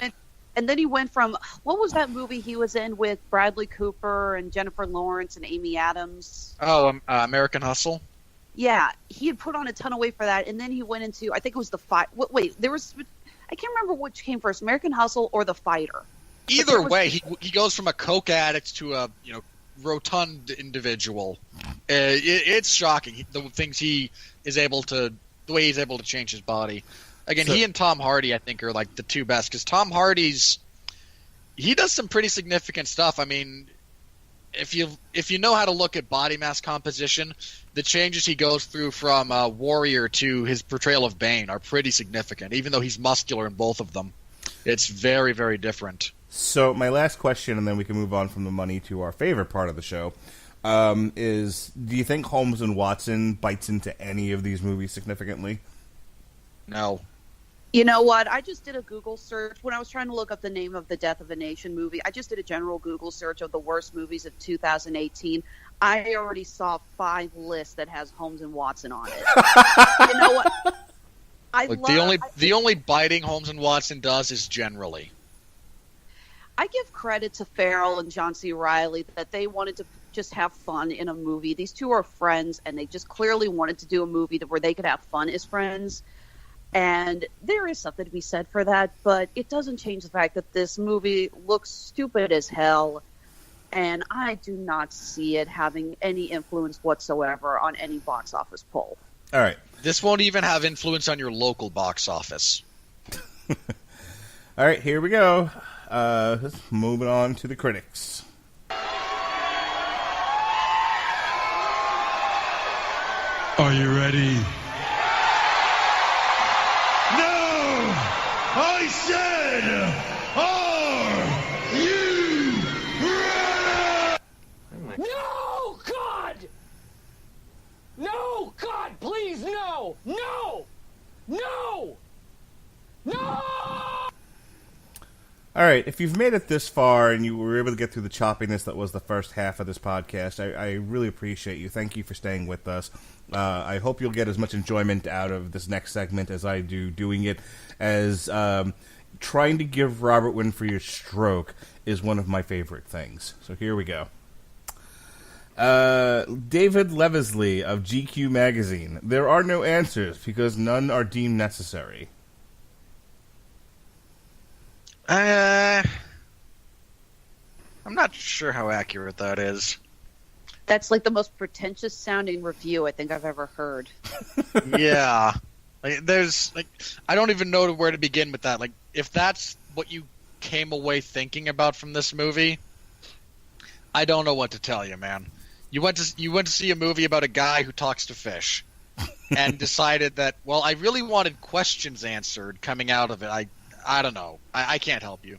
And then he went from, what was that movie he was in with Bradley Cooper and Jennifer Lawrence and Amy Adams? Oh, American Hustle? Yeah, he had put on a ton of weight for that, and then he went into, I think it was The Fight. Wait, I can't remember which came first, American Hustle or The Fighter. Either way, he goes from a coke addict to a rotund individual. It's shocking the way he's able to change his body. Again, he and Tom Hardy, I think, are like the two best, because Tom Hardy's he does some pretty significant stuff. I mean, if you know how to look at body mass composition, the changes he goes through from Warrior to his portrayal of Bane are pretty significant, even though he's muscular in both of them. It's very, very different. So my last question, and then we can move on from the money to our favorite part of the show, is do you think Holmes and Watson bites into any of these movies significantly? No. You know what? I just did a Google search when I was trying to look up the name of the Death of a Nation movie. I just did a general Google search of the worst movies of 2018. I already saw 5 lists that has Holmes and Watson on it. You know what? The only biting Holmes and Watson does is generally. I give credit to Farrell and John C. Reilly that they wanted to just have fun in a movie. These two are friends, and they just clearly wanted to do a movie where they could have fun as friends. And there is something to be said for that, but it doesn't change the fact that this movie looks stupid as hell, and I do not see it having any influence whatsoever on any box office poll. All right. This won't even have influence on your local box office. All right, here we go. Moving on to the critics. Are you ready? No! I said, are you ready? No, God! No, God, please, no! No! No! No! All right, if you've made it this far and you were able to get through the choppiness that was the first half of this podcast, I really appreciate you. Thank you for staying with us. I hope you'll get as much enjoyment out of this next segment as I do doing it, as trying to give Robert Winfrey a stroke is one of my favorite things. So here we go. David Levisley of GQ Magazine. There are no answers because none are deemed necessary. I'm not sure how accurate that is. That's like the most pretentious sounding review I think I've ever heard. Yeah. I don't even know where to begin with that. Like, if that's what you came away thinking about from this movie, I don't know what to tell you, man. You went to see a movie about a guy who talks to fish and decided that, well, I really wanted questions answered coming out of it. I don't know. I can't help you.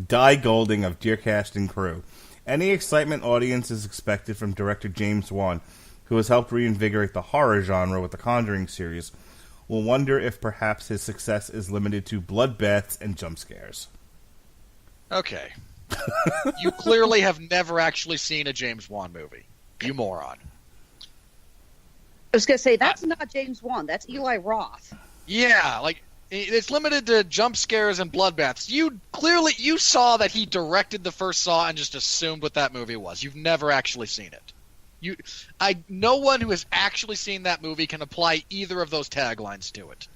Di Golding of Dear Cast and Crew. Any excitement audience is expected from director James Wan, who has helped reinvigorate the horror genre with the Conjuring series, will wonder if perhaps his success is limited to bloodbaths and jump scares. Okay. You clearly have never actually seen a James Wan movie. You moron. I was going to say, that's not James Wan. That's Eli Roth. Yeah, like, it's limited to jump scares and bloodbaths. You saw that he directed the first Saw and just assumed what that movie was. You've never actually seen it. No one who has actually seen that movie can apply either of those taglines to it.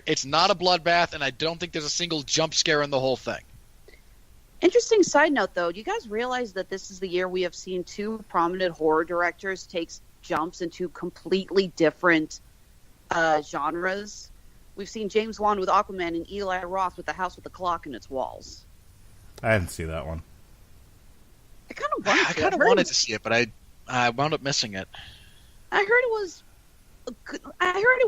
It's not a bloodbath, and I don't think there's a single jump scare in the whole thing. Interesting side note, though. Do you guys realize that this is the year we have seen 2 prominent horror directors take jumps into completely different genres? We've seen James Wan with Aquaman and Eli Roth with The House with the Clock in its walls. I didn't see that one. I kind of wanted to see it, but I wound up missing it. I heard it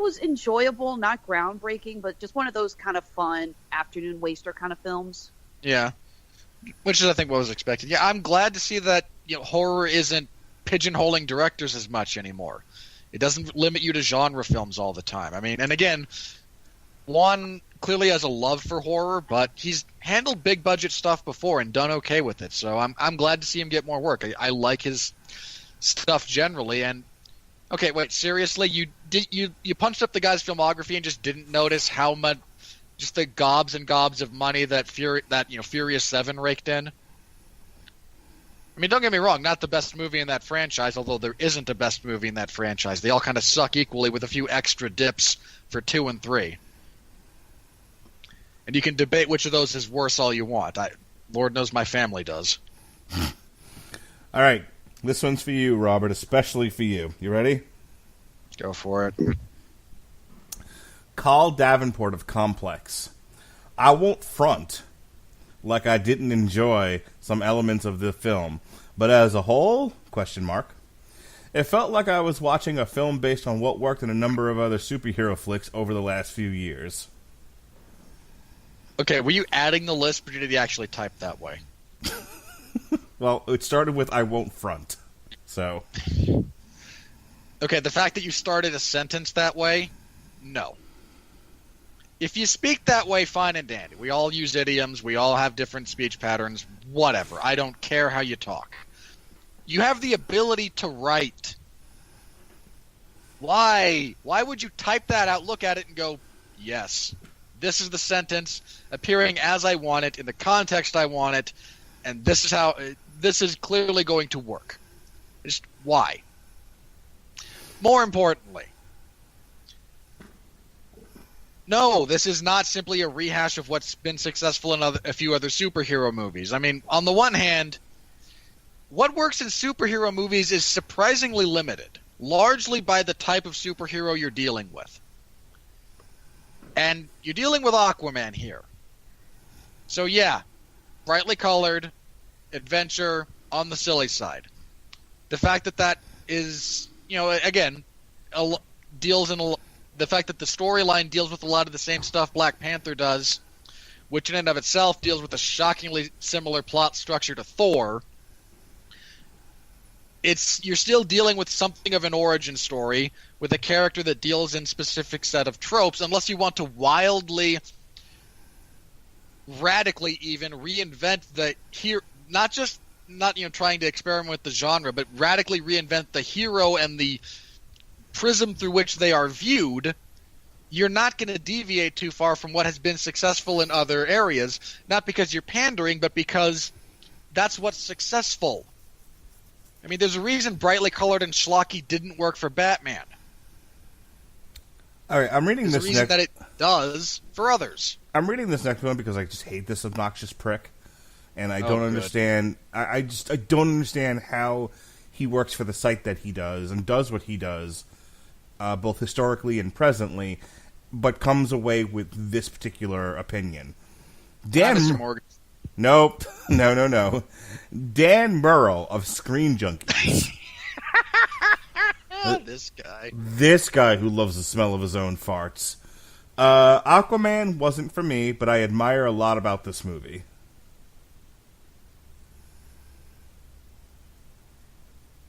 was enjoyable, not groundbreaking, but just one of those kind of fun afternoon waster kind of films. Yeah, which is, I think, what was expected. Yeah, I'm glad to see that horror isn't pigeonholing directors as much anymore. It doesn't limit you to genre films all the time. I mean, and again, Wan clearly has a love for horror, but he's handled big budget stuff before and done okay with it. So I'm glad to see him get more work. I like his stuff generally. And okay, wait, seriously, you punched up the guy's filmography and just didn't notice how much, just the gobs and gobs of money that Furious 7 raked in? I mean, don't get me wrong, not the best movie in that franchise, although there isn't a best movie in that franchise. They all kind of suck equally with a few extra dips for 2 and 3. And you can debate which of those is worse all you want. Lord knows my family does. All right. This one's for you, Robert, especially for you. You ready? Go for it. Carl Davenport of Complex. I won't front like I didn't enjoy some elements of the film, but as a whole, ? It felt like I was watching a film based on what worked in a number of other superhero flicks over the last few years. Okay, were you adding the list, or did you actually type that way? Well, it started with I won't front. So. Okay, the fact that you started a sentence that way, no. If you speak that way, fine and dandy. We all use idioms. We all have different speech patterns. Whatever. I don't care how you talk. You have the ability to write. Why? Why would you type that out, look at it, and go, yes, this is the sentence appearing as I want it, in the context I want it, and this is how this is clearly going to work. Just why? More importantly, no, this is not simply a rehash of what's been successful in a few other superhero movies. I mean, on the one hand, what works in superhero movies is surprisingly limited, largely by the type of superhero you're dealing with. And you're dealing with Aquaman here. So yeah, brightly colored, adventure, on the silly side. The fact that is, again, deals in the fact that the storyline deals with a lot of the same stuff Black Panther does, which in and of itself deals with a shockingly similar plot structure to Thor. You're still dealing with something of an origin story with a character that deals in specific set of tropes, unless you want to wildly, radically even reinvent the hero, not trying to experiment with the genre, but radically reinvent the hero and the prism through which they are viewed. You're not going to deviate too far from what has been successful in other areas, not because you're pandering, but because that's what's successful. I mean, there's a reason brightly colored and schlocky didn't work for Batman. All right, I'm reading There's this a reason next. that it does for others. I'm reading this next one because I just hate this obnoxious prick, and I don't good. understand. I don't understand how he works for the site that he does and does what he does, both historically and presently, but comes away with this particular opinion. Mr. Morgan. Nope. No. Dan Murrell of Screen Junkies. This guy. This guy who loves the smell of his own farts. Aquaman wasn't for me, but I admire a lot about this movie.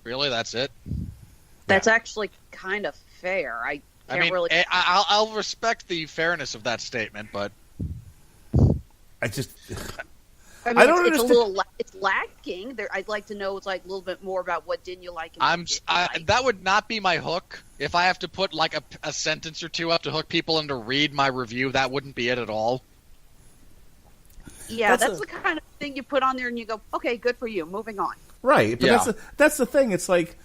Really? That's it? That's actually kind of fair. I can't really. I'll respect the fairness of that statement, but I just... I mean, I don't it's a understand. little. It's lacking. I'd like to know. It's like a little bit more about what didn't you like. And what did you like. That would not be my hook. If I have to put like a sentence or two up to hook people in to read my review, that wouldn't be it at all. Yeah, that's the kind of thing you put on there, and you go, "Okay, good for you. Moving on." Right, but Yeah. that's the thing. It's like,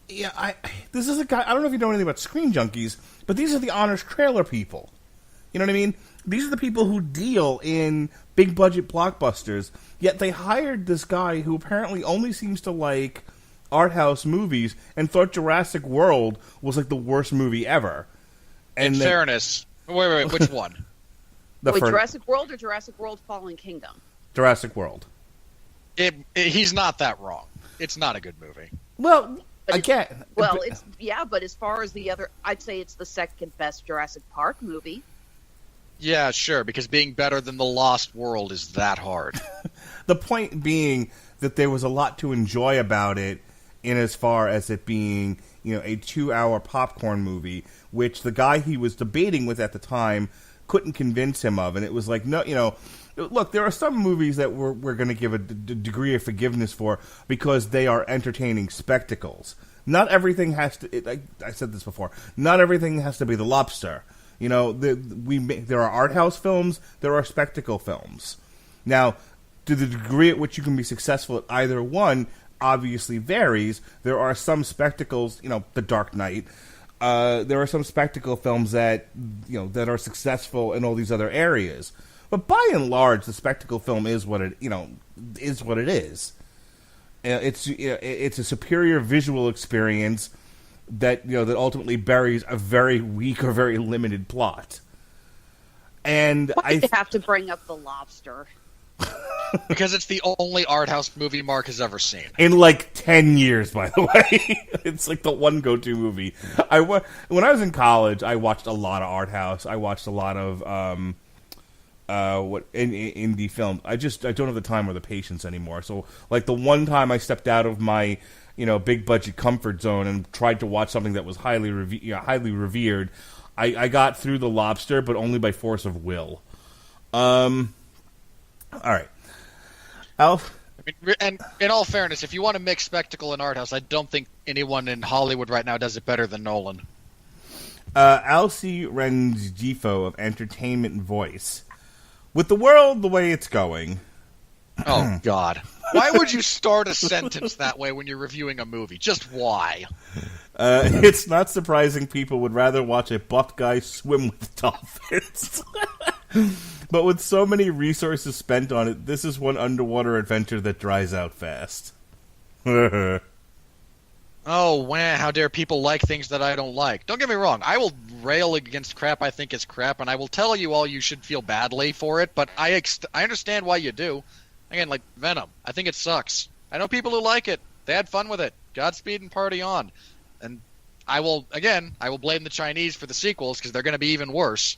yeah, this is a guy. I don't know if you know anything about Screen Junkies, but these are the honest trailer people. You know what I mean? These are the people who deal in big budget blockbusters. Yet they hired this guy who apparently only seems to like art house movies and thought Jurassic World was like the worst movie ever. In fairness, wait, which one? Jurassic World or Jurassic World: Fallen Kingdom? Jurassic World. He's not that wrong. It's not a good movie. Well, But again, but as far as the other, I'd say it's the second best Jurassic Park movie. Yeah, sure, because being better than The Lost World is that hard. the point being that there was a lot to enjoy about it, in as far as it being, a 2-hour popcorn movie, which the guy he was debating with at the time couldn't convince him of, and it was like, no, look, there are some movies that we're going to give a degree of forgiveness for because they are entertaining spectacles. Not everything has to. I said this before. Not everything has to be The Lobster. There are art house films. There are spectacle films. Now, to the degree at which you can be successful at either one, obviously varies. There are some spectacles. The Dark Knight there are some spectacle films that that are successful in all these other areas. But by and large, the spectacle film is what it is what it is. It's a superior visual experience that that ultimately buries a very weak or very limited plot. And I have to bring up The Lobster because it's the only art house movie Mark has ever seen in like 10 years. By the way, it's like the one go-to movie. When I was in college, I watched a lot of art house. I watched a lot of indie film. I don't have the time or the patience anymore. So like the one time I stepped out of my big budget comfort zone and tried to watch something that was highly revered, I got through The Lobster, but only by force of will. All right, Alf. I mean, and in all fairness, if you want to mix spectacle and art house, I don't think anyone in Hollywood right now does it better than Nolan. Alcy Rengifo of Entertainment Voice. With the world the way it's going... Oh, God. Why would you start a sentence that way when you're reviewing a movie? Just why? It's not surprising people would rather watch a buff guy swim with dolphins. But with so many resources spent on it, this is one underwater adventure that dries out fast. Oh, wow, how dare people like things that I don't like. Don't get me wrong, I will rail against crap I think is crap, and I will tell you all you should feel badly for it, but I understand why you do. Again, like Venom, I think it sucks. I know people who like it. They had fun with it. Godspeed and party on. And I will blame the Chinese for the sequels, because they're going to be even worse.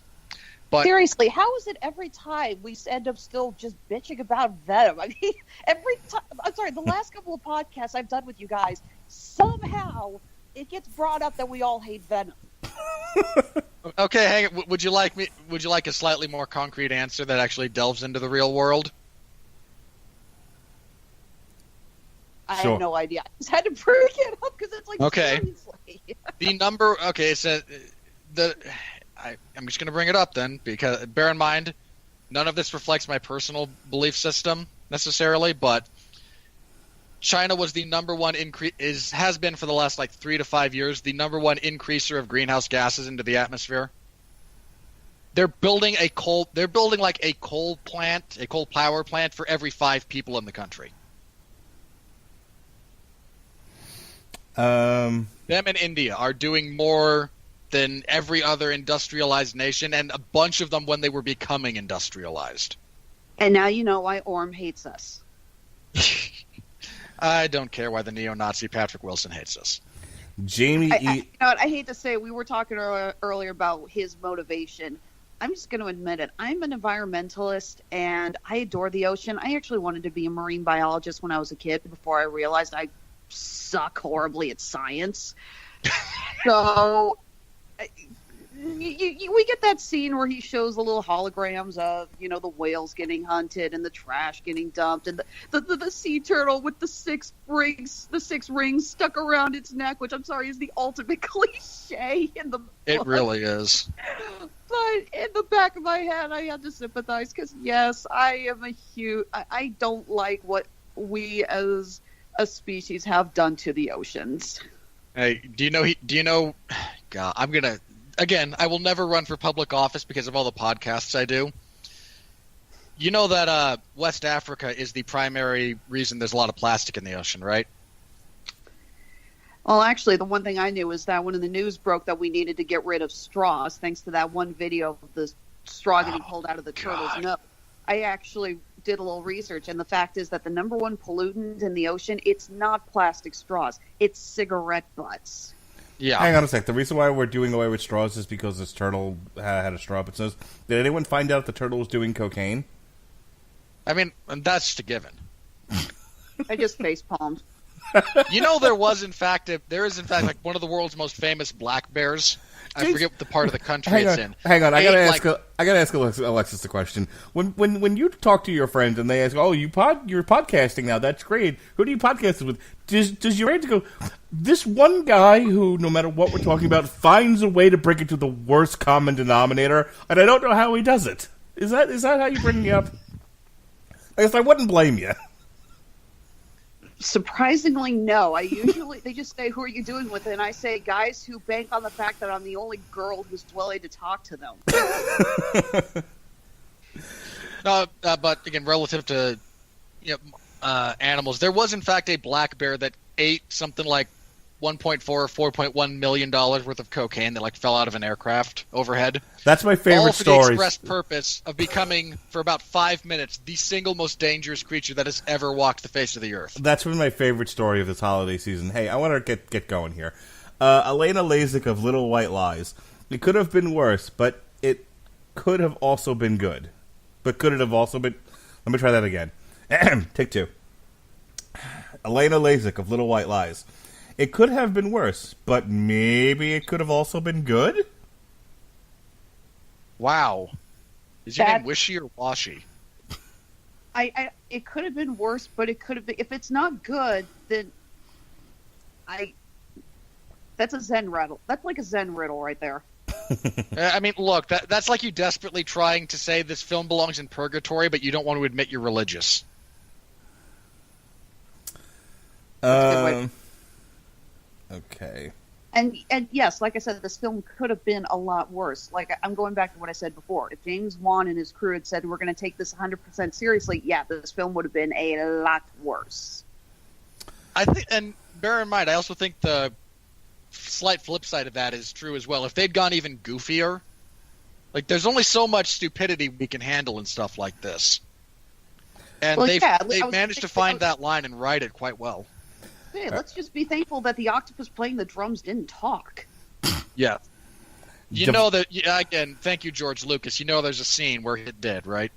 But seriously, how is it every time we end up still just bitching about Venom? I mean, every time. I'm sorry, the last couple of podcasts I've done with you guys, somehow it gets brought up that we all hate Venom. Okay, hang on. Would you like a slightly more concrete answer that actually delves into the real world? I Sure. have no idea. I just had to bring it up because it's like, okay. Seriously. The number. Okay, so I'm just going to bring it up then, because bear in mind, none of this reflects my personal belief system necessarily, but China was the number one has been for the last 3 to 5 years the number one increaser of greenhouse gases into the atmosphere. They're building a coal power plant for every 5 people in the country. Them and India are doing more than every other industrialized nation, and a bunch of them when they were becoming industrialized. And now you know why Orm hates us. I don't care why the neo-Nazi Patrick Wilson hates us. Jamie I hate to say, we were talking earlier about his motivation. I'm just going to admit it. I'm an environmentalist, and I adore the ocean. I actually wanted to be a marine biologist when I was a kid before I realized I suck horribly at science. So we get that scene where he shows the little holograms of, the whales getting hunted and the trash getting dumped and the sea turtle with the 6 rings stuck around its neck, which I'm sorry is the ultimate cliche in the book. It really is. But in the back of my head, I had to sympathize because, yes, I don't like what we as a species have done to the oceans. Hey, do you know, God, I will never run for public office because of all the podcasts I do. You know that West Africa is the primary reason there's a lot of plastic in the ocean, right? Well, actually, the one thing I knew is that when the news broke that we needed to get rid of straws, thanks to that one video of the straw getting pulled out of the turtle's nose, I actually did a little research, and the fact is that the number one pollutant in the ocean, it's not plastic straws, it's cigarette butts. Yeah. Hang on a sec. The reason why we're doing away with straws is because this turtle had a straw up its nose. Did anyone find out the turtle was doing cocaine? I mean, that's just a given. I just face palmed. There is in fact one of the world's most famous black bears. I forget what the part of the country it's in. Hang on, I gotta ask Alexis a question. When you talk to your friends and they ask, "Oh, you're podcasting now? That's great. Who do you podcast with?" Does your answer go, "This one guy who, no matter what we're talking about, finds a way to break it to the worst common denominator, and I don't know how he does it"? Is that how you bring me up? I guess I wouldn't blame you. Surprisingly, no. They just say, "Who are you doing with it?" And I say, "Guys who bank on the fact that I'm the only girl who's willing to talk to them." But again, relative to animals, there was in fact a black bear that ate something like 1.4 or 4.1 million dollars worth of cocaine that fell out of an aircraft overhead. That's my favorite all for story. the express purpose of becoming, for about 5 minutes, the single most dangerous creature that has ever walked the face of the earth. That's been my favorite story of this holiday season. Hey, I want to get going here. Elena Lasik of Little White Lies. It could have been worse, but it could have also been good. But could it have also been... Let me try that again. Take two. Elena Lasik of Little White Lies. It could have been worse, but maybe it could have also been good? Wow. Is your name Wishy or Washy? It could have been worse, but it could have been... If it's not good, then that's a Zen riddle. That's like a Zen riddle right there. I mean, look, that's like you desperately trying to say this film belongs in purgatory, but you don't want to admit you're religious. Okay. And yes, like I said, this film could have been a lot worse. I'm going back to what I said before. If James Wan and his crew had said, we're going to take this 100% seriously, yeah, this film would have been a lot worse. I think, and bear in mind, I also think the slight flip side of that is true as well. If they'd gone even goofier, there's only so much stupidity we can handle in stuff like this. And they've managed to find that line and write it quite well. Hey, let's just be thankful that the octopus playing the drums didn't talk. Yeah. Know that, again, thank you, George Lucas. There's a scene where it did, right?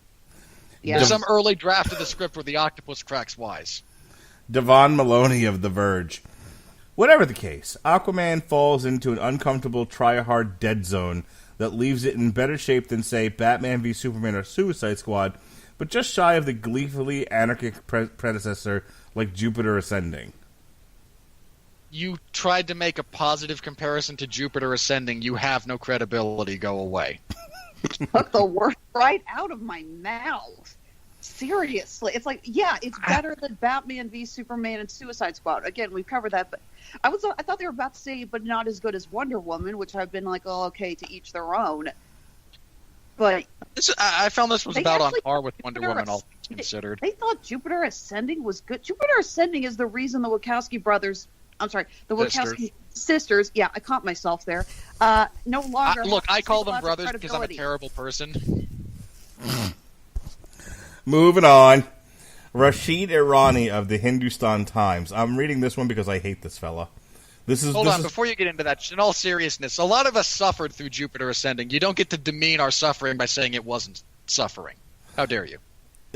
Yeah. There's some early draft of the script where the octopus cracks wise. Devon Maloney of The Verge. Whatever the case, Aquaman falls into an uncomfortable try-hard dead zone that leaves it in better shape than, say, Batman v Superman or Suicide Squad, but just shy of the gleefully anarchic predecessor like Jupiter Ascending. You tried to make a positive comparison to Jupiter Ascending. You have no credibility. Go away. Took the word right out of my mouth. Seriously. It's it's better than Batman v Superman and Suicide Squad. Again, we've covered that, but I thought they were about to say, but not as good as Wonder Woman, which I've been okay, to each their own. But I found this was about on par with Wonder Woman, all things considered. They thought Jupiter Ascending was good. Jupiter Ascending is the reason the Wachowski brothers... I'm sorry, the Wachowski sisters. Yeah, I caught myself there. No longer. Look, I call them brothers because I'm a terrible person. Moving on. Rashid Irani of the Hindustan Times. I'm reading this one because I hate this fella. Hold on, before you get into that, in all seriousness, a lot of us suffered through Jupiter Ascending. You don't get to demean our suffering by saying it wasn't suffering. How dare you?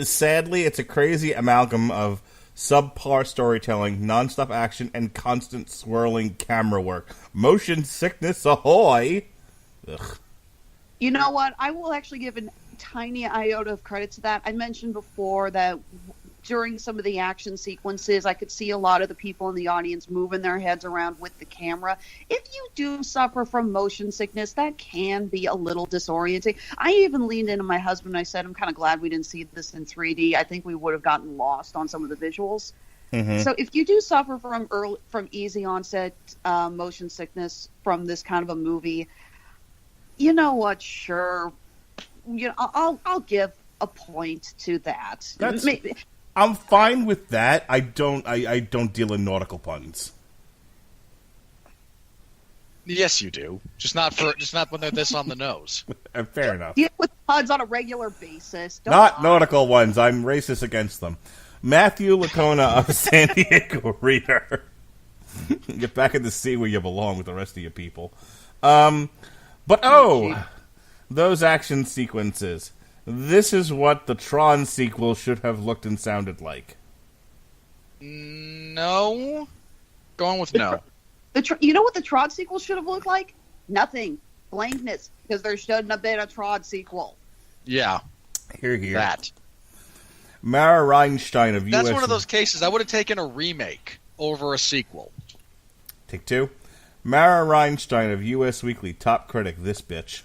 Sadly, it's a crazy amalgam of subpar storytelling, non-stop action, and constant swirling camera work. Motion sickness ahoy! Ugh. You know what? I will actually give a tiny iota of credit to that. I mentioned before that during some of the action sequences, I could see a lot of the people in the audience moving their heads around with the camera. If you do suffer from motion sickness, that can be a little disorienting. I even leaned into my husband and I said, I'm kind of glad we didn't see this in 3D. I think we would have gotten lost on some of the visuals. Mm-hmm. So if you do suffer from easy onset motion sickness from this kind of a movie, you know what? Sure, I'll give a point to that. I'm fine with that. I don't deal in nautical puns. Yes, you do. Just not when they're this on the nose. Fair enough. Deal with puns on a regular basis. Not nautical ones. I'm racist against them. Matthew Lacona of San Diego Reader. Get back in the sea where you belong with the rest of your people. Those action sequences. This is what the Tron sequel should have looked and sounded like. No. Going with no. You know what the Tron sequel should have looked like? Nothing. Blankness. Because there shouldn't have been a Tron sequel. Yeah. Here. That. Mara Reinstein of U.S. That's one of those cases. I would have taken a remake over a sequel. Take two. Mara Reinstein of U.S. Weekly, top critic, this bitch.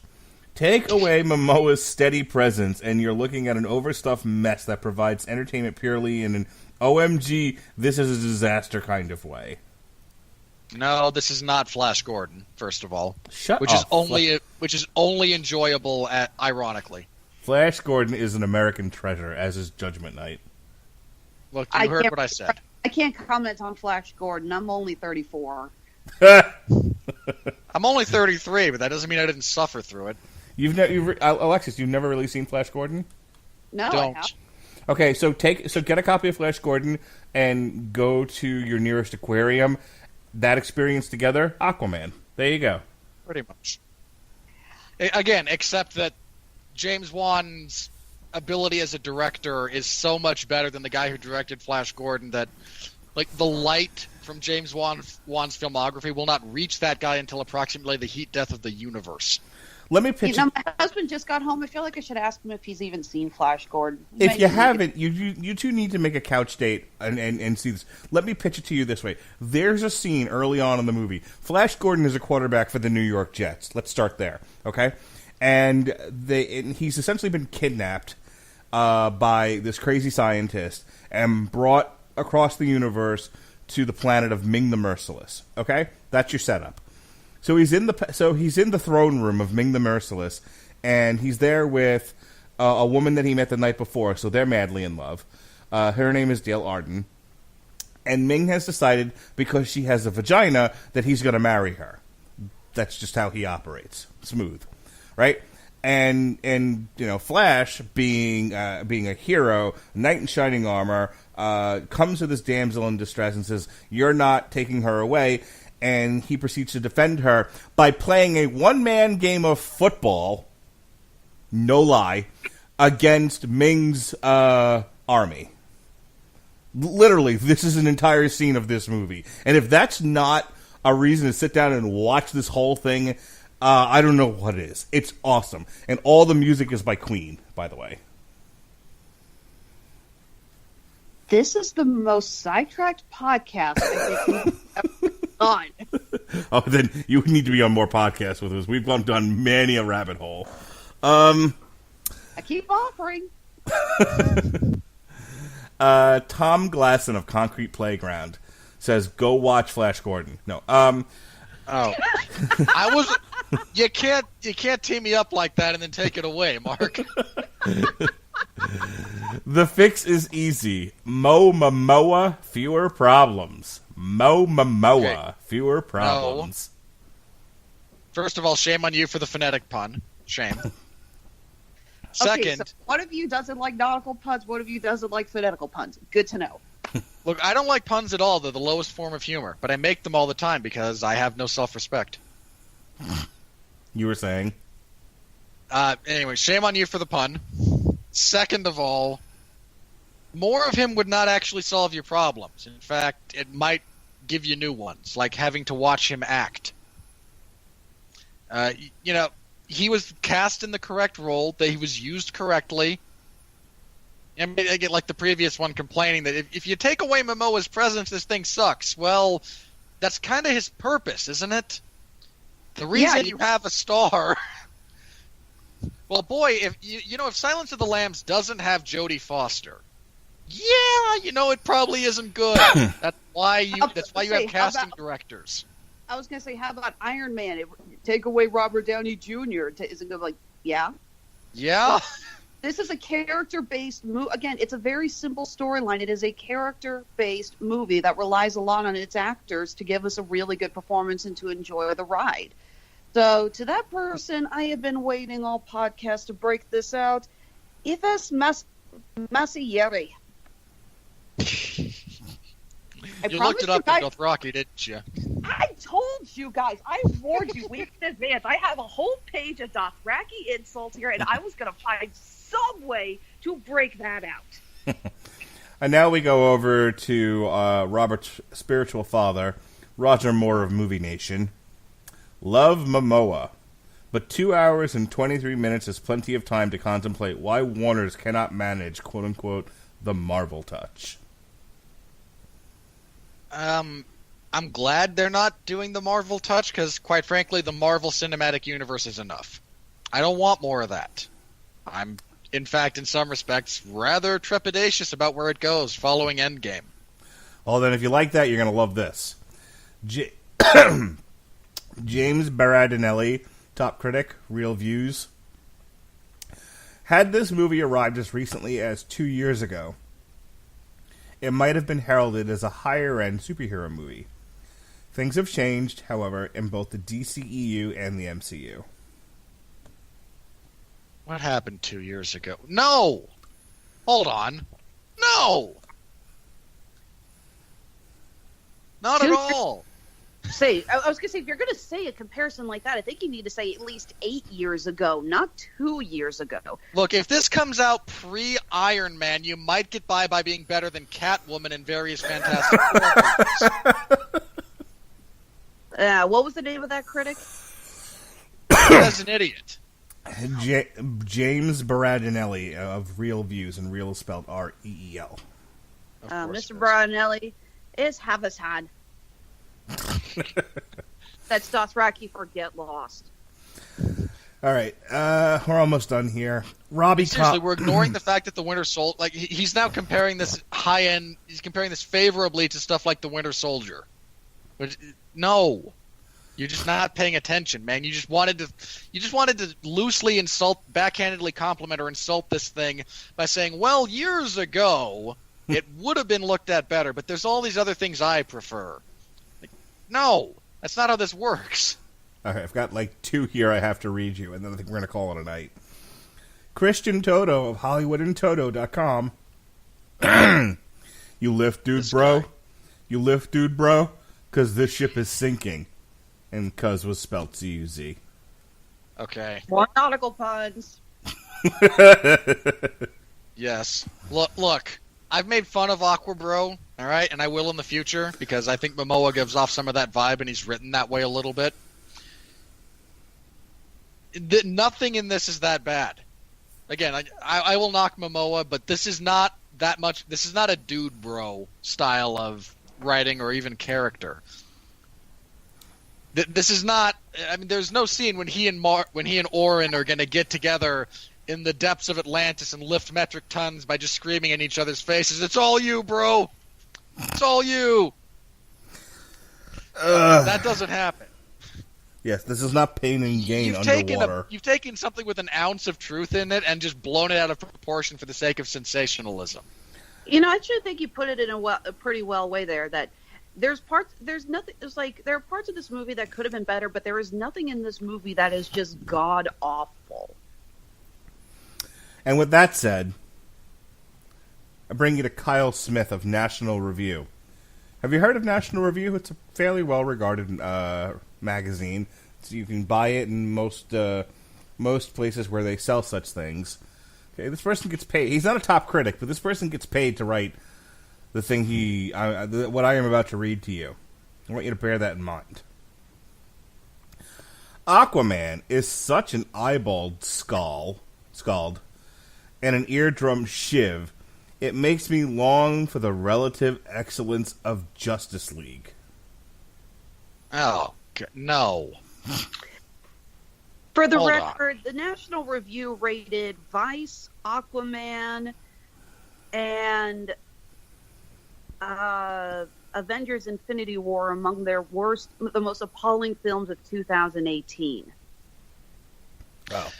Take away Momoa's steady presence, and you're looking at an overstuffed mess that provides entertainment purely in an OMG, this is a disaster kind of way. No, this is not Flash Gordon. First of all, Shut up. Which is only enjoyable ironically. Flash Gordon is an American treasure, as is Judgment Night. Look, you heard what I said. I can't comment on Flash Gordon. I'm only 34. I'm only 33, but that doesn't mean I didn't suffer through it. Alexis, you've never really seen Flash Gordon? No, Don't. I have. Okay, so get a copy of Flash Gordon and go to your nearest aquarium. That experience together, Aquaman. There you go. Pretty much. Again, except that James Wan's ability as a director is so much better than the guy who directed Flash Gordon that, like, the light from James Wan's filmography will not reach that guy until approximately the heat death of the universe. Let me pitch. My husband just got home. I feel like I should ask him if he's even seen Flash Gordon. If you haven't, you two need to make a couch date and see this. Let me pitch it to you this way. There's a scene early on in the movie. Flash Gordon is a quarterback for the New York Jets. Let's start there, okay? And he's essentially been kidnapped by this crazy scientist and brought across the universe to the planet of Ming the Merciless. Okay, that's your setup. So he's in the throne room of Ming the Merciless, and he's there with a woman that he met the night before. So they're madly in love. Her name is Dale Arden, and Ming has decided because she has a vagina that he's going to marry her. That's just how he operates. Smooth, right? And Flash being a hero, knight in shining armor, comes to this damsel in distress and says, "You're not taking her away." And he proceeds to defend her by playing a one-man game of football, no lie, against Ming's army. Literally, this is an entire scene of this movie. And if that's not a reason to sit down and watch this whole thing, I don't know what is. It's awesome. And all the music is by Queen, by the way. This is the most sidetracked podcast I think we've ever done. Oh, then you need to be on more podcasts with us. We've gone down many a rabbit hole. I keep offering. Tom Glasson of Concrete Playground says, "Go watch Flash Gordon." No. Oh, I was. You can't team me up like that and then take it away, Mark. The fix is easy. Mo Momoa, fewer problems. Mo Momoa, Okay. fewer problems. No. First of all, shame on you for the phonetic pun. Shame. Second, Okay, so one of you doesn't like nautical puns, one of you doesn't like phonetical puns. Good to know. look, I don't like puns at all. They're the lowest form of humor, but I make them all the time because I have no self-respect. You were saying? Anyway, shame on you for the pun. Second of all, more of him would not actually solve your problems. In fact, it might give you new ones, like having to watch him act. He was cast in the correct role, that he was used correctly. I mean, I get like the previous one complaining that if you take away Momoa's presence, this thing sucks. Well, that's kind of his purpose, isn't it? The reason you have a star... Well, boy, if Silence of the Lambs doesn't have Jodie Foster, it probably isn't good. That's why you have casting directors. I was going to say, how about Iron Man? Take away Robert Downey Jr. Isn't it like, yeah? Yeah. This is a character-based movie. Again, it's a very simple storyline. It is a character-based movie that relies a lot on its actors to give us a really good performance and to enjoy the ride. So, to that person, I have been waiting all podcast to break this out. If es Masieri. You looked it up in Dothraki, didn't you? I told you guys. I warned you weeks in advance. I have a whole page of Dothraki insults here, and I was going to find some way to break that out. And now we go over to Robert's spiritual father, Roger Moore of Movie Nation. Love Momoa, but 2 hours and 23 minutes is plenty of time to contemplate why Warners cannot manage, quote-unquote, the Marvel touch. I'm glad they're not doing the Marvel touch, because, quite frankly, the Marvel Cinematic Universe is enough. I don't want more of that. I'm, in fact, in some respects, rather trepidatious about where it goes following Endgame. Well, then, if you like that, you're going to love this. James Baradinelli, top critic, Real Views. Had this movie arrived as recently as 2 years ago, it might have been heralded as a higher-end superhero movie. Things have changed, however, in both the DCEU and the MCU. What happened 2 years ago? No! Hold on. No! Not at all. I was gonna say, if you're gonna say a comparison like that, I think you need to say at least 8 years ago, not 2 years ago. Look, if this comes out pre-Iron Man, you might get by being better than Catwoman and various Fantastic Four movies. What was the name of that critic? As an idiot. James Baradinelli of Real Views, and Real is spelled R-E-E-L. Mr. Baradinelli is Havasad. That's Dothraki for Get Lost. All right, we're almost done here. Robbie, seriously, we're ignoring the fact that the Winter Soldier, like he's now comparing this high end. He's comparing this favorably to stuff like the Winter Soldier. But no, you're just not paying attention, man. You just wanted to loosely insult, backhandedly compliment or insult this thing by saying, "Well, years ago, it would have been looked at better, but there's all these other things I prefer." No, that's not how this works. All right, I've got like 2 here I have to read you, and then I think we're going to call it a night. Christian Toto of HollywoodandToto.com. You lift, dude, bro? You lift, dude, bro? Because this ship is sinking. And cuz was spelled C-U-Z. Okay. More nautical puns. Yes. Look. I've made fun of Aquabro, all right, and I will in the future, because I think Momoa gives off some of that vibe, and he's written that way a little bit. Nothing in this is that bad. Again, I will knock Momoa, but this is not that much. This is not a dude bro style of writing or even character. This is not. I mean, there's no scene when he and Orin are going to get together in the depths of Atlantis and lift metric tons by just screaming in each other's faces. It's all you, bro. It's all you. That doesn't happen. Yes, this is not pain and gain underwater. You've taken something with an ounce of truth in it and just blown it out of proportion for the sake of sensationalism. You know, I actually think you put it in a pretty well way there. That there are parts of this movie that could have been better, but there is nothing in this movie that is just god awful. And with that said, I bring you to Kyle Smith of National Review. Have you heard of National Review? It's a fairly well-regarded magazine. So you can buy it in most places where they sell such things. Okay, this person gets paid. He's not a top critic, but this person gets paid to write the thing what I am about to read to you. I want you to bear that in mind. Aquaman is such an eyeballed scald, and an eardrum shiv, it makes me long for the relative excellence of Justice League. Oh, no. For the record, the National Review rated Vice, Aquaman, and Avengers Infinity War among the most appalling films of 2018. Oh.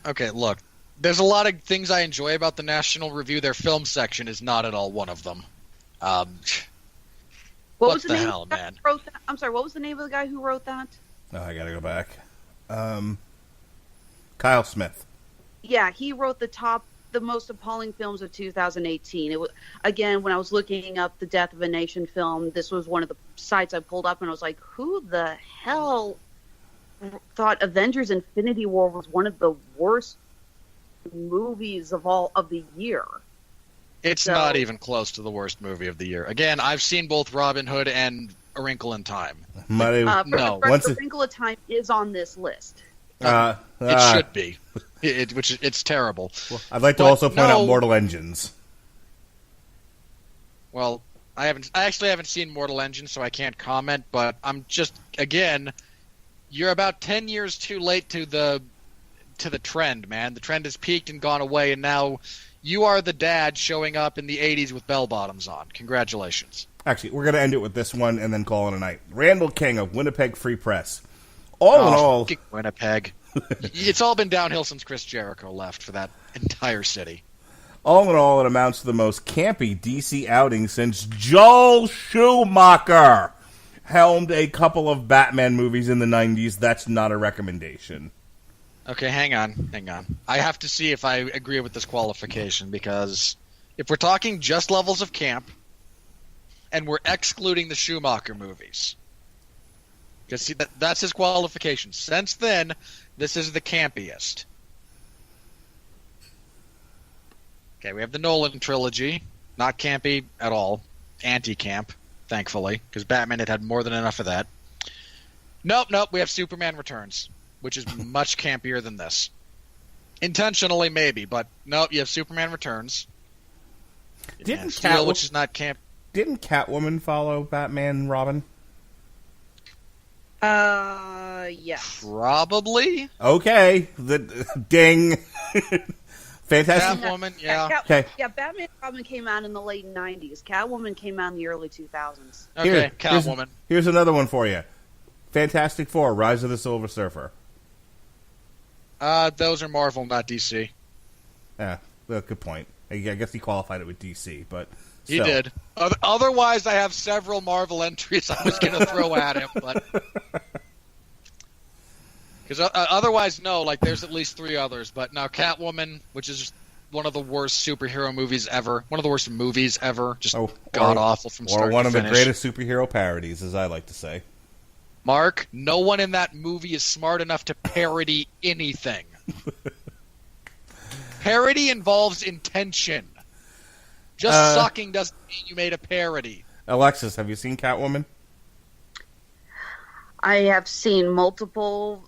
Okay, look. There's a lot of things I enjoy about the National Review. Their film section is not at all one of them. What was the name hell, of the guy man? who wrote that? I'm sorry, what was the name of the guy who wrote that? Oh, I gotta go back. Kyle Smith. Yeah, he wrote the most appalling films of 2018. It was, again, when I was looking up the Death of a Nation film, this was one of the sites I pulled up, and I was like, who the hell thought Avengers Infinity War was one of the worst movies of the year? It's not even close to the worst movie of the year. Again, I've seen both Robin Hood and A Wrinkle in Time. No. A Wrinkle in Time is on this list. It should be. It's terrible. Well, I'd like to also point out Mortal Engines. Well, I actually haven't seen Mortal Engines, so I can't comment, but I'm just, again, you're about 10 years too late to the to the trend, man. The trend has peaked and gone away, and now you are the dad showing up in the 80s with bell-bottoms on. Congratulations. Actually, we're going to end it with this one and then call it a night. Randall King of Winnipeg Free Press. All in all... Winnipeg. It's all been downhill since Chris Jericho left for that entire city. All in all, it amounts to the most campy DC outing since Joel Schumacher helmed a couple of Batman movies in the 90s. That's not a recommendation. Okay, hang on. I have to see if I agree with this qualification, because if we're talking just levels of camp, and we're excluding the Schumacher movies, because see, that's his qualification. Since then, this is the campiest. Okay, we have the Nolan trilogy. Not campy at all. Anti-camp, thankfully, because Batman had more than enough of that. Nope, we have Superman Returns, which is much campier than this. Intentionally, maybe, but nope, you have Superman Returns. Didn't Steel, which is not camp. Didn't Catwoman follow Batman and Robin? Yes. Probably. Okay, ding. Fantastic. Catwoman, yeah. Okay. Yeah, Batman and Robin came out in the late 90s. Catwoman came out in the early 2000s. Okay, Catwoman. Here's another one for you. Fantastic Four, Rise of the Silver Surfer. Those are Marvel, not DC. Yeah, well, good point. I guess he qualified it with DC, but He did. Otherwise, I have several Marvel entries I was going to throw at him, but because otherwise, no. Like, there's at least 3 others, but now Catwoman, which is one of the worst superhero movies ever, one of the worst movies ever, just god awful from start to finish. Or one of the greatest superhero parodies, as I like to say. Mark, no one in that movie is smart enough to parody anything. Parody involves intention. Just sucking doesn't mean you made a parody. Alexis, have you seen Catwoman? I have seen multiple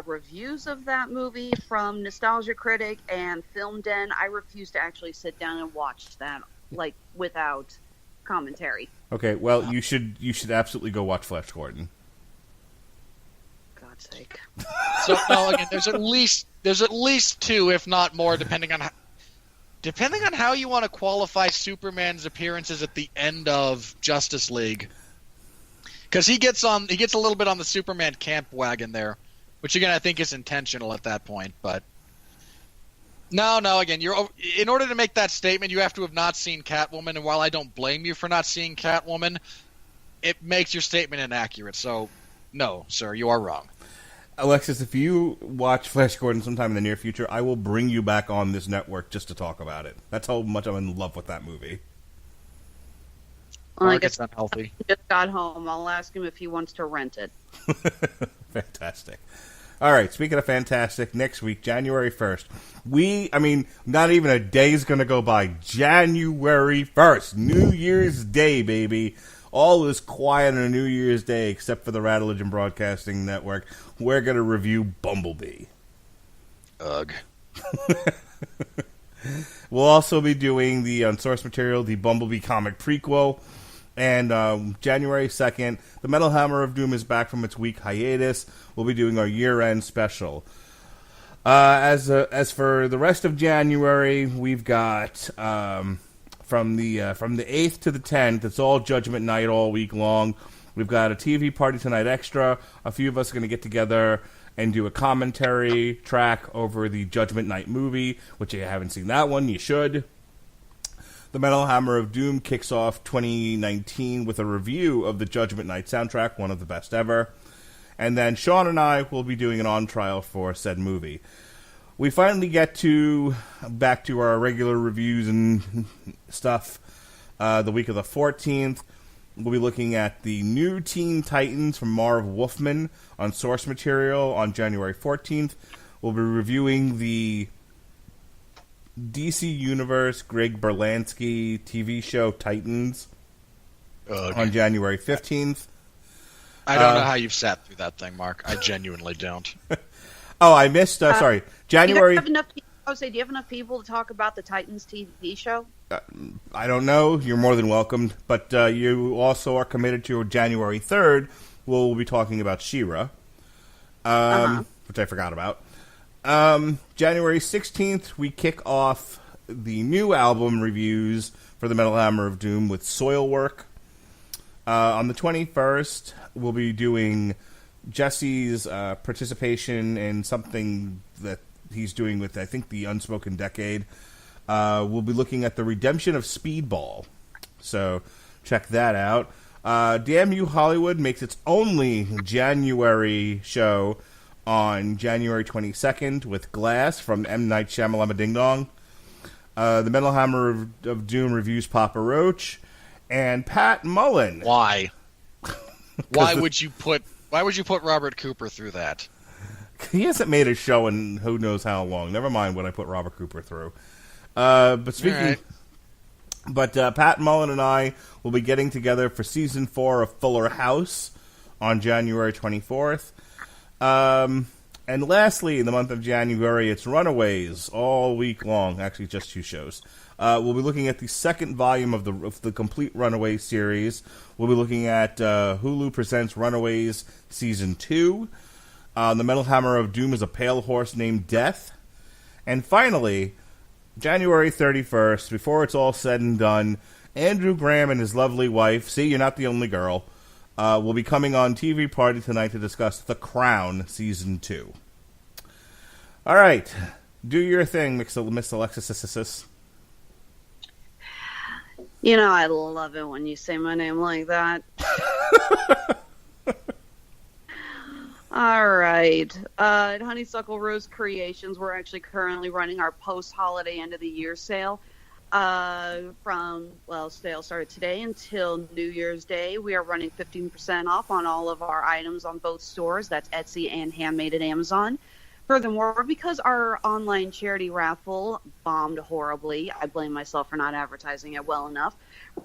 reviews of that movie from Nostalgia Critic and Film Den. I refuse to actually sit down and watch that, like, without commentary. Okay, well, you should absolutely go watch Flash Gordon. God's sake. So no, again, there's at least 2, if not more, depending on how you want to qualify Superman's appearances at the end of Justice League, because he gets a little bit on the Superman camp wagon there, which again I think is intentional at that point. But no, again, in order to make that statement, you have to have not seen Catwoman, and while I don't blame you for not seeing Catwoman, it makes your statement inaccurate. So no, sir, you are wrong. Alexis, if you watch Flash Gordon sometime in the near future, I will bring you back on this network just to talk about it. That's how much I'm in love with that movie. Well, I guess guess unhealthy. he just got home. I'll ask him if he wants to rent it. Fantastic. All right, speaking of fantastic, next week, January 1st, not even a day is going to go by. January 1st, New Year's Day, baby. All is quiet on a New Year's Day except for the Rattledge and Broadcasting Network. We're going to review Bumblebee. Ugh. We'll also be doing the source material, the Bumblebee comic prequel. And January 2nd, the Metal Hammer of Doom is back from its week hiatus. We'll be doing our year-end special. As for the rest of January, we've got... From the 8th to the 10th, it's all Judgment Night all week long. We've got a TV Party Tonight Extra. A few of us are going to get together and do a commentary track over the Judgment Night movie, which if you haven't seen that one, you should. The Metal Hammer of Doom kicks off 2019 with a review of the Judgment Night soundtrack, one of the best ever. And then Sean and I will be doing an on-trial for said movie. We finally get back to our regular reviews and stuff the week of the 14th. We'll be looking at the new Teen Titans from Marv Wolfman on source material on January 14th. We'll be reviewing the DC Universe Greg Berlanski TV show Titans on January 15th. I don't know how you've sat through that thing, Mark. I genuinely don't. Oh, I missed. Sorry, January. Do you have enough people to talk about the Titans TV show? I don't know. You're more than welcome, but you also are committed to January 3rd. We'll be talking about She-Ra, which I forgot about. January 16th, we kick off the new album reviews for the Metal Hammer of Doom with Soilwork. On the 21st, we'll be doing Jesse's participation in something that he's doing with, I think, the Unspoken Decade. We'll be looking at the redemption of Speedball. So check that out. Damn You Hollywood makes its only January show on January 22nd with Glass from M. Night Shyamalan Ding Dong. The Metal Hammer of Doom reviews Papa Roach. And Pat Mullen. Why? Why would you put Robert Cooper through that? He hasn't made a show in who knows how long. Never mind what I put Robert Cooper through. But speaking... But Pat Mullen and I will be getting together for Season 4 of Fuller House on January 24th. And lastly, in the month of January, it's Runaways all week long. Actually, just 2 shows. We'll be looking at the second volume of the complete Runaways series. We'll be looking at Hulu Presents Runaways Season 2. The Metal Hammer of Doom is a pale horse named Death. And finally, January 31st, before it's all said and done, Andrew Graham and his lovely wife, see, you're not the only girl, will be coming on TV Party tonight to discuss The Crown Season 2. All right. Do your thing, Miss Alexis. You know, I love it when you say my name like that. All right. At Honeysuckle Rose Creations, we're actually currently running our post-holiday end-of-the-year sale. Sale started today until New Year's Day. We are running 15% off on all of our items on both stores. That's Etsy and Handmade at Amazon. Furthermore, because our online charity raffle bombed horribly, I blame myself for not advertising it well enough,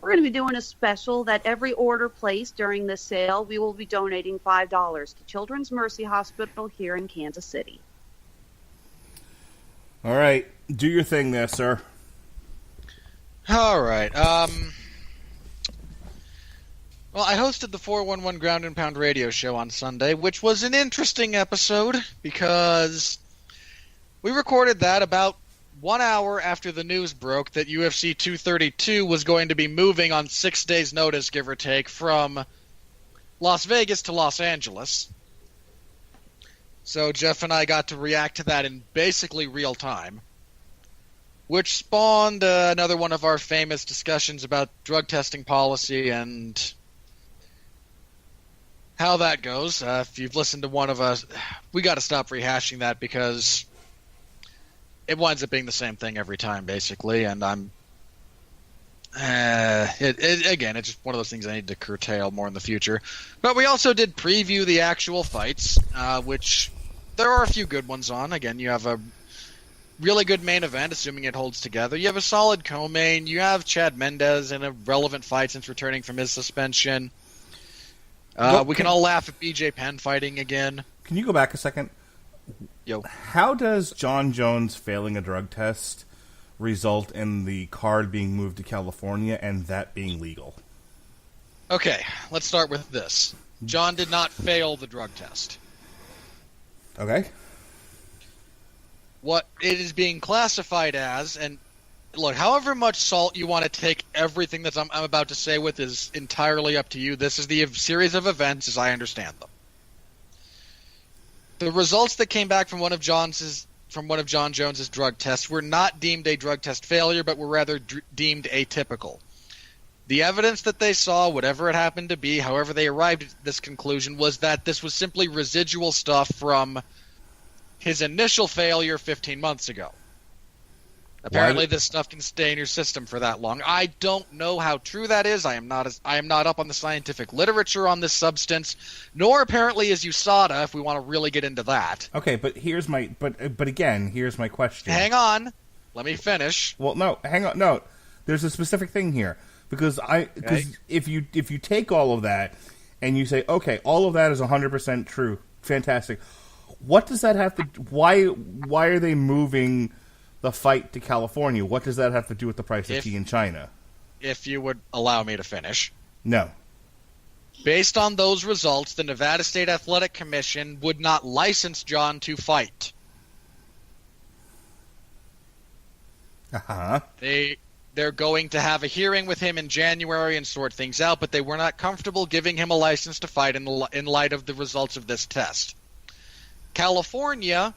we're going to be doing a special that every order placed during this sale, we will be donating $5 to Children's Mercy Hospital here in Kansas City. All right. Do your thing there, sir. All right. Well, I hosted the 411 Ground and Pound radio show on Sunday, which was an interesting episode because we recorded that about 1 hour after the news broke that UFC 232 was going to be moving on 6 days' notice, give or take, from Las Vegas to Los Angeles. So Jeff and I got to react to that in basically real time, which spawned another one of our famous discussions about drug testing policy and how that goes. If you've listened to one of us, we got to stop rehashing that because it winds up being the same thing every time, basically. And it's just one of those things I need to curtail more in the future. But we also did preview the actual fights, which there are a few good ones on. Again, you have a really good main event, assuming it holds together. You have a solid co-main. You have Chad Mendez in a relevant fight since returning from his suspension. We can all laugh at BJ Penn fighting again. Can you go back a second? Yo. How does John Jones failing a drug test result in the card being moved to California and that being legal? Okay, let's start with this. John did not fail the drug test. Okay. What it is being classified as, and look, however much salt you want to take everything that I'm about to say with is entirely up to you. This is the series of events as I understand them. The results that came back from one of John Jones's drug tests were not deemed a drug test failure, but were rather deemed atypical. The evidence that they saw, whatever it happened to be, however they arrived at this conclusion, was that this was simply residual stuff from his initial failure 15 months ago. Apparently, this stuff can stay in your system for that long. I don't know how true that is. I am not up on the scientific literature on this substance, nor apparently is USADA. If we want to really get into that. Okay, but here's my question. Hang on, let me finish. Well, no, hang on, no. There's a specific thing here because if you take all of that and you say, okay, all of that is 100% true, fantastic. What does that have to? Why are they moving the fight to California? What does that have to do with the price of tea in China? If you would allow me to finish. No. Based on those results, the Nevada State Athletic Commission would not license John to fight. Uh-huh. They're going to have a hearing with him in January and sort things out, but they were not comfortable giving him a license to fight in light of the results of this test. California,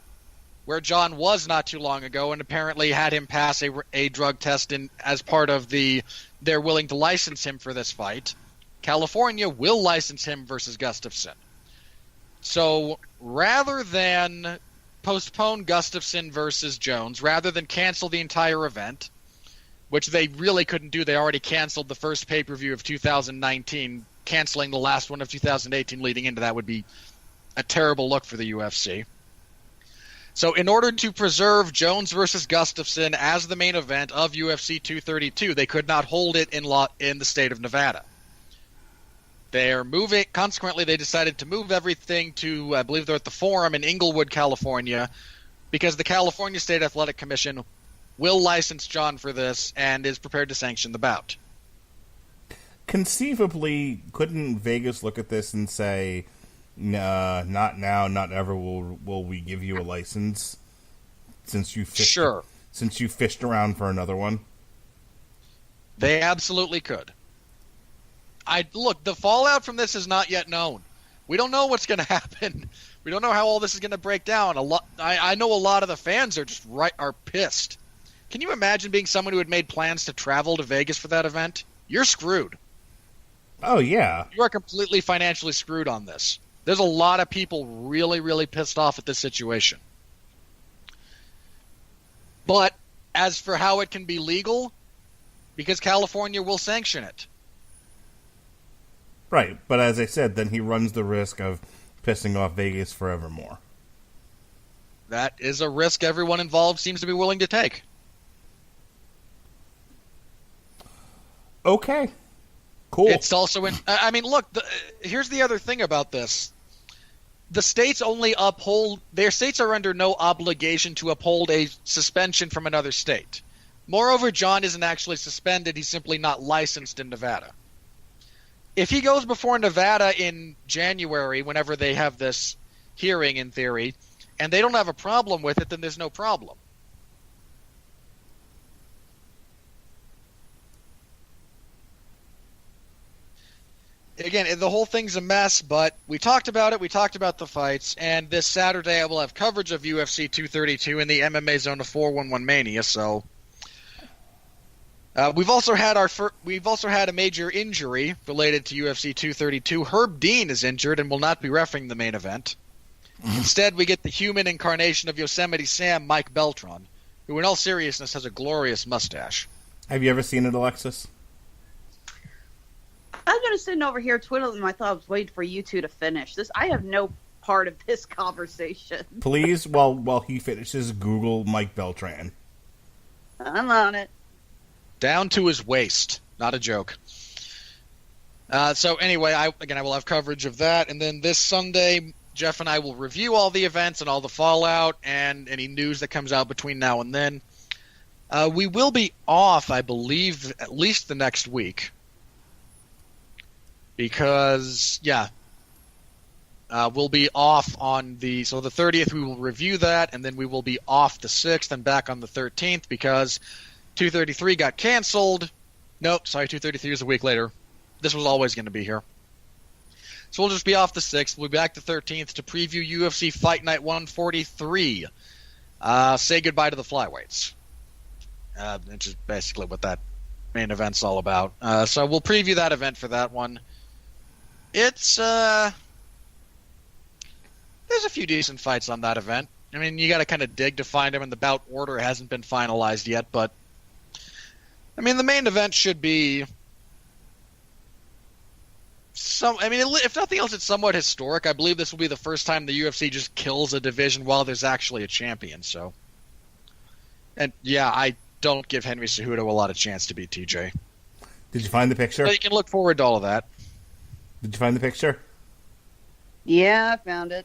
where John was not too long ago, and apparently had him pass a drug test as part of they're willing to license him for this fight. California will license him versus Gustafsson. So rather than postpone Gustafsson versus Jones, rather than cancel the entire event, which they really couldn't do, they already canceled the first pay-per-view of 2019, canceling the last one of 2018 leading into that would be a terrible look for the UFC. So in order to preserve Jones versus Gustafsson as the main event of UFC 232, they could not hold it in the state of Nevada. Consequently, they decided to move everything to, I believe they're at the Forum in Inglewood, California, because the California State Athletic Commission will license John for this and is prepared to sanction the bout. Conceivably, couldn't Vegas look at this and say, nah, not now, not ever will we give you a license since you fished around for another one? They absolutely could. Look, the fallout from this is not yet known. We don't know what's going to happen. We don't know how all this is going to break down. I know a lot of the fans are pissed. Can you imagine being someone who had made plans to travel to Vegas for that event? You're screwed. Oh, yeah. You are completely financially screwed on this. There's a lot of people really, really pissed off at this situation. But as for how it can be legal, because California will sanction it. Right, but as I said, then he runs the risk of pissing off Vegas forevermore. That is a risk everyone involved seems to be willing to take. Okay. Cool. It's also look, here's the other thing about this. The states their states are under no obligation to uphold a suspension from another state. Moreover, John isn't actually suspended, he's simply not licensed in Nevada. If he goes before Nevada in January, whenever they have this hearing in theory, and they don't have a problem with it, then there's no problem. Again, the whole thing's a mess, but we talked about it, we talked about the fights, and this Saturday I will have coverage of UFC 232 in the MMA Zone of 411 Mania, so... We've also had a major injury related to UFC 232. Herb Dean is injured and will not be reffing the main event. Instead, we get the human incarnation of Yosemite Sam, Mike Beltran, who in all seriousness has a glorious mustache. Have you ever seen it, Alexis? I'm just sitting over here twiddling my thumbs, waiting for you two to finish this. I have no part of this conversation. Please, while he finishes, Google Mike Beltran. I'm on it. Down to his waist. Not a joke. So anyway, I will have coverage of that. And then this Sunday, Jeff and I will review all the events and all the fallout and any news that comes out between now and then. We will be off, I believe, at least the next week. Because, we'll be off on the 30th we will review that, and then we will be off the 6th and back on the 13th because 233 got canceled. Nope, sorry, 233 is a week later. This was always going to be here. So we'll just be off the 6th. We'll be back the 13th to preview UFC Fight Night 143. Say goodbye to the flyweights. Which is basically what that main event's all about. So we'll preview that event for that one. It's there's a few decent fights on that event. I mean, you got to kind of dig to find them, and the bout order hasn't been finalized yet. But I mean, the main event should be if nothing else, it's somewhat historic. I believe this will be the first time the UFC just kills a division while there's actually a champion. So, and yeah, I don't give Henry Cejudo a lot of chance to beat TJ. Did you find the picture? So you can look forward to all of that. Did you find the picture? Yeah, I found it.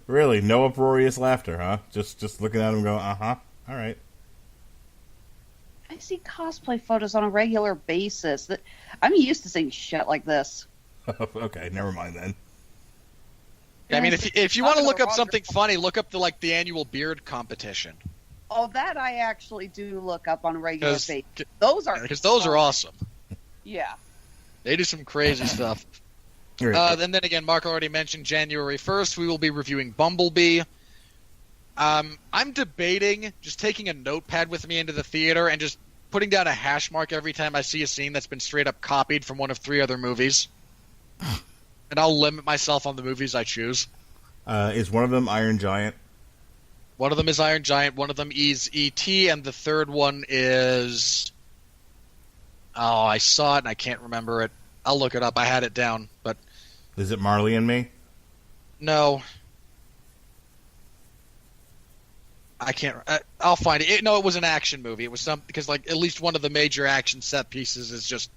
Really? No uproarious laughter, huh? Just looking at him going, uh-huh, all right. I see cosplay photos on a regular basis. I'm used to seeing shit like this. Okay, never mind then. I mean, if you want to look up something funny, look up the annual beard competition. Oh, that I actually do look up on a regular basis. Those are awesome. Yeah. They do some crazy stuff. And then again, Mark already mentioned January 1st, we will be reviewing Bumblebee. I'm debating just taking a notepad with me into the theater and just putting down a hash mark every time I see a scene that's been straight up copied from one of 3 other movies. And I'll limit myself on the movies I choose. Is one of them Iron Giant? One of them is Iron Giant, one of them is E.T., and the third one is... Oh, I saw it and I can't remember it. I'll look it up. I had it down, but... Is it Marley and Me? No. I can't... I'll find it. No, it was an action movie. It was because at least one of the major action set pieces is just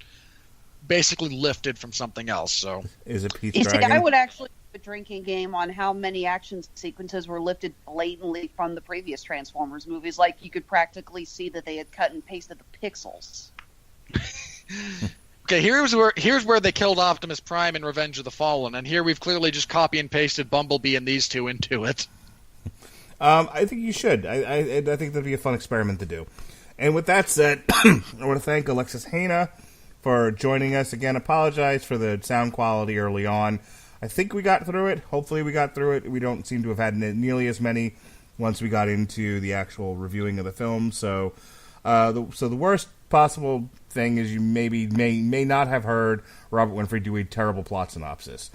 basically lifted from something else, so... Is it Pete's You Dragon? see, I would actually do a drinking game on how many action sequences were lifted blatantly from the previous Transformers movies. Like, you could practically see that they had cut and pasted the pixels. Okay, here's where they killed Optimus Prime in Revenge of the Fallen, and here we've clearly just copy and pasted Bumblebee and these two into it. I think you should. I think that'd be a fun experiment to do. And with that said, I want to thank Alexis Hana for joining us again. Apologize for the sound quality early on. I think we got through it. Hopefully we got through it. We don't seem to have had nearly as many once we got into the actual reviewing of the film. So the worst possible thing is you may not have heard Robert Winfrey do a terrible plot synopsis.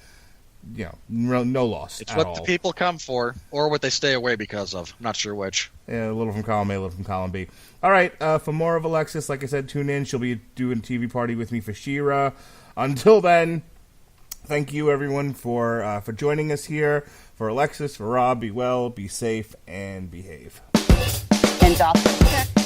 You know, no loss. It's what the people come for, or what they stay away because of. I'm not sure which. Yeah, a little from column A, a little from column B. All right, for more of Alexis, like I said, tune in. She'll be doing a TV party with me for She-Ra. Until then, thank you everyone for joining us here. For Alexis, for Rob, be well, be safe, and behave. And Dr.